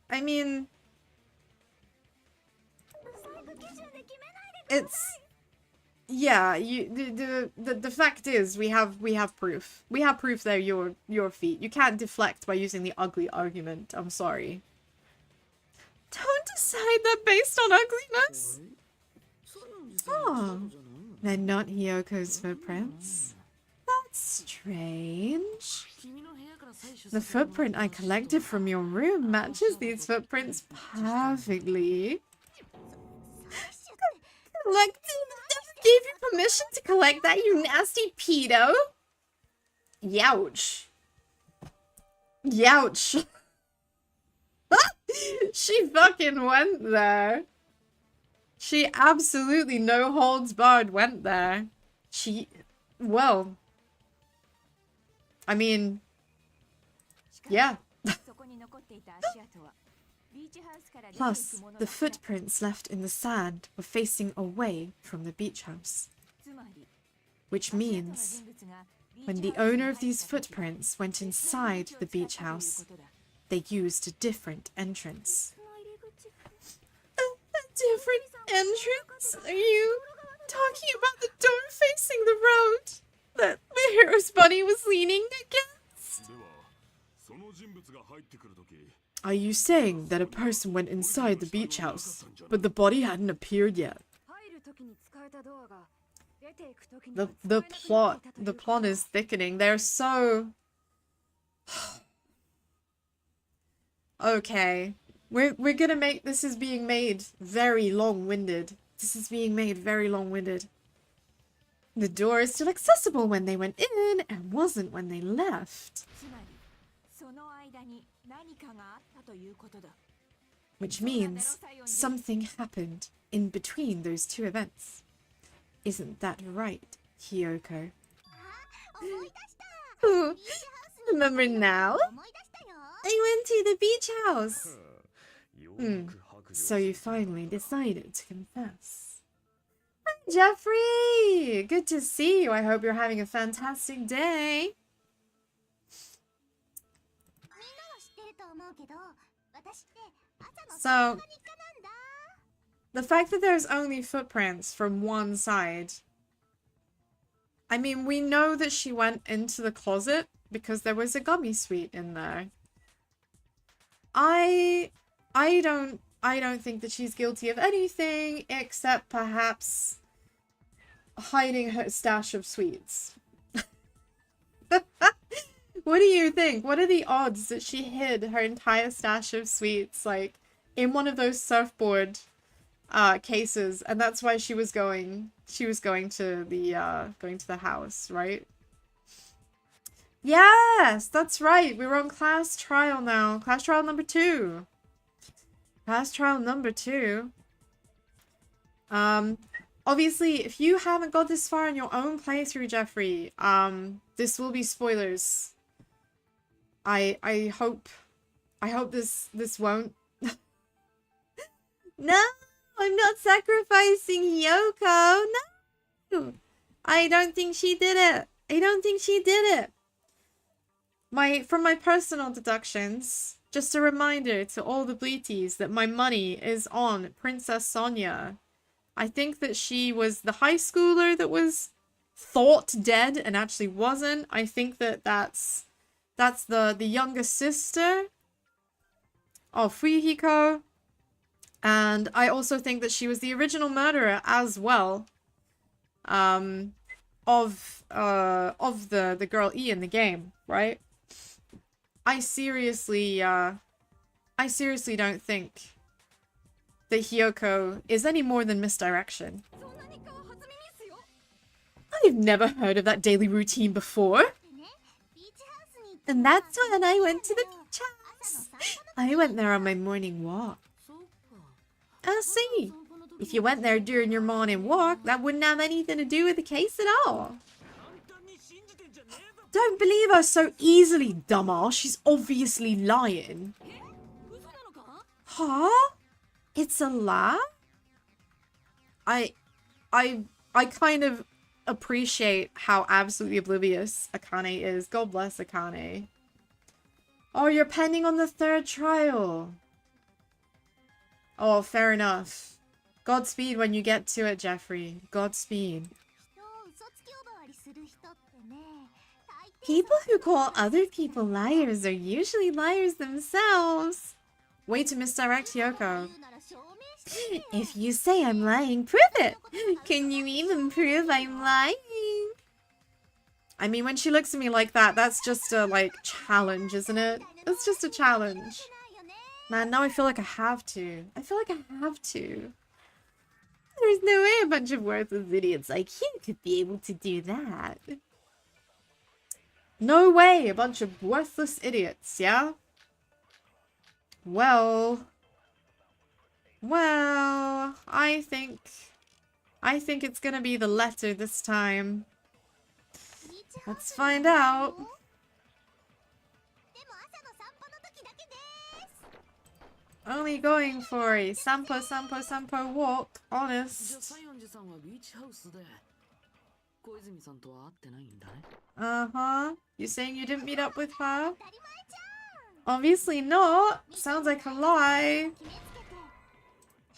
Speaker 1: I mean... It's... Yeah, the fact is we have proof. We have proof they're your feet. You can't deflect by using the ugly argument. I'm sorry. Don't decide that based on ugliness. Oh, they're not Hiyoko's footprints. That's strange. The footprint I collected from your room matches these footprints perfectly. Gave you permission to collect that, you nasty pedo? Youch. Youch. She fucking went there. She absolutely no holds barred went there. Well, I mean, yeah. Plus, the footprints left in the sand were facing away from the beach house. Which means, when the owner of these footprints went inside the beach house, they used a different entrance. A different entrance? Are you talking about the door facing the road that my hero's body was leaning against? Are you saying that a person went inside the beach house, but the body hadn't appeared yet? The plot is thickening. They're so... Okay. We're gonna make... This is being made very long-winded. This is being made very long-winded. The door is still accessible when they went in and wasn't when they left. Which means something happened in between those two events. Isn't that right, Hyoko? Ooh, remember now? I went to the beach house. So you finally decided to confess. Hi, Jeffrey! Good to see you. I hope you're having a fantastic day. So, the fact that there's only footprints from one side. I mean, we know that she went into the closet because there was a gummy sweet in there. I don't think that she's guilty of anything except perhaps hiding her stash of sweets. What do you think? What are the odds that she hid her entire stash of sweets, like, in one of those surfboard cases, and that's why she was going to the house, right? Yes, that's right. We're on class trial now. Class trial number 2. Class trial number 2. Obviously, if you haven't got this far in your own playthrough, Jeffrey, this will be spoilers. I hope this won't. No, I'm not sacrificing Hyoko. No, I don't think she did it. I don't think she did it. From my personal deductions, just a reminder to all the bleaties that my money is on Princess Sonia. I think that she was the high schooler that was thought dead and actually wasn't. I think that that's the younger sister of Fuyuhiko. And I also think that she was the original murderer as well. Of the girl E in the game, right? I seriously don't think that Hyoko is any more than misdirection. I've never heard of that daily routine before. And that's when I went to the beach house. I went there on my morning walk. I see. If you went there during your morning walk, that wouldn't have anything to do with the case at all. Don't believe her so easily, dumbass. She's obviously lying. Huh? It's a lie? I kind of appreciate how absolutely oblivious Akane is. God bless Akane. Oh, you're pending on the 3rd trial. Oh, fair enough. Godspeed when you get to it, Jeffrey. Godspeed. People who call other people liars are usually liars themselves. Way to misdirect Hyoko. If you say I'm lying, prove it. Can you even prove I'm lying? I mean, when she looks at me like that, that's just a, like, challenge, isn't it? It's just a challenge. Man, now I feel like I have to. I feel like I have to. There's no way a bunch of worthless idiots like you could be able to do that. No way, a bunch of worthless idiots, yeah? Well, I think it's gonna be the letter this time. Let's find out. Only going for a sampo walk, honest. Uh-huh. You saying you didn't meet up with her? Obviously not. Sounds like a lie.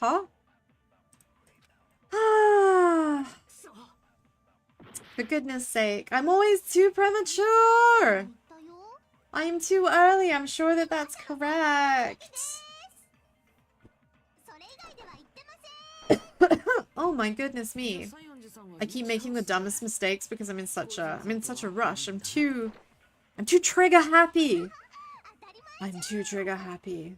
Speaker 1: Huh? Ah. For goodness sake, I'm always too premature. I'm too early. I'm sure that that's correct. Oh my goodness me. I keep making the dumbest mistakes because I'm in such a rush. I'm too trigger happy. I'm too trigger happy.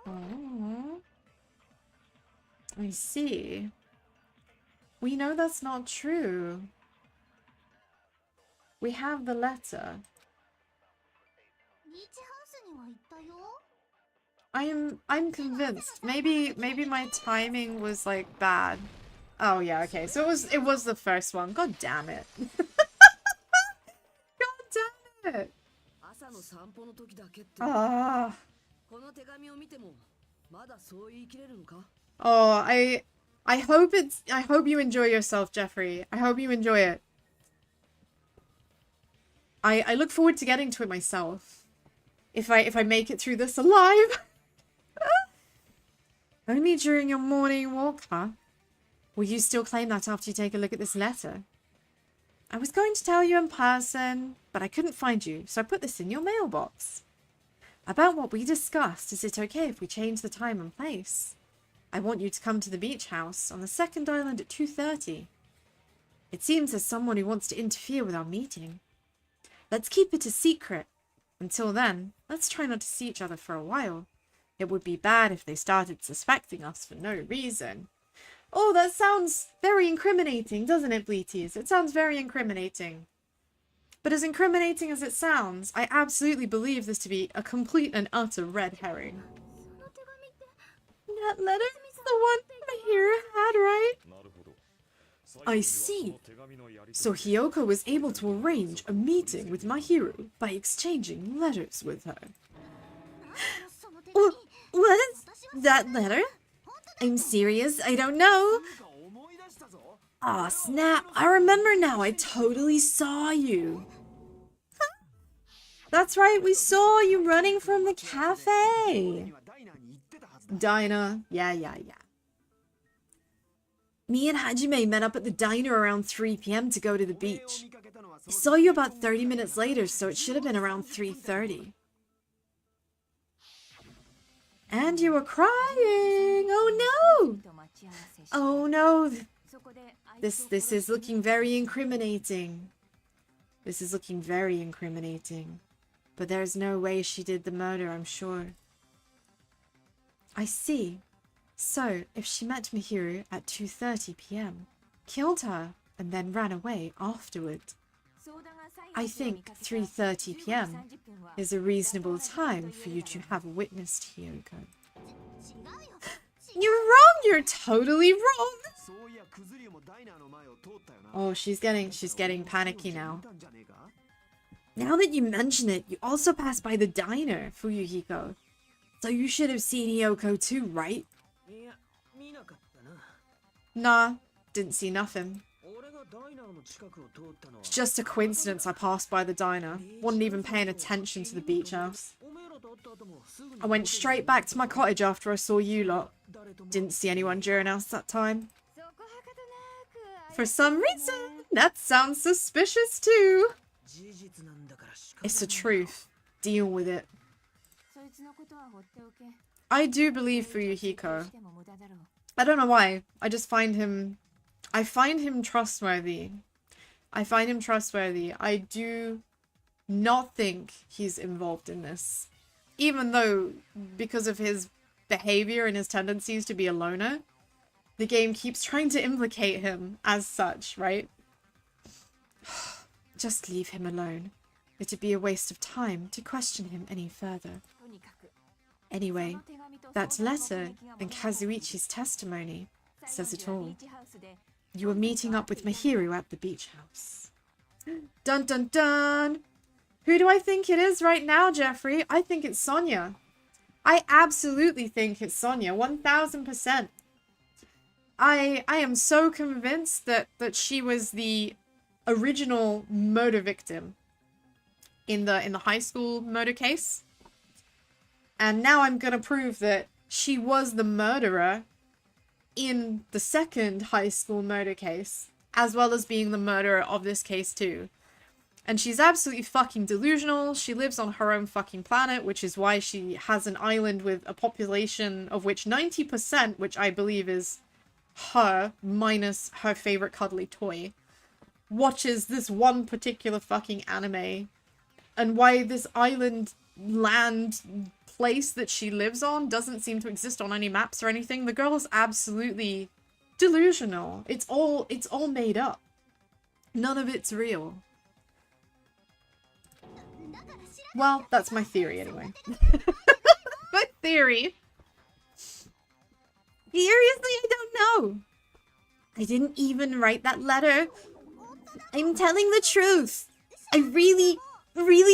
Speaker 1: Oh. I see. We know that's not true. We have the letter. I'm convinced. Maybe my timing was like bad. Oh yeah, okay. So it was the first one. God damn it. God damn it. Ah. Oh, I hope you enjoy yourself, Jeffrey. I hope you enjoy it. I look forward to getting to it myself. If I make it through this alive. Only during your morning walk, huh? Will you still claim that after you take a look at this letter? I was going to tell you in person, but I couldn't find you, so I put this in your mailbox. About what we discussed, is it okay if we change the time and place? I want you to come to the beach house on the second island at 2:30. It seems there's someone who wants to interfere with our meeting. Let's keep it a secret. Until then, let's try not to see each other for a while. It would be bad if they started suspecting us for no reason. Oh, that sounds very incriminating, doesn't it, Bleaties? It sounds very incriminating. But as incriminating as it sounds, I absolutely believe this to be a complete and utter red herring. That letter is the one Mahiro had, right? I see. So Hiyoko was able to arrange a meeting with Mahiro by exchanging letters with her. What is that letter? I'm serious, I don't know. Aw, snap, I remember now, I totally saw you. That's right, we saw you running from the cafe. Diner, yeah. Me and Hajime met up at the diner around 3 p.m. to go to the beach. I saw you about 30 minutes later, so it should have been around 3:30. And you were crying! Oh no! Oh no! This is looking very incriminating. This is looking very incriminating. But there's no way she did the murder, I'm sure. I see. So, if she met Mahiro at 2:30 p.m., killed her, and then ran away afterward, I think 3:30 p.m. is a reasonable time for you to have witnessed Hiyoko. You're wrong! You're totally wrong! Oh, she's getting panicky now. Now that you mention it, you also passed by the diner, Fuyuhiko. So you should have seen Hiyoko too, right? Nah, didn't see nothing. It's just a coincidence I passed by the diner. Wasn't even paying attention to the beach house. I went straight back to my cottage after I saw you lot. Didn't see anyone during us that time. For some reason, that sounds suspicious too. It's the truth. Deal with it. I do believe Fuyuhiko. I don't know why. I just find him... I find him trustworthy. I do not think he's involved in this. Even though, because of his behavior and his tendencies to be a loner, the game keeps trying to implicate him as such, right?
Speaker 2: Just leave him alone. It'd be a waste of time to question him any further. Anyway, that letter and Kazuichi's testimony says it all. You were meeting up with Mahiru at the beach house. Dun dun dun! Who do I think it is right now, Jeffrey? I think it's Sonia. I absolutely think it's Sonia, 1000%. I am so convinced that she was the original murder victim in the high school murder case. And now I'm gonna prove that she was the murderer in the second high school murder case, as well as being the murderer of this case too. And she's absolutely fucking delusional. She lives on her own fucking planet, which is why she has an island with a population of which 90%, which I believe is her, minus her favorite cuddly toy, watches this one particular fucking anime. And why this island land place that she lives on doesn't seem to exist on any maps or anything. The girl is absolutely delusional. It's all made up. None of it's real. Well, that's my theory anyway. My theory. Seriously, I don't know. I didn't even write that letter. I'm telling the truth. I really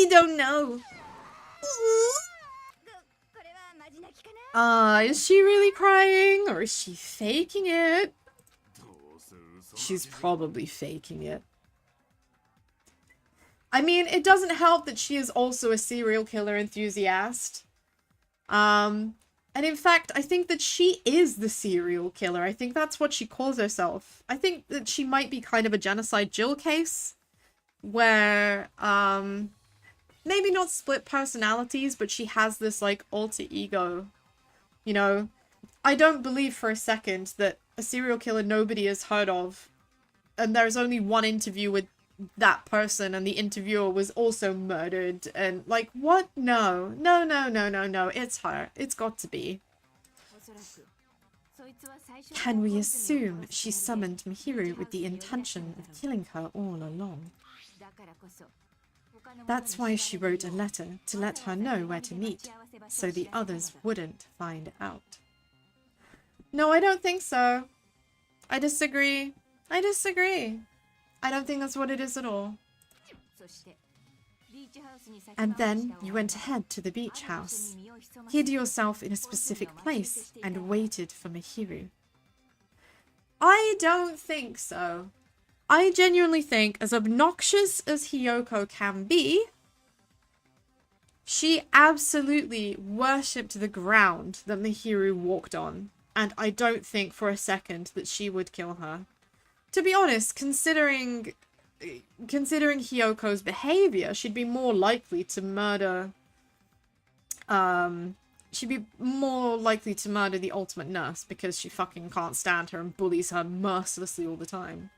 Speaker 2: don't know. Is she really crying or is she faking it? She's probably faking it. I mean, it doesn't help that she is also a serial killer enthusiast. And in fact, I think that she is the serial killer. I think that's what she calls herself. I think that she might be kind of a genocide Jill case, where, maybe not split personalities, but she has this, like, alter ego. You know, I don't believe for a second that a serial killer nobody has heard of, and there's only one interview with that person and the interviewer was also murdered, and like, what? No, it's her. It's got to be. Can we assume she summoned Mahiru with the intention of killing her all along? That's why she wrote a letter to let her know where to meet, so the others wouldn't find out. No, I don't think so. I disagree. I don't think that's what it is at all. And then you went ahead to the beach house, hid yourself in a specific place, and waited for Mahiru. I don't think so. I genuinely think, as obnoxious as Hiyoko can be, she absolutely worshipped the ground that Mahiru walked on, and I don't think for a second that she would kill her. To be honest, considering Hiyoko's behavior, she'd be more likely to murder, the ultimate nurse, because she fucking can't stand her and bullies her mercilessly all the time.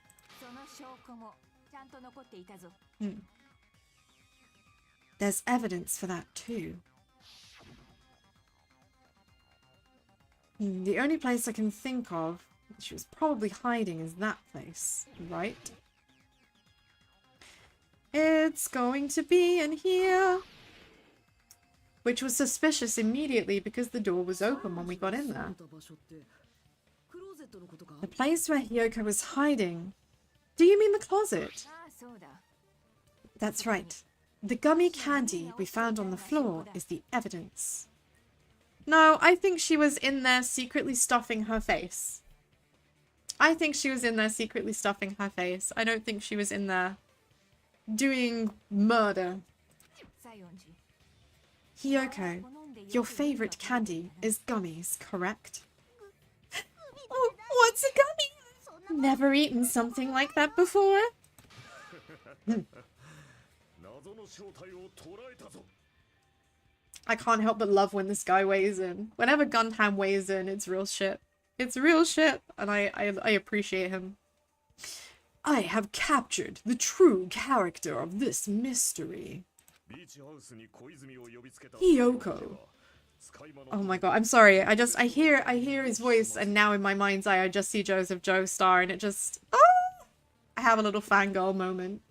Speaker 2: There's evidence for that too. The only place I can think of she was probably hiding is that place, right? It's going to be in here. Which was suspicious immediately because the door was open when we got in there. The place where Hiyoko was hiding. Do you mean the closet? That's right. The gummy candy we found on the floor is the evidence. No, I think she was in there secretly stuffing her face. I don't think she was in there doing murder. Hiyoko, your favorite candy is gummies, correct? Oh, what's a gummy? Never eaten something like that before. I can't help but love when this guy weighs in. Whenever Gundam weighs in, it's real shit. It's real shit, and I appreciate him. I have captured the true character of this mystery. Hiyoko. Oh my god, I'm sorry. I hear his voice, and now in my mind's eye I just see Joseph Joestar, and it just... Oh! I have a little fangirl moment.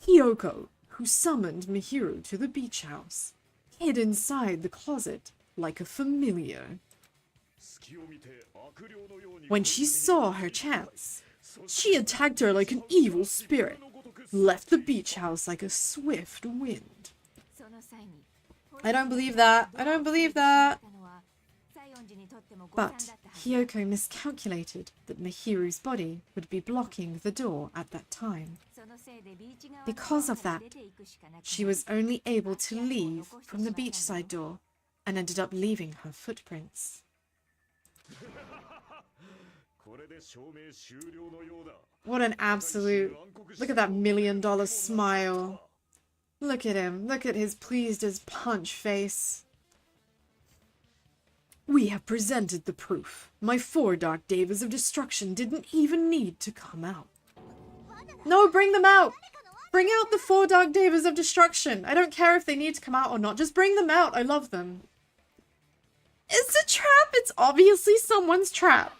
Speaker 2: Hiyoko, who summoned Mihiru to the beach house, hid inside the closet like a familiar. When she saw her chance, she attacked her like an evil spirit, left the beach house like a swift wind.
Speaker 1: I don't believe that. I don't believe that.
Speaker 2: But Hiyoko miscalculated that Mihiru's body would be blocking the door at that time. Because of that, she was only able to leave from the beachside door and ended up leaving her footprints. What an absolute... Look at that $1 million smile. Look at him. Look at his pleased as punch face. We have presented the proof. My 4 Dark Devas of Destruction didn't even need to come out.
Speaker 1: No, bring them out! Bring out the 4 Dark Devas of Destruction. I don't care if they need to come out or not. Just bring them out. I love them. It's a trap. It's obviously someone's trap.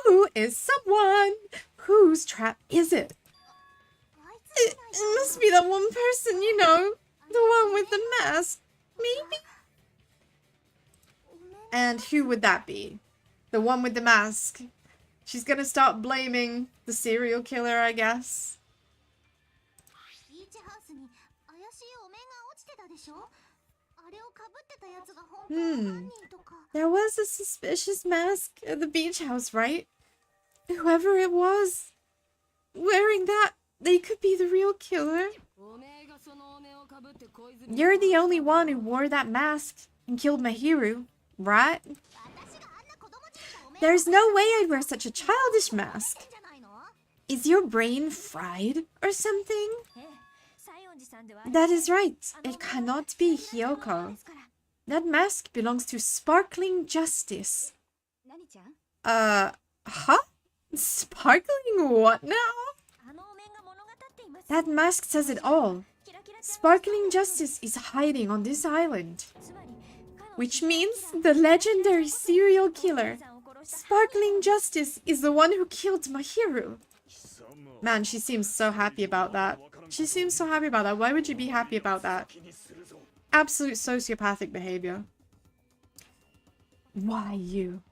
Speaker 1: Who is someone? Whose trap is it? It must be that one person, you know. The one with the mask. Maybe? And who would that be? The one with the mask. She's gonna start blaming the serial killer, I guess. There was a suspicious mask at the beach house, right? Whoever it was wearing that, they could be the real killer. You're the only one who wore that mask and killed Mihiru, right? There's no way I'd wear such a childish mask. Is your brain fried or something? That is right. It cannot be Hiyoko. That mask belongs to Sparkling Justice. Huh? Sparkling what now? That mask says it all. Sparkling Justice is hiding on this island. Which means the legendary serial killer, Sparkling Justice, is the one who killed Mihiru. Man, she seems so happy about that. She seems so happy about that. Why would you be happy about that? Absolute sociopathic behavior. Why you?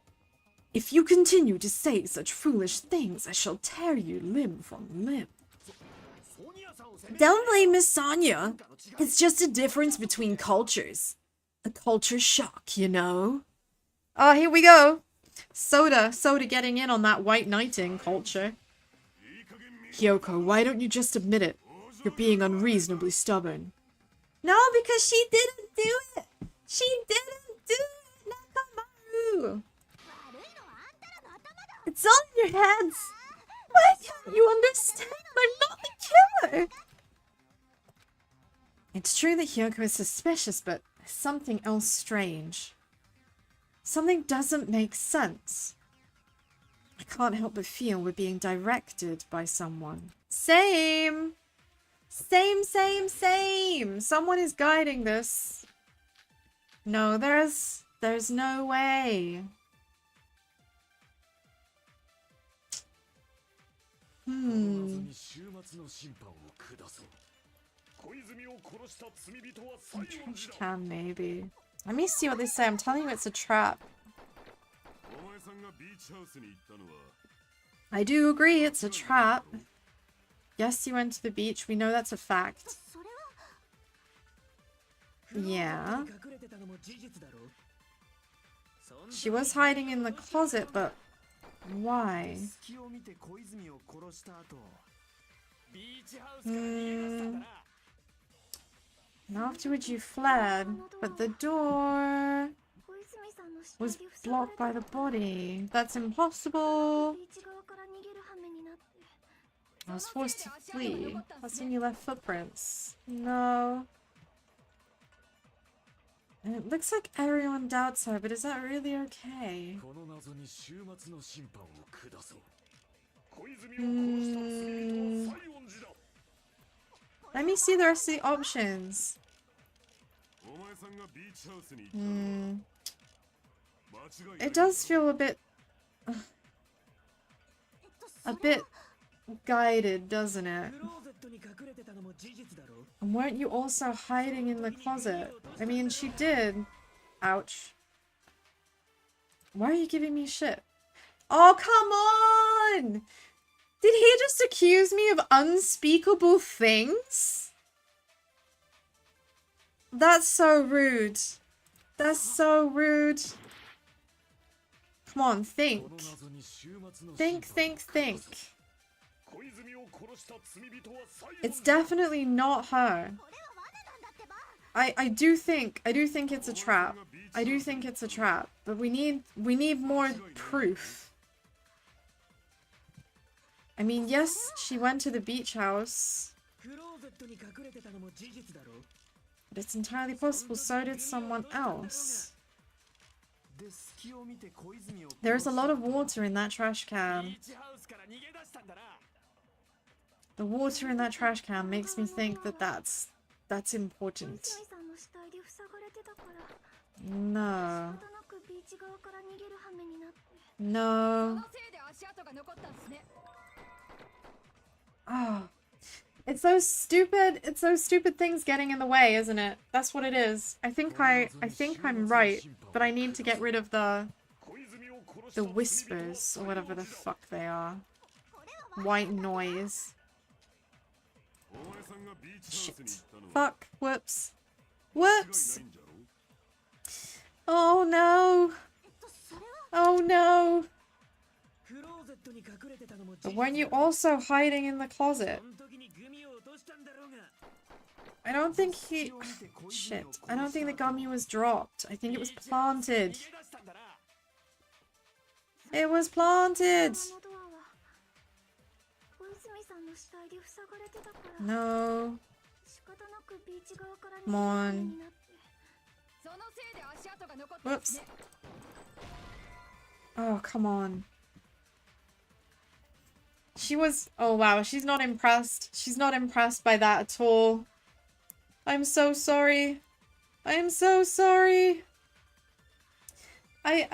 Speaker 1: If you continue to say such foolish things, I shall tear you limb from limb. Don't blame Miss Sonia. It's just a difference between cultures. A culture shock, you know? Oh, here we go. Soda getting in on that white knighting culture. Hiyoko, why don't you just admit it? You're being unreasonably stubborn. No, because she didn't do it. She didn't do it, Nakamaru. It's all in your heads. Why can't you understand? I'm not the killer. It's true that Hiyoko is suspicious, but there's something else strange. Something doesn't make sense. I can't help but feel we're being directed by someone. Same! Same! Someone is guiding this. No, there's no way. Trash can, maybe. Let me see what they say. I'm telling you it's a trap. I do agree it's a trap. Yes, you went to the beach. We know that's a fact. Yeah. She was hiding in the closet, but why? And afterwards you fled, but the door was blocked by the body. That's impossible. I was forced to flee. That's when you left footprints. No. And it looks like everyone doubts her, but is that really okay? Let me see the rest of the options. It does feel a bit guided, doesn't it? And weren't you also hiding in the closet? I mean, she did. Ouch. Why are you giving me shit? Oh, come on! Did he just accuse me of unspeakable things? That's so rude. That's so rude. Come on, think. Think, think, think. It's definitely not her. I do think it's a trap. I do think it's a trap, but we need more proof. I mean, yes, she went to the beach house. But it's entirely possible so did someone else. There's a lot of water in that trash can. The water in that trash can makes me think that that's important. No. No. Oh. It's those stupid things getting in the way, isn't it? That's what it is. I think I'm right, but I need to get rid of the whispers or whatever the fuck they are. White noise. Shit. Fuck. Whoops. Whoops! Oh no! Oh no! But weren't you also hiding in the closet? I don't think he... Shit. I don't think the gummy was dropped. I think it was planted. It was planted! No. Come on. Whoops. Oh, come on. She was... Oh, wow. She's not impressed. She's not impressed by that at all. I'm so sorry. I am so sorry. I'm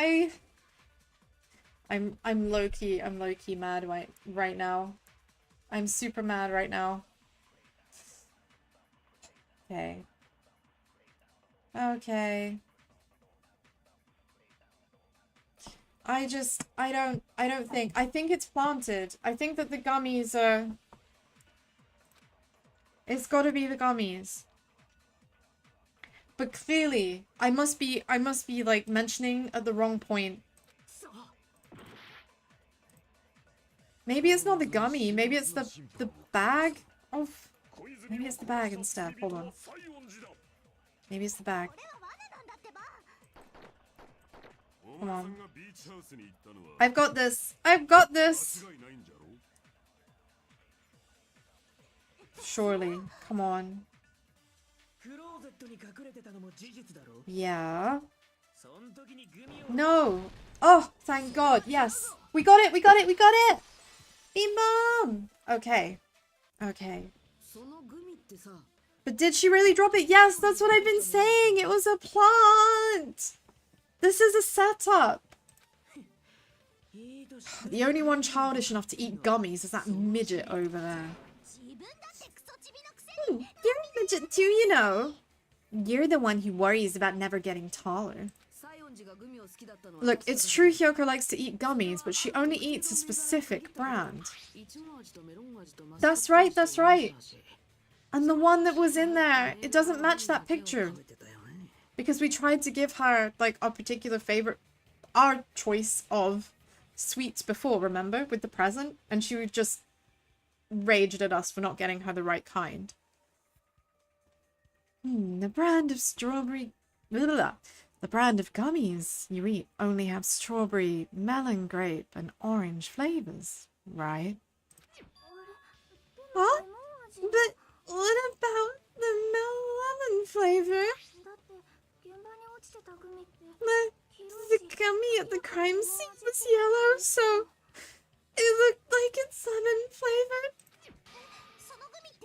Speaker 1: low-key mad right now. I'm super mad right now. Okay. Okay. I think it's planted. I think that the gummies are... It's gotta be the gummies. But clearly, I must be like mentioning at the wrong point. Maybe it's not the gummy, maybe it's the bag of... Maybe it's the bag instead, hold on. Maybe it's the bag. Come on. I've got this! I've got this! Surely, come on. Yeah. No! Oh, thank God, yes! We got it, we got it, we got it! Beam bomb! Okay. Okay. But did she really drop it? Yes, that's what I've been saying! It was a plant! This is a setup! The only one childish enough to eat gummies is that midget over there. You're a midget too, you know. You're the one who worries about never getting taller. Look, it's true Hyoko likes to eat gummies, but she only eats a specific brand. That's right, that's right. And the one that was in there, it doesn't match that picture. Because we tried to give her, like, our particular favorite, our choice of sweets before, remember? With the present? And she just raged at us for not getting her the right kind. The brand of strawberry... Blah, blah, blah. The brand of gummies you eat only have strawberry, melon, grape, and orange flavors, right? What? But what about the lemon flavor? The gummy at the crime scene was yellow, so it looked like it's lemon flavored.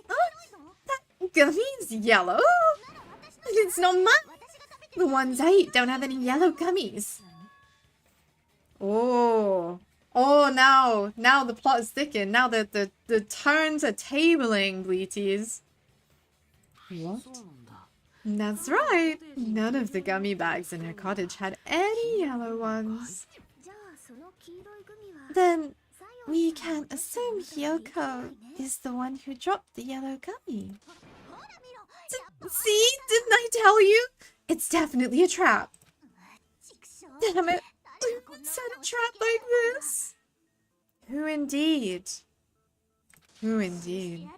Speaker 1: Oh, that gummy's yellow? It's not mine. The ones I eat don't have any yellow gummies. Oh. Oh, now the plot is thickened. Now the turns are tabling, Bleaties. What? That's right. None of the gummy bags in her cottage had any yellow ones. Then we can assume Hyoko is the one who dropped the yellow gummy. See? Didn't I tell you? It's definitely a trap. Damn it. Who would set a trap like this? Who indeed? Who indeed?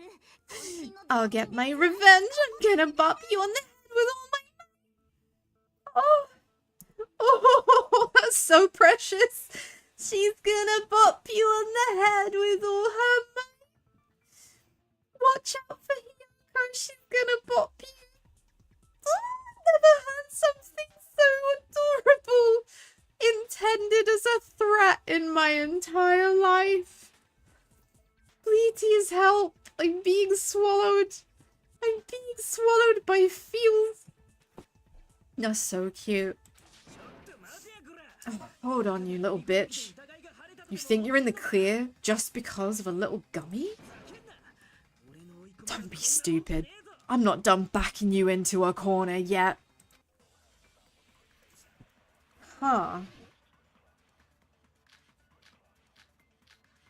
Speaker 1: I'll get my revenge. I'm gonna bop you on the head with all my... Oh, that's so precious. She's gonna bop you on the head with all her might. Watch out for Hyoko. She's gonna bop you. Oh, I've never heard something so adorable intended as a threat in my entire life. Please help. I'm being swallowed. I'm being swallowed by feels. That's so cute. Oh, hold on, you little bitch. You think you're in the clear just because of a little gummy? Don't be stupid. I'm not done backing you into a corner yet. Huh.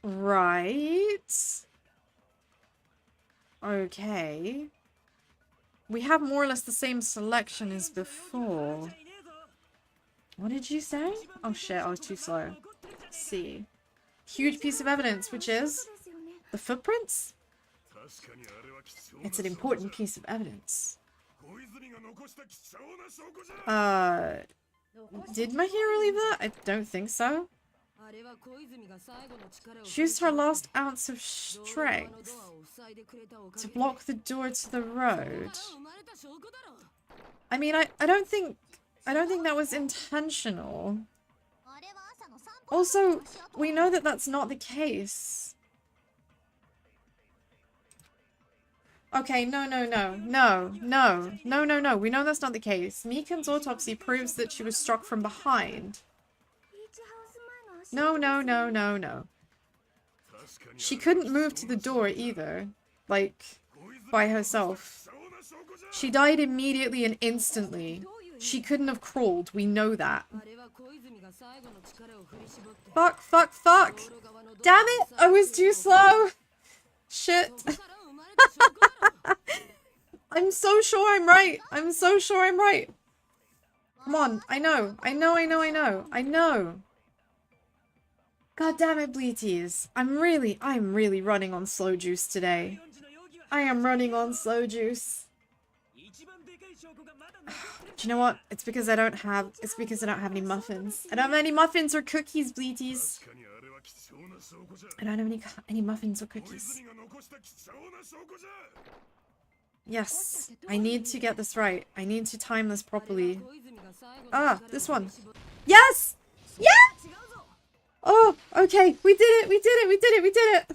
Speaker 1: Right. Okay. We have more or less the same selection as before. What did you say? Oh shit, I was too slow. Let's see. Huge piece of evidence, which is the footprints? It's an important piece of evidence. Did my hero leave that? I don't think so. She used her last ounce of strength to block the door to the road. I mean, I don't think that was intentional. Also, we know that that's not the case. Okay, no. We know that's not the case. Mikan's autopsy proves that she was struck from behind. No. She couldn't move to the door either. Like, by herself. She died immediately and instantly. She couldn't have crawled. We know that. Fuck. Damn it! I was too slow. Shit. I'm so sure I'm right. Come on. I know. God damn it, Bleaties. I'm really running on slow juice today. I am running on slow juice. Do you know what? It's because I don't have any muffins. I don't have any muffins or cookies, Bleaties. I don't have any muffins or cookies. Yes, I need to get this right. I need to time this properly. Ah, this one. Yes! Yeah! Oh, okay. We did it.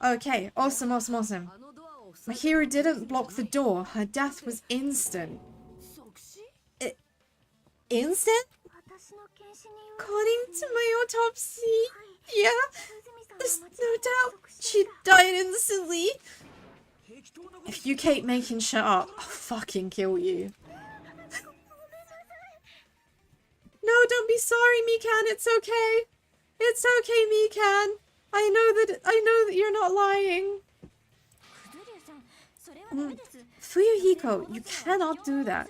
Speaker 1: Okay, awesome. My hero didn't block the door. Her death was instant. Instant? According to my autopsy, yeah, there's no doubt she died instantly. If you keep making shit up, I'll fucking kill you. No, don't be sorry, Mikan. It's okay. It's okay, Mikan. I know that you're not lying. Fuyuhiko, you cannot do that.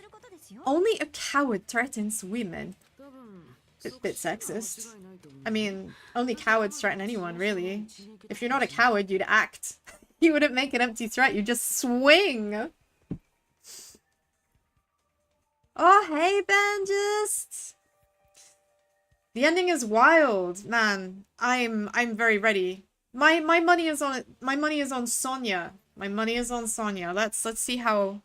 Speaker 1: Only a coward threatens women. Bit sexist. I mean, only cowards threaten anyone, really. If you're not a coward, you'd act. You wouldn't make an empty threat, you'd just swing. Oh, hey, Banjist! The ending is wild, man. I'm very ready. My money is on Sonia. My money is on Sonia. Let's see how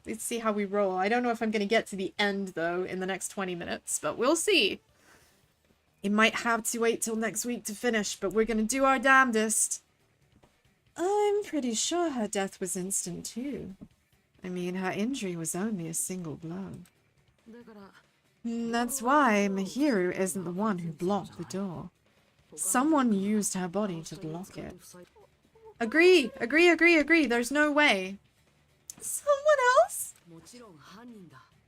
Speaker 1: we roll. I don't know if I'm gonna get to the end though in the next 20 minutes, but we'll see. It might have to wait till next week to finish, but we're gonna do our damnedest. I'm pretty sure her death was instant too. I mean, her injury was only a single blow. That's why Mihiru isn't the one who blocked the door. Someone used her body to block it. Agree, agree, agree, agree. There's no way. Someone else?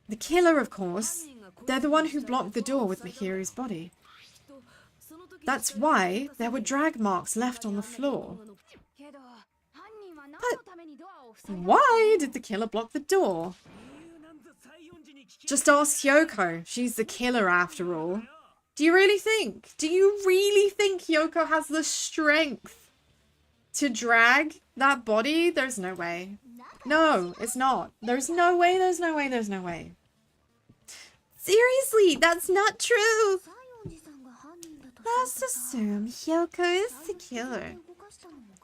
Speaker 1: The killer, of course. They're the one who blocked the door with Mahiru's body. That's why there were drag marks left on the floor. But why did the killer block the door? Just ask Hyoko. She's the killer after all. Do you really think Hyoko has the strength to drag that body? There's no way. No, it's not. There's no way, there's no way, there's no way. Seriously, that's not true. Let's assume Hyoko is the killer.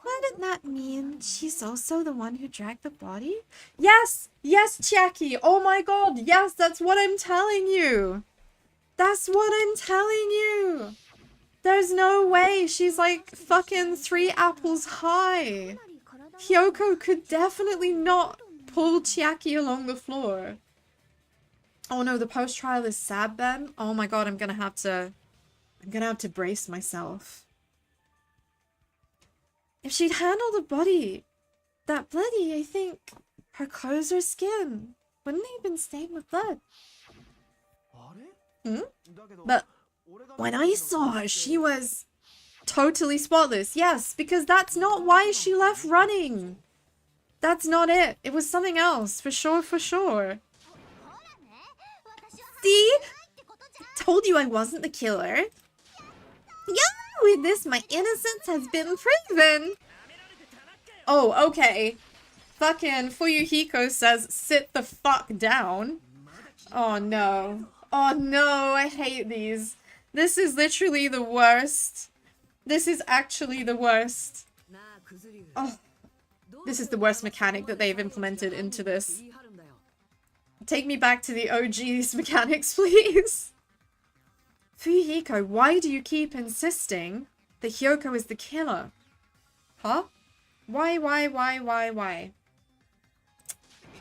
Speaker 1: Wouldn't that mean she's also the one who dragged the body? Yes! Yes, Chiaki! Oh my god, yes, that's what I'm telling you! That's what I'm telling you! There's no way she's like fucking 3 apples high! Hyoko could definitely not pull Chiaki along the floor. Oh no, the post-trial is sad then? Oh my god, I'm gonna have to brace myself. If she'd handled the body that bloody, I think her clothes or skin wouldn't they have been stained with blood? Hmm? But when I saw her, she was totally spotless. Yes, because that's not why she left running. That's not it. It was something else, for sure, for sure. See? Told you I wasn't the killer. Yeah, with this, my innocence has been proven. Oh, okay. Fucking Fuyuhiko says, sit the fuck down. Oh no. Oh no, I hate these. This is literally the worst. This is actually the worst. Oh. This is the worst mechanic that they've implemented into this. Take me back to the OG's mechanics, please. Fuyuhiko, why do you keep insisting that Hyoko is the killer? Huh? Why?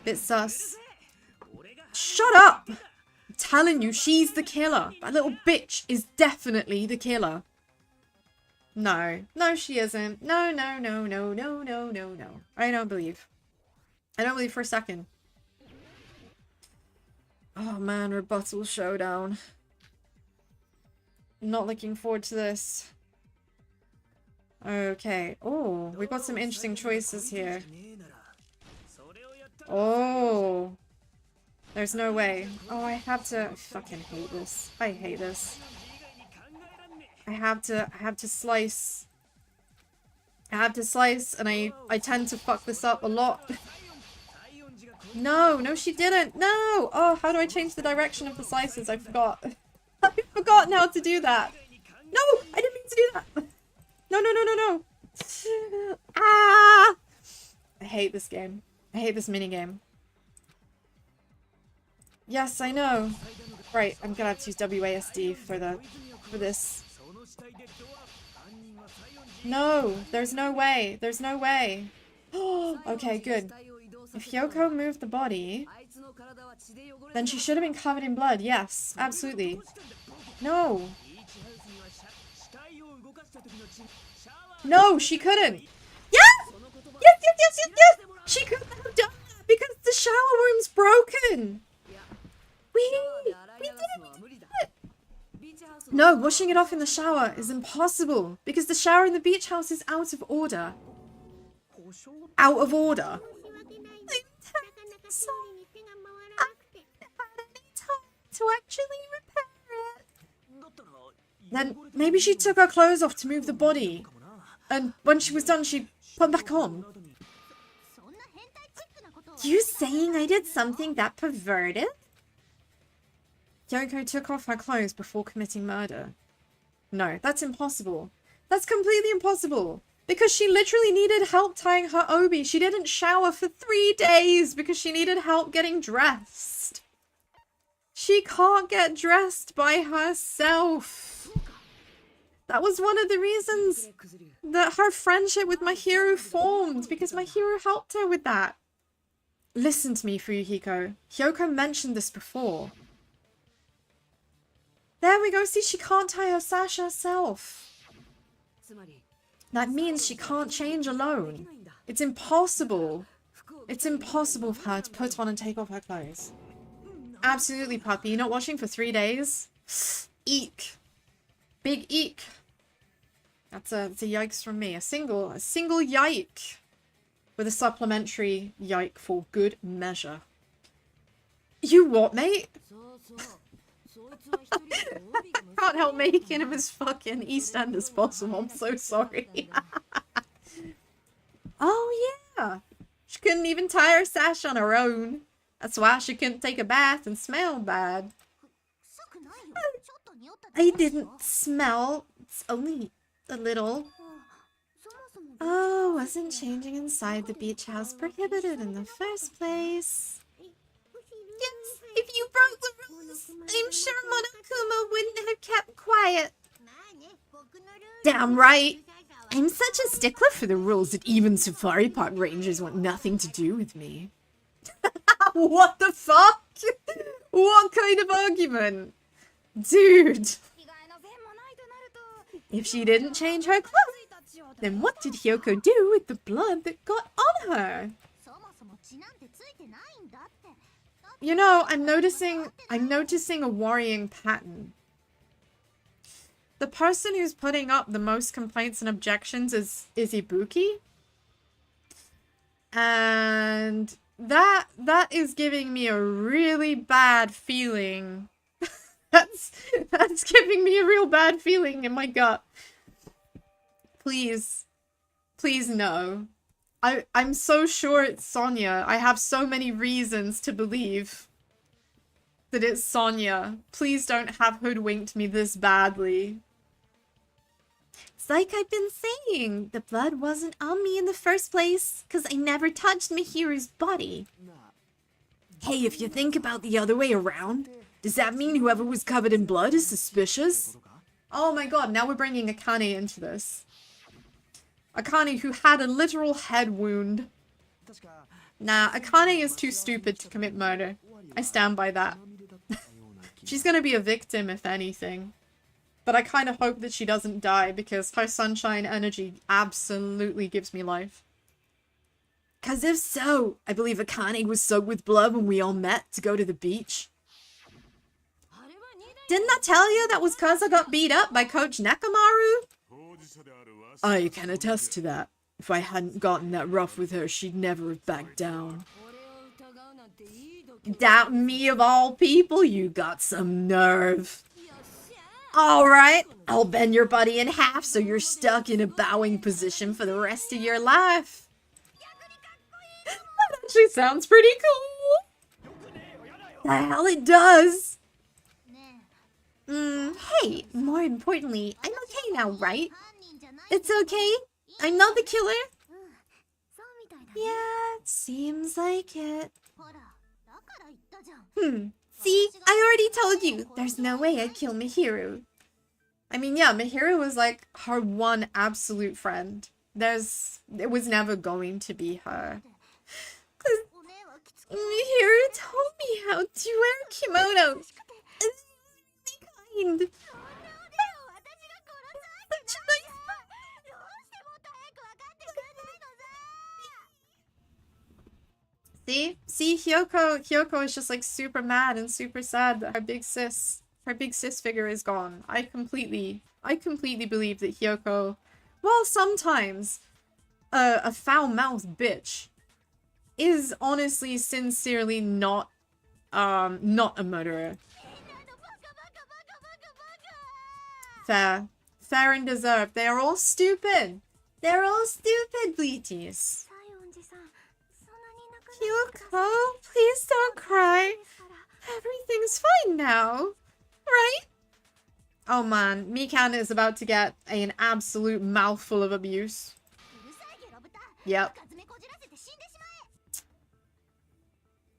Speaker 1: Bit sus. Shut up! I'm telling you, she's the killer. That little bitch is definitely the killer. No. No, she isn't. No. I don't believe. I don't believe for a second. Oh man, rebuttal showdown. Not looking forward to this. Okay. Oh, we got some interesting choices here. Oh. There's no way. Oh, I have to... I fucking hate this. I hate this. I have to slice. I have to slice, and I tend to fuck this up a lot. No, she didn't. No! Oh, how do I change the direction of the slices? I forgot. I forgot how to do that. No! I didn't mean to do that! No. Ah! I hate this game. I hate this minigame. Yes, I know. Right, I'm gonna have to use WASD for this. No, there's no way. There's no way. Okay, good. If Hyoko moved the body, then she should have been covered in blood. Yes, absolutely. No. No, she couldn't. Yes! Yes! She couldn't have done that because the shower room's broken. We did it. No, washing it off in the shower is impossible because the shower in the beach house is out of order. Out of order. To actually repair it. Then maybe she took her clothes off to move the body. And when she was done, she put them back on. You saying I did something that perverted? Hyoko took off her clothes before committing murder. No, that's impossible. That's completely impossible. Because she literally needed help tying her obi. She didn't shower for 3 days because she needed help getting dressed. She can't get dressed by herself. That was one of the reasons that her friendship with Mahiru formed, because Mahiru helped her with that. Listen to me, Fuyuhiko. Hyoko mentioned this before. There we go. See, she can't tie her sash herself.
Speaker 2: That means she can't change alone. It's impossible. It's impossible for her to put on and take off her clothes. Absolutely, puppy. You're not washing for 3 days? Eek. Big eek. That's a yikes from me. A single yike. With a supplementary yike for good measure. You what, mate? Can't help making him as fucking East End as possible. I'm so sorry. Oh, yeah. She couldn't even tie her sash on her own. That's why she couldn't take a bath and smell bad. I didn't smell. It's only a little. Oh, wasn't changing inside the beach house prohibited in the first place? Yes, if you broke the rules, I'm sure Monokuma wouldn't have kept quiet. Damn right. I'm such a stickler for the rules that even safari park rangers want nothing to do with me. What the fuck? What kind of argument? Dude. If she didn't change her clothes, then what did Hyoko do with the blood that got on her? You know, I'm noticing a worrying pattern. The person who's putting up the most complaints and objections is Ibuki. And that is giving me a really bad feeling. That's giving me a real bad feeling in my gut. Please no. I'm so sure it's Sonia. I have so many reasons to believe that it's Sonia. Please don't have hoodwinked me this badly. It's like I've been saying, the blood wasn't on me in the first place, because I never touched Mihiru's body. Hey, if you think about the other way around, does that mean whoever was covered in blood is suspicious? Oh my god, now we're bringing Akane into this. Akane, who had a literal head wound. Nah, Akane is too stupid to commit murder. I stand by that. She's gonna be a victim, if anything. But I kind of hope that she doesn't die, because her sunshine energy absolutely gives me life. Cause if so, I believe Akane was soaked with blood when we all met to go to the beach. Didn't I tell you that was cause I got beat up by Coach Nekamaru? I can attest to that. If I hadn't gotten that rough with her, she'd never have backed down. Doubt me of all people? You got some nerve. Alright, I'll bend your body in half so you're stuck in a bowing position for the rest of your life. That actually sounds pretty cool. The hell it does. Hey, more importantly, I'm okay now, right? It's okay? I'm not the killer? Yeah, it seems like it. See? I already told you. There's no way I'd kill Mihiru. I mean, yeah, Mihiru was like her one absolute friend. It was never going to be her. 'Cause Mihiru told me how to wear a kimono. It's really kind. Such a nice... See, Hyoko is just like super mad and super sad that her big sis figure is gone. I completely believe that Hyoko, while sometimes a foul-mouthed bitch, is honestly, sincerely not a murderer. Fair and deserved. They are all stupid. They're all stupid, Bleaties. Hyoko, please don't cry. Everything's fine now, right? Oh man, Mikan is about to get an absolute mouthful of abuse. Yep.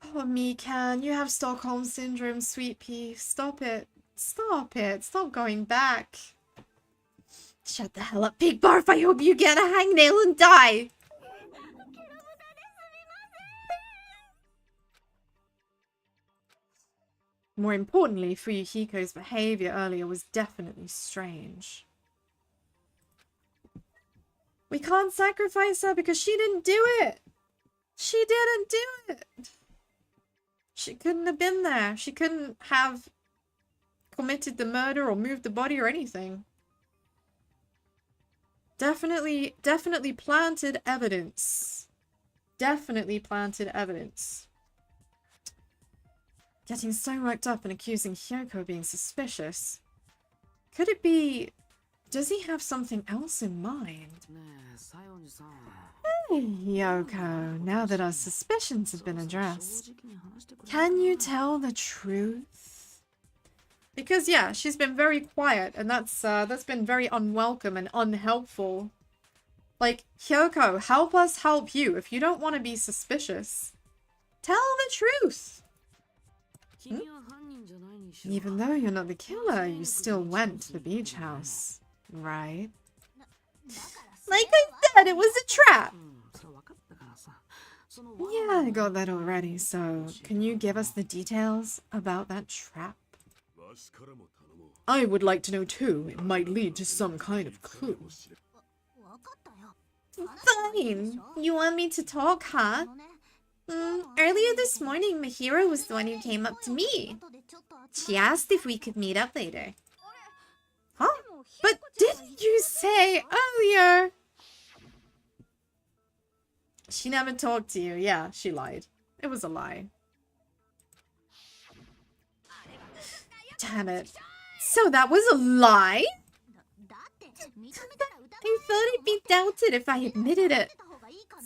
Speaker 2: Oh, Mikan, you have Stockholm Syndrome, sweet pea. Stop it. Stop it. Stop going back. Shut the hell up, Big Barf. I hope you get a hangnail and die. More importantly, Fuyuhiko's behavior earlier was definitely strange.
Speaker 1: We can't sacrifice her because she didn't do it. She didn't do it. She couldn't have been there. She couldn't have committed the murder or moved the body or anything. Definitely planted evidence. Definitely planted evidence. Getting so worked up and accusing Hyoko of being suspicious. Could it be... Does he have something else in mind? Hey, Hyoko, now that our suspicions have been addressed, can you tell the truth? Because, yeah, she's been very quiet, and that's been very unwelcome and unhelpful. Like, Hyoko, help us help you. If you don't want to be suspicious, tell the truth. Even though you're not the killer, you still went to the beach house, right? Like I said, it was a trap! Yeah, I got that already, so can you give us the details about that trap? I would like to know too. It might lead to some kind of clue. Fine. You want me to talk, huh? Earlier this morning, Mahiro was the one who came up to me. She asked if we could meet up later. Huh? But didn't you say earlier? She never talked to you. Yeah, she lied. It was a lie. Damn it. So that was a lie? I thought I'd be doubted if I admitted it.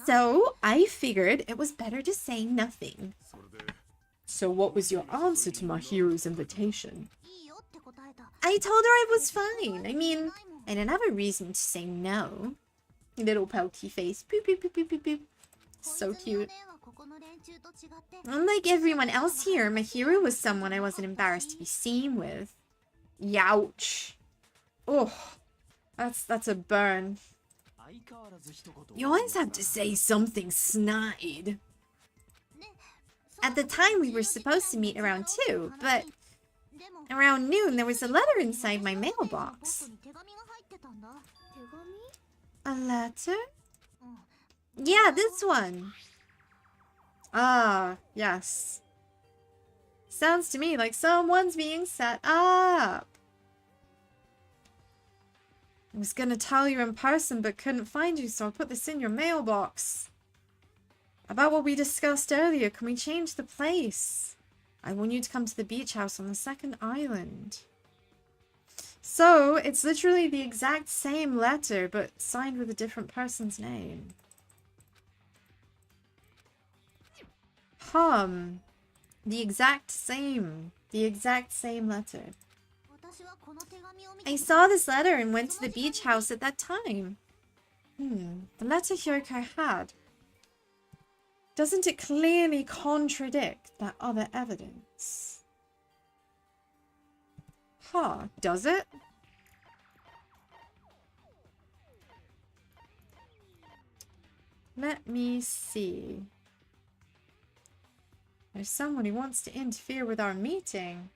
Speaker 1: So I figured it was better to say nothing. So what was your answer to Mahiro's invitation? I told her I was fine. I mean, I didn't have a reason to say no. Little pouty face. Boop, boop, boop, boop, boop, boop. So cute. Unlike everyone else here, Mahiro was someone I wasn't embarrassed to be seen with. Youch. Oh, that's a burn. You always have to say something snide. At the time, we were supposed to meet around 2, but around noon, there was a letter inside my mailbox. A letter? Yeah, this one. Ah, yes. Sounds to me like someone's being set up. I was gonna tell you in person, but couldn't find you, so I put this in your mailbox. About what we discussed earlier, can we change the place? I want you to come to the beach house on the second island. So, it's literally the exact same letter, but signed with a different person's name. The exact same letter. I saw this letter and went to the beach house at that time. The letter Hyoko had. Doesn't it clearly contradict that other evidence? Does it? Let me see. There's someone who wants to interfere with our meeting.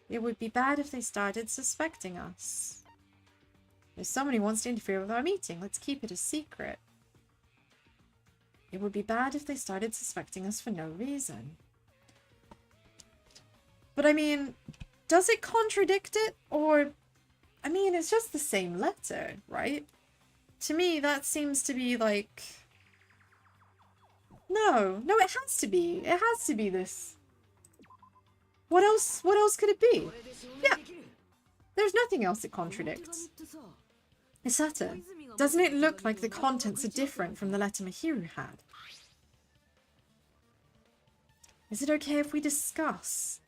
Speaker 1: It would be bad if they started suspecting us. There's someone who wants to interfere with our meeting. Let's keep it a secret. It would be bad if they started suspecting us for no reason. But I mean, does it contradict it? Or, I mean, it's just the same letter, right? To me, that seems to be like... No, it has to be. It has to be this. What else could it be? Yeah. There's nothing else it contradicts. Isata, doesn't it look like the contents are different from the letter Mahiro had? Is it okay if we discuss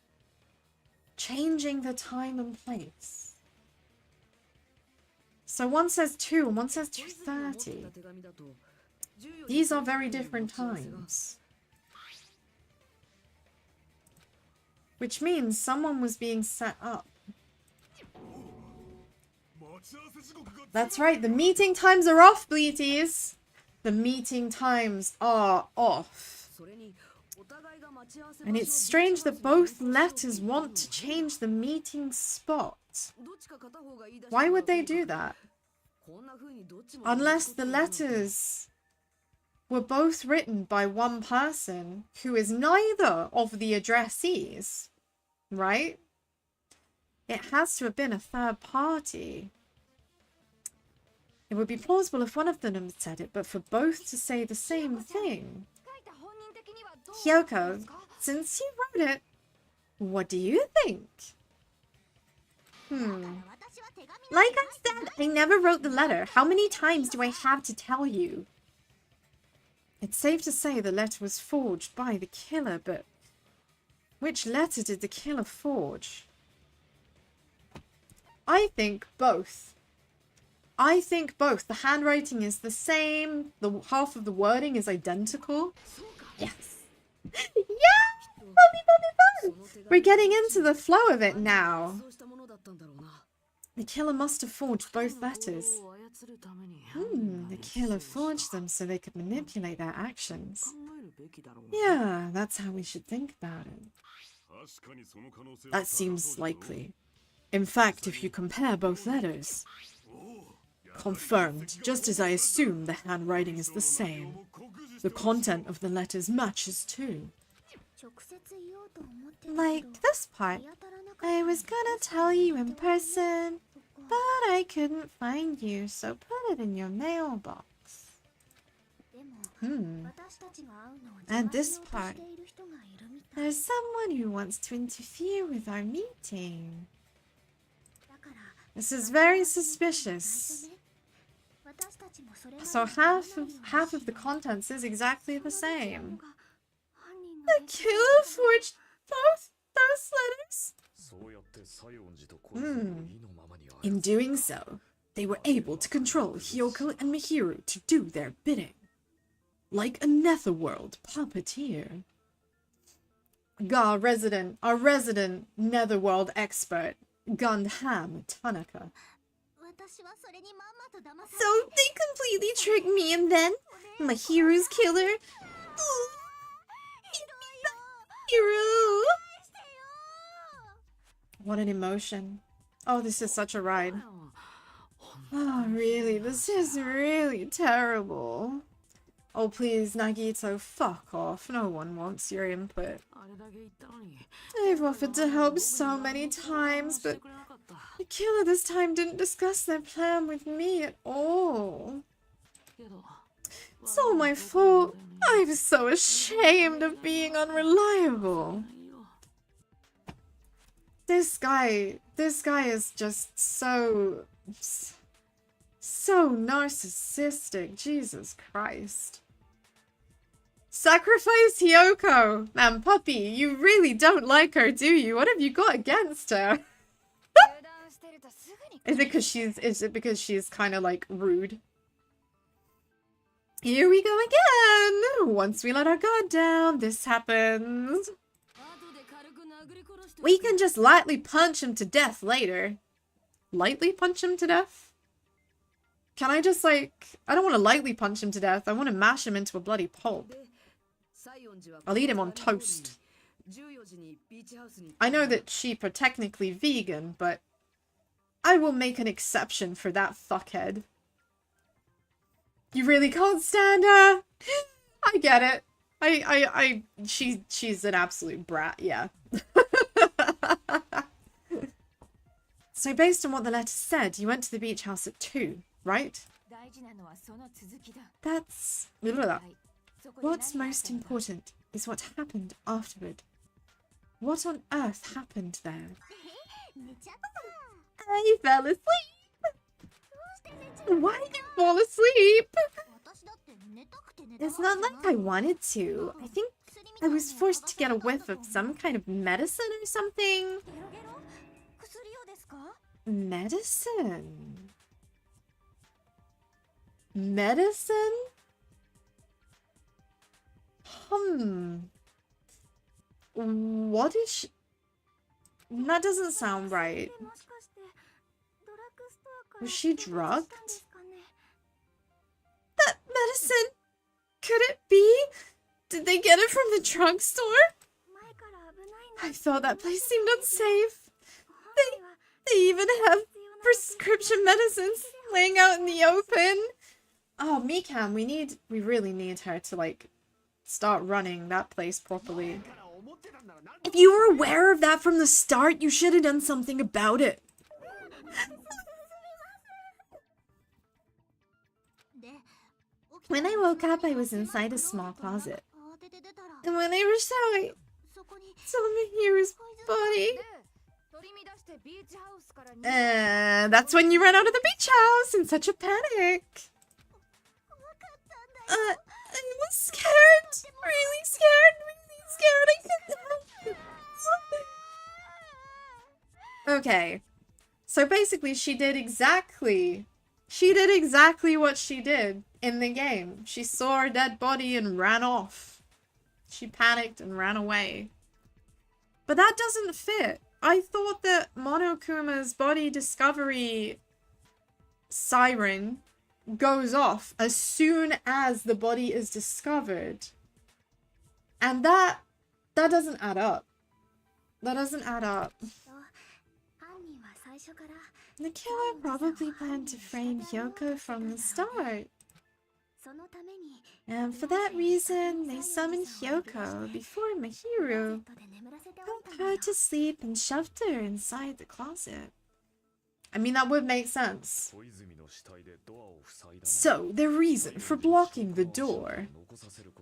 Speaker 1: changing the time and place? So one says 2 and one says 2:30. These are very different times. Which means someone was being set up. That's right, the meeting times are off, bleaties. The meeting times are off. And it's strange that both letters want to change the meeting spot. Why would they do that?
Speaker 2: Unless the letters were both written by one person who is neither of the addressees, right? It has to have been a third party. It would be plausible if one of them had said it, but for both to say the same thing. Hyoko, since you wrote it, what do you think? Like I said, I never wrote the letter. How many times do I have to tell you? It's safe to say the letter was forged by the killer, but which letter did the killer forge? I think both. I think both. The handwriting is the same. The half of the wording is identical. Yes. Yeah! Bobby. We're getting into the flow of it now. The killer must have forged both letters. The killer forged them so they could manipulate their actions. Yeah, that's how we should think about it. That seems likely. In fact, if you compare both letters... Confirmed, just as I assume the handwriting is the same. The content of the letters matches too. Like this part. I was gonna tell you in person, but I couldn't find you, so put it in your mailbox. And this part. There's someone who wants to interfere with our meeting. This is very suspicious. So half of the contents is exactly the same. The killer forged both those letters? In doing so, they were able to control Hyoko and Mihiru to do their bidding. Like a netherworld puppeteer. Our resident netherworld expert, Gundam Tanaka. So they completely tricked me and then Mihiru's killer. Mihiru. What an emotion. Oh, this is such a ride. Oh, really? This is really terrible. Oh, please, Nagito, fuck off. No one wants your input. I've offered to help so many times, but the killer this time didn't discuss their plan with me at all. It's all my fault. I'm so ashamed of being unreliable. This guy is just so narcissistic. Jesus Christ. Sacrifice Hyoko! Man, puppy, you really don't like her, do you? What have you got against her? Is it because she's kind of like rude? Here we go again! Once we let our guard down, this happens. We can just lightly punch him to death later. Lightly punch him to death? Can I just like... I don't want to lightly punch him to death. I want to mash him into a bloody pulp. I'll eat him on toast. I know that sheep are technically vegan, but I will make an exception for that fuckhead. You really can't stand her? I get it. She's an absolute brat, yeah. So based on what the letter said, you went to the beach house at 2, right? That's... What's most important is what happened afterward. What on earth happened there? I fell asleep. Why did you fall asleep? It's not like I wanted to. I think I was forced to get a whiff of some kind of medicine or something. Medicine? Medicine? What is she... That doesn't sound right. Was she drugged? That medicine! Could it be? Did they get it from the drugstore? I thought that place seemed unsafe. They even have
Speaker 1: prescription medicines laying out in the open. Oh, Mikam, we really need her to, like, start running that place properly. If you were aware of that from the start, you should have done something about it. When I woke up, I was inside a small closet. And when I rushed out, I saw Mahiru's body. That's when you ran out of the beach house in such a panic. I was scared. Really scared. I couldn't help. Okay. So basically she did exactly what she did in the game. She saw a dead body and ran off. She panicked and ran away. But that doesn't fit. I thought that Monokuma's body discovery siren goes off as soon as the body is discovered. And that doesn't add up. That doesn't add up. The killer probably planned to frame Hyoko from the start. And for that reason, they summoned Hyoko before Mahiru, put her to sleep and shoved her inside the closet. I mean, that would make sense. So, their reason for blocking the door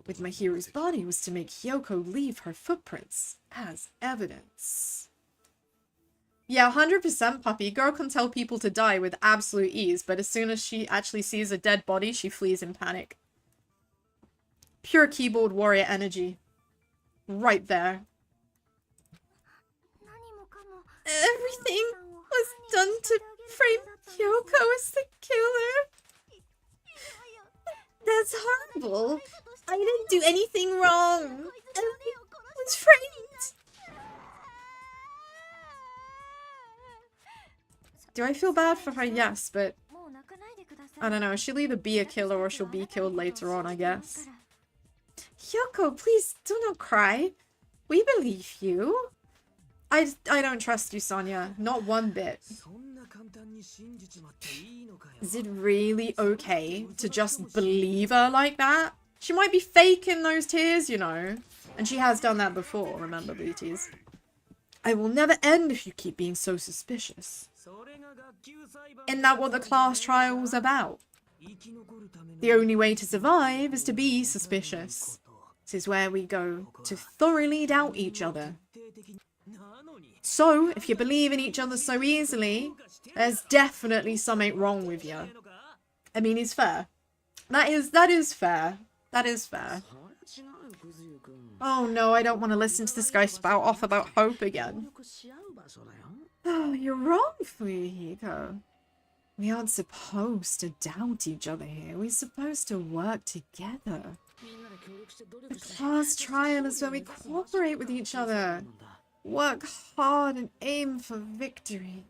Speaker 1: with Mahiru's body was to make Hyoko leave her footprints as evidence. Yeah, 100% puppy. Girl can tell people to die with absolute ease, but as soon as she actually sees a dead body, she flees in panic. Pure keyboard warrior energy. Right there. Everything was done to frame Hyoko as the killer. That's horrible. I didn't do anything wrong. Everything was framed. Do I feel bad for her? Yes, but I don't know. She'll either be a killer or she'll be killed later on, I guess. Hyoko, please do not cry. We believe you. I don't trust you, Sonia. Not one bit. Is it really okay to just believe her like that? She might be faking those tears, you know. And she has done that before, remember, BTs. I will never end if you keep being so suspicious. Isn't that what the class trial was about? The only way to survive is to be suspicious. This is where we go to thoroughly doubt each other. So, if you believe in each other so easily, there's definitely something wrong with you. I mean, it's fair. That is fair. That is fair. Oh no, I don't want to listen to this guy spout off about hope again. Oh, you're wrong, Fuyuhiko. We aren't supposed to doubt each other here. We're supposed to work together. The class trial is where we cooperate with each other. Work hard and aim for victory.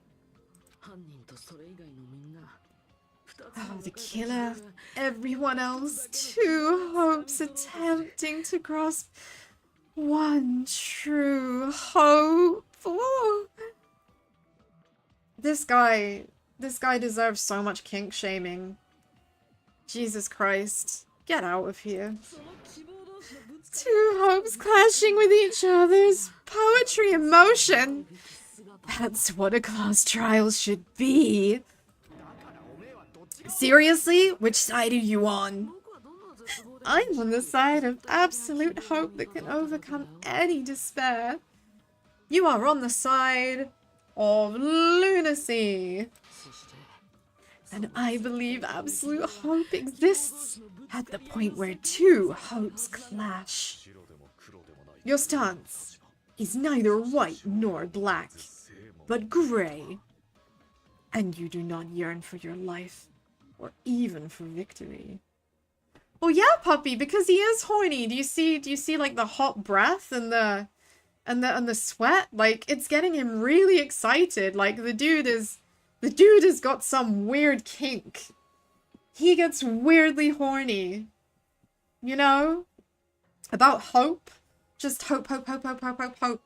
Speaker 1: Oh, the killer. Everyone else. Two hopes attempting to grasp one true hope. Oh. This guy deserves so much kink shaming. Jesus Christ. Get out of here. Two hopes clashing with each other's poetry emotion. That's what a class trial should be. Seriously? Which side are you on? I'm on the side of absolute hope that can overcome any despair. You are on the side of lunacy. And I believe absolute hope exists at the point where two hopes clash. Your stance is neither white nor black, but gray. And you do not yearn for your life, or even for victory. Well, yeah, puppy, because he is horny. Do you see like the hot breath and the sweat? Like, it's getting him really excited. Like, the dude has got some weird kink. He gets weirdly horny. You know? About hope. Just hope, hope, hope, hope, hope, hope, hope.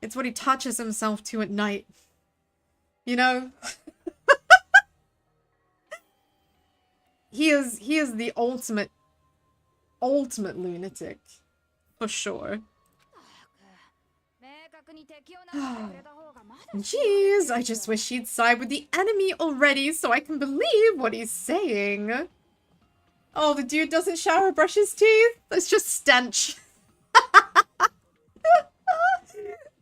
Speaker 1: It's what he touches himself to at night. You know? he is the ultimate lunatic. For sure. Jeez, I just wish he'd side with the enemy already so I can believe what he's saying. Oh, the dude doesn't shower, brush his teeth? That's just stench.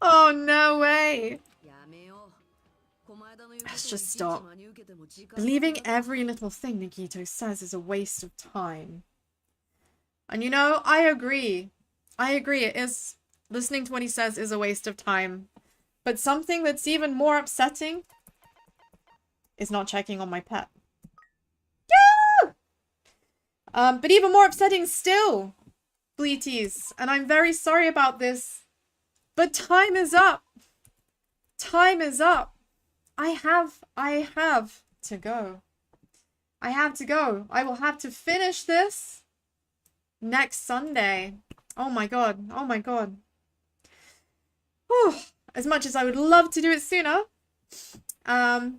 Speaker 1: Oh, no way. Let's just stop. Believing every little thing Nagito says is a waste of time. And you know, I agree. I agree, it is. Listening to what he says is a waste of time. But something that's even more upsetting is not checking on my pet. Yeah! But even more upsetting still, Bleaties, and I'm very sorry about this, but time is up. Time is up. I have to go. I have to go. I will have to finish this next Sunday. Oh my god. Oh my god. Whew. As much as I would love to do it sooner, I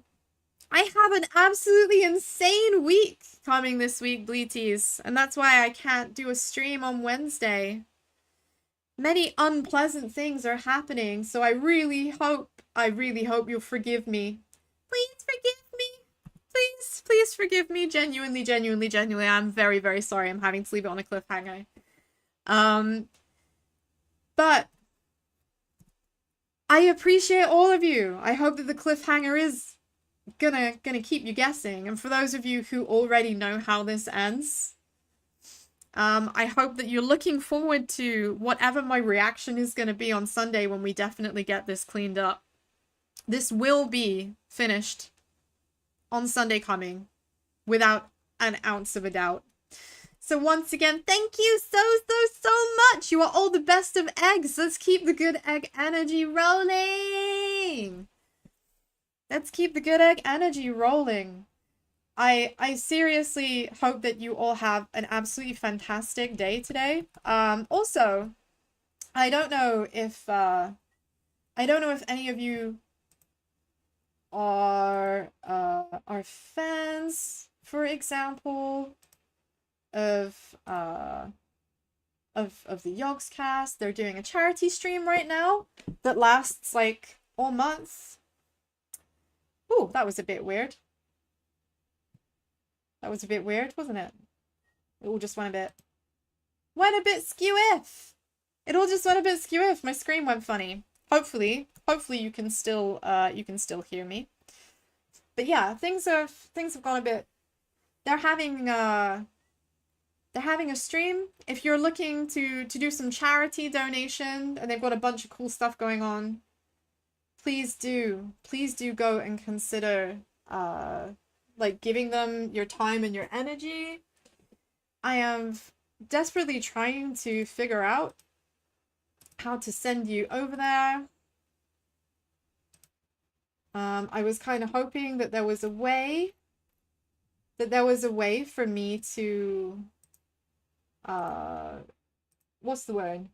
Speaker 1: have an absolutely insane week coming this week, Bleaties, and that's why I can't do a stream on Wednesday. Many unpleasant things are happening, so I really hope you'll forgive me. Please forgive me. Please forgive me. Genuinely. I'm very, very sorry I'm having to leave it on a cliffhanger. But I appreciate all of you. I hope that the cliffhanger is gonna keep you guessing. And for those of you who already know how this ends, I hope that you're looking forward to whatever my reaction is gonna be on Sunday when we definitely get this cleaned up. This will be finished on Sunday coming, without an ounce of a doubt. So once again, thank you so much. You are all the best of eggs. Let's keep the good egg energy rolling. Let's keep the good egg energy rolling. I seriously hope that you all have an absolutely fantastic day today. Also, I don't know if any of you are fans, for example, of the Yogscast. They're doing a charity stream right now that lasts like all month. Ooh, that was a bit weird. That was a bit weird, wasn't it? It all just went a bit skew-if. It all just went a bit skew-if. My screen went funny. Hopefully you can still hear me. But yeah, things have gone a bit. They're having a stream. If you're looking to do some charity donation, and they've got a bunch of cool stuff going on, please do go and consider like giving them your time and your energy. I am desperately trying to figure out how to send you over there. I was kind of hoping that there was a way for me to what's the word?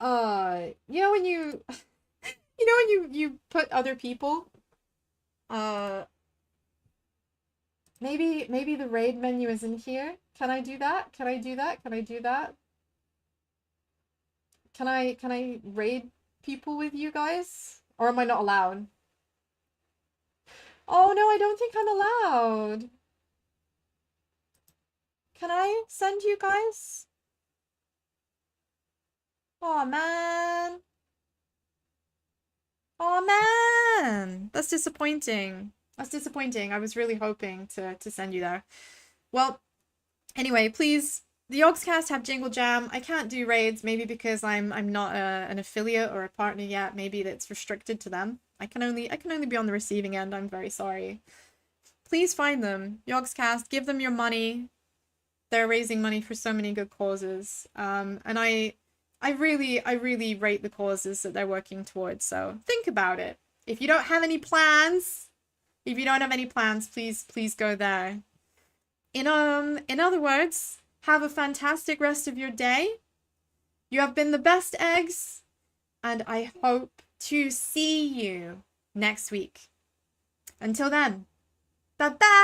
Speaker 1: You know when you you put other people, maybe the raid menu is in here. Can I do that? Can I do that? Can I do that? Can I raid people with you guys? Or am I not allowed? Oh no, I don't think I'm allowed. Can I send you guys? Oh man. Oh man. That's disappointing. That's disappointing. I was really hoping to send you there. Well, anyway, please, the Yogscast have Jingle Jam. I can't do raids, maybe because I'm not an affiliate or a partner yet. Maybe that's restricted to them. I can only be on the receiving end. I'm very sorry. Please find them. Yogscast, give them your money. They're raising money for so many good causes. And I really rate the causes that they're working towards. So think about it. If you don't have any plans, please go there. In other words, have a fantastic rest of your day. You have been the best eggs, and I hope to see you next week. Until then, bye-bye!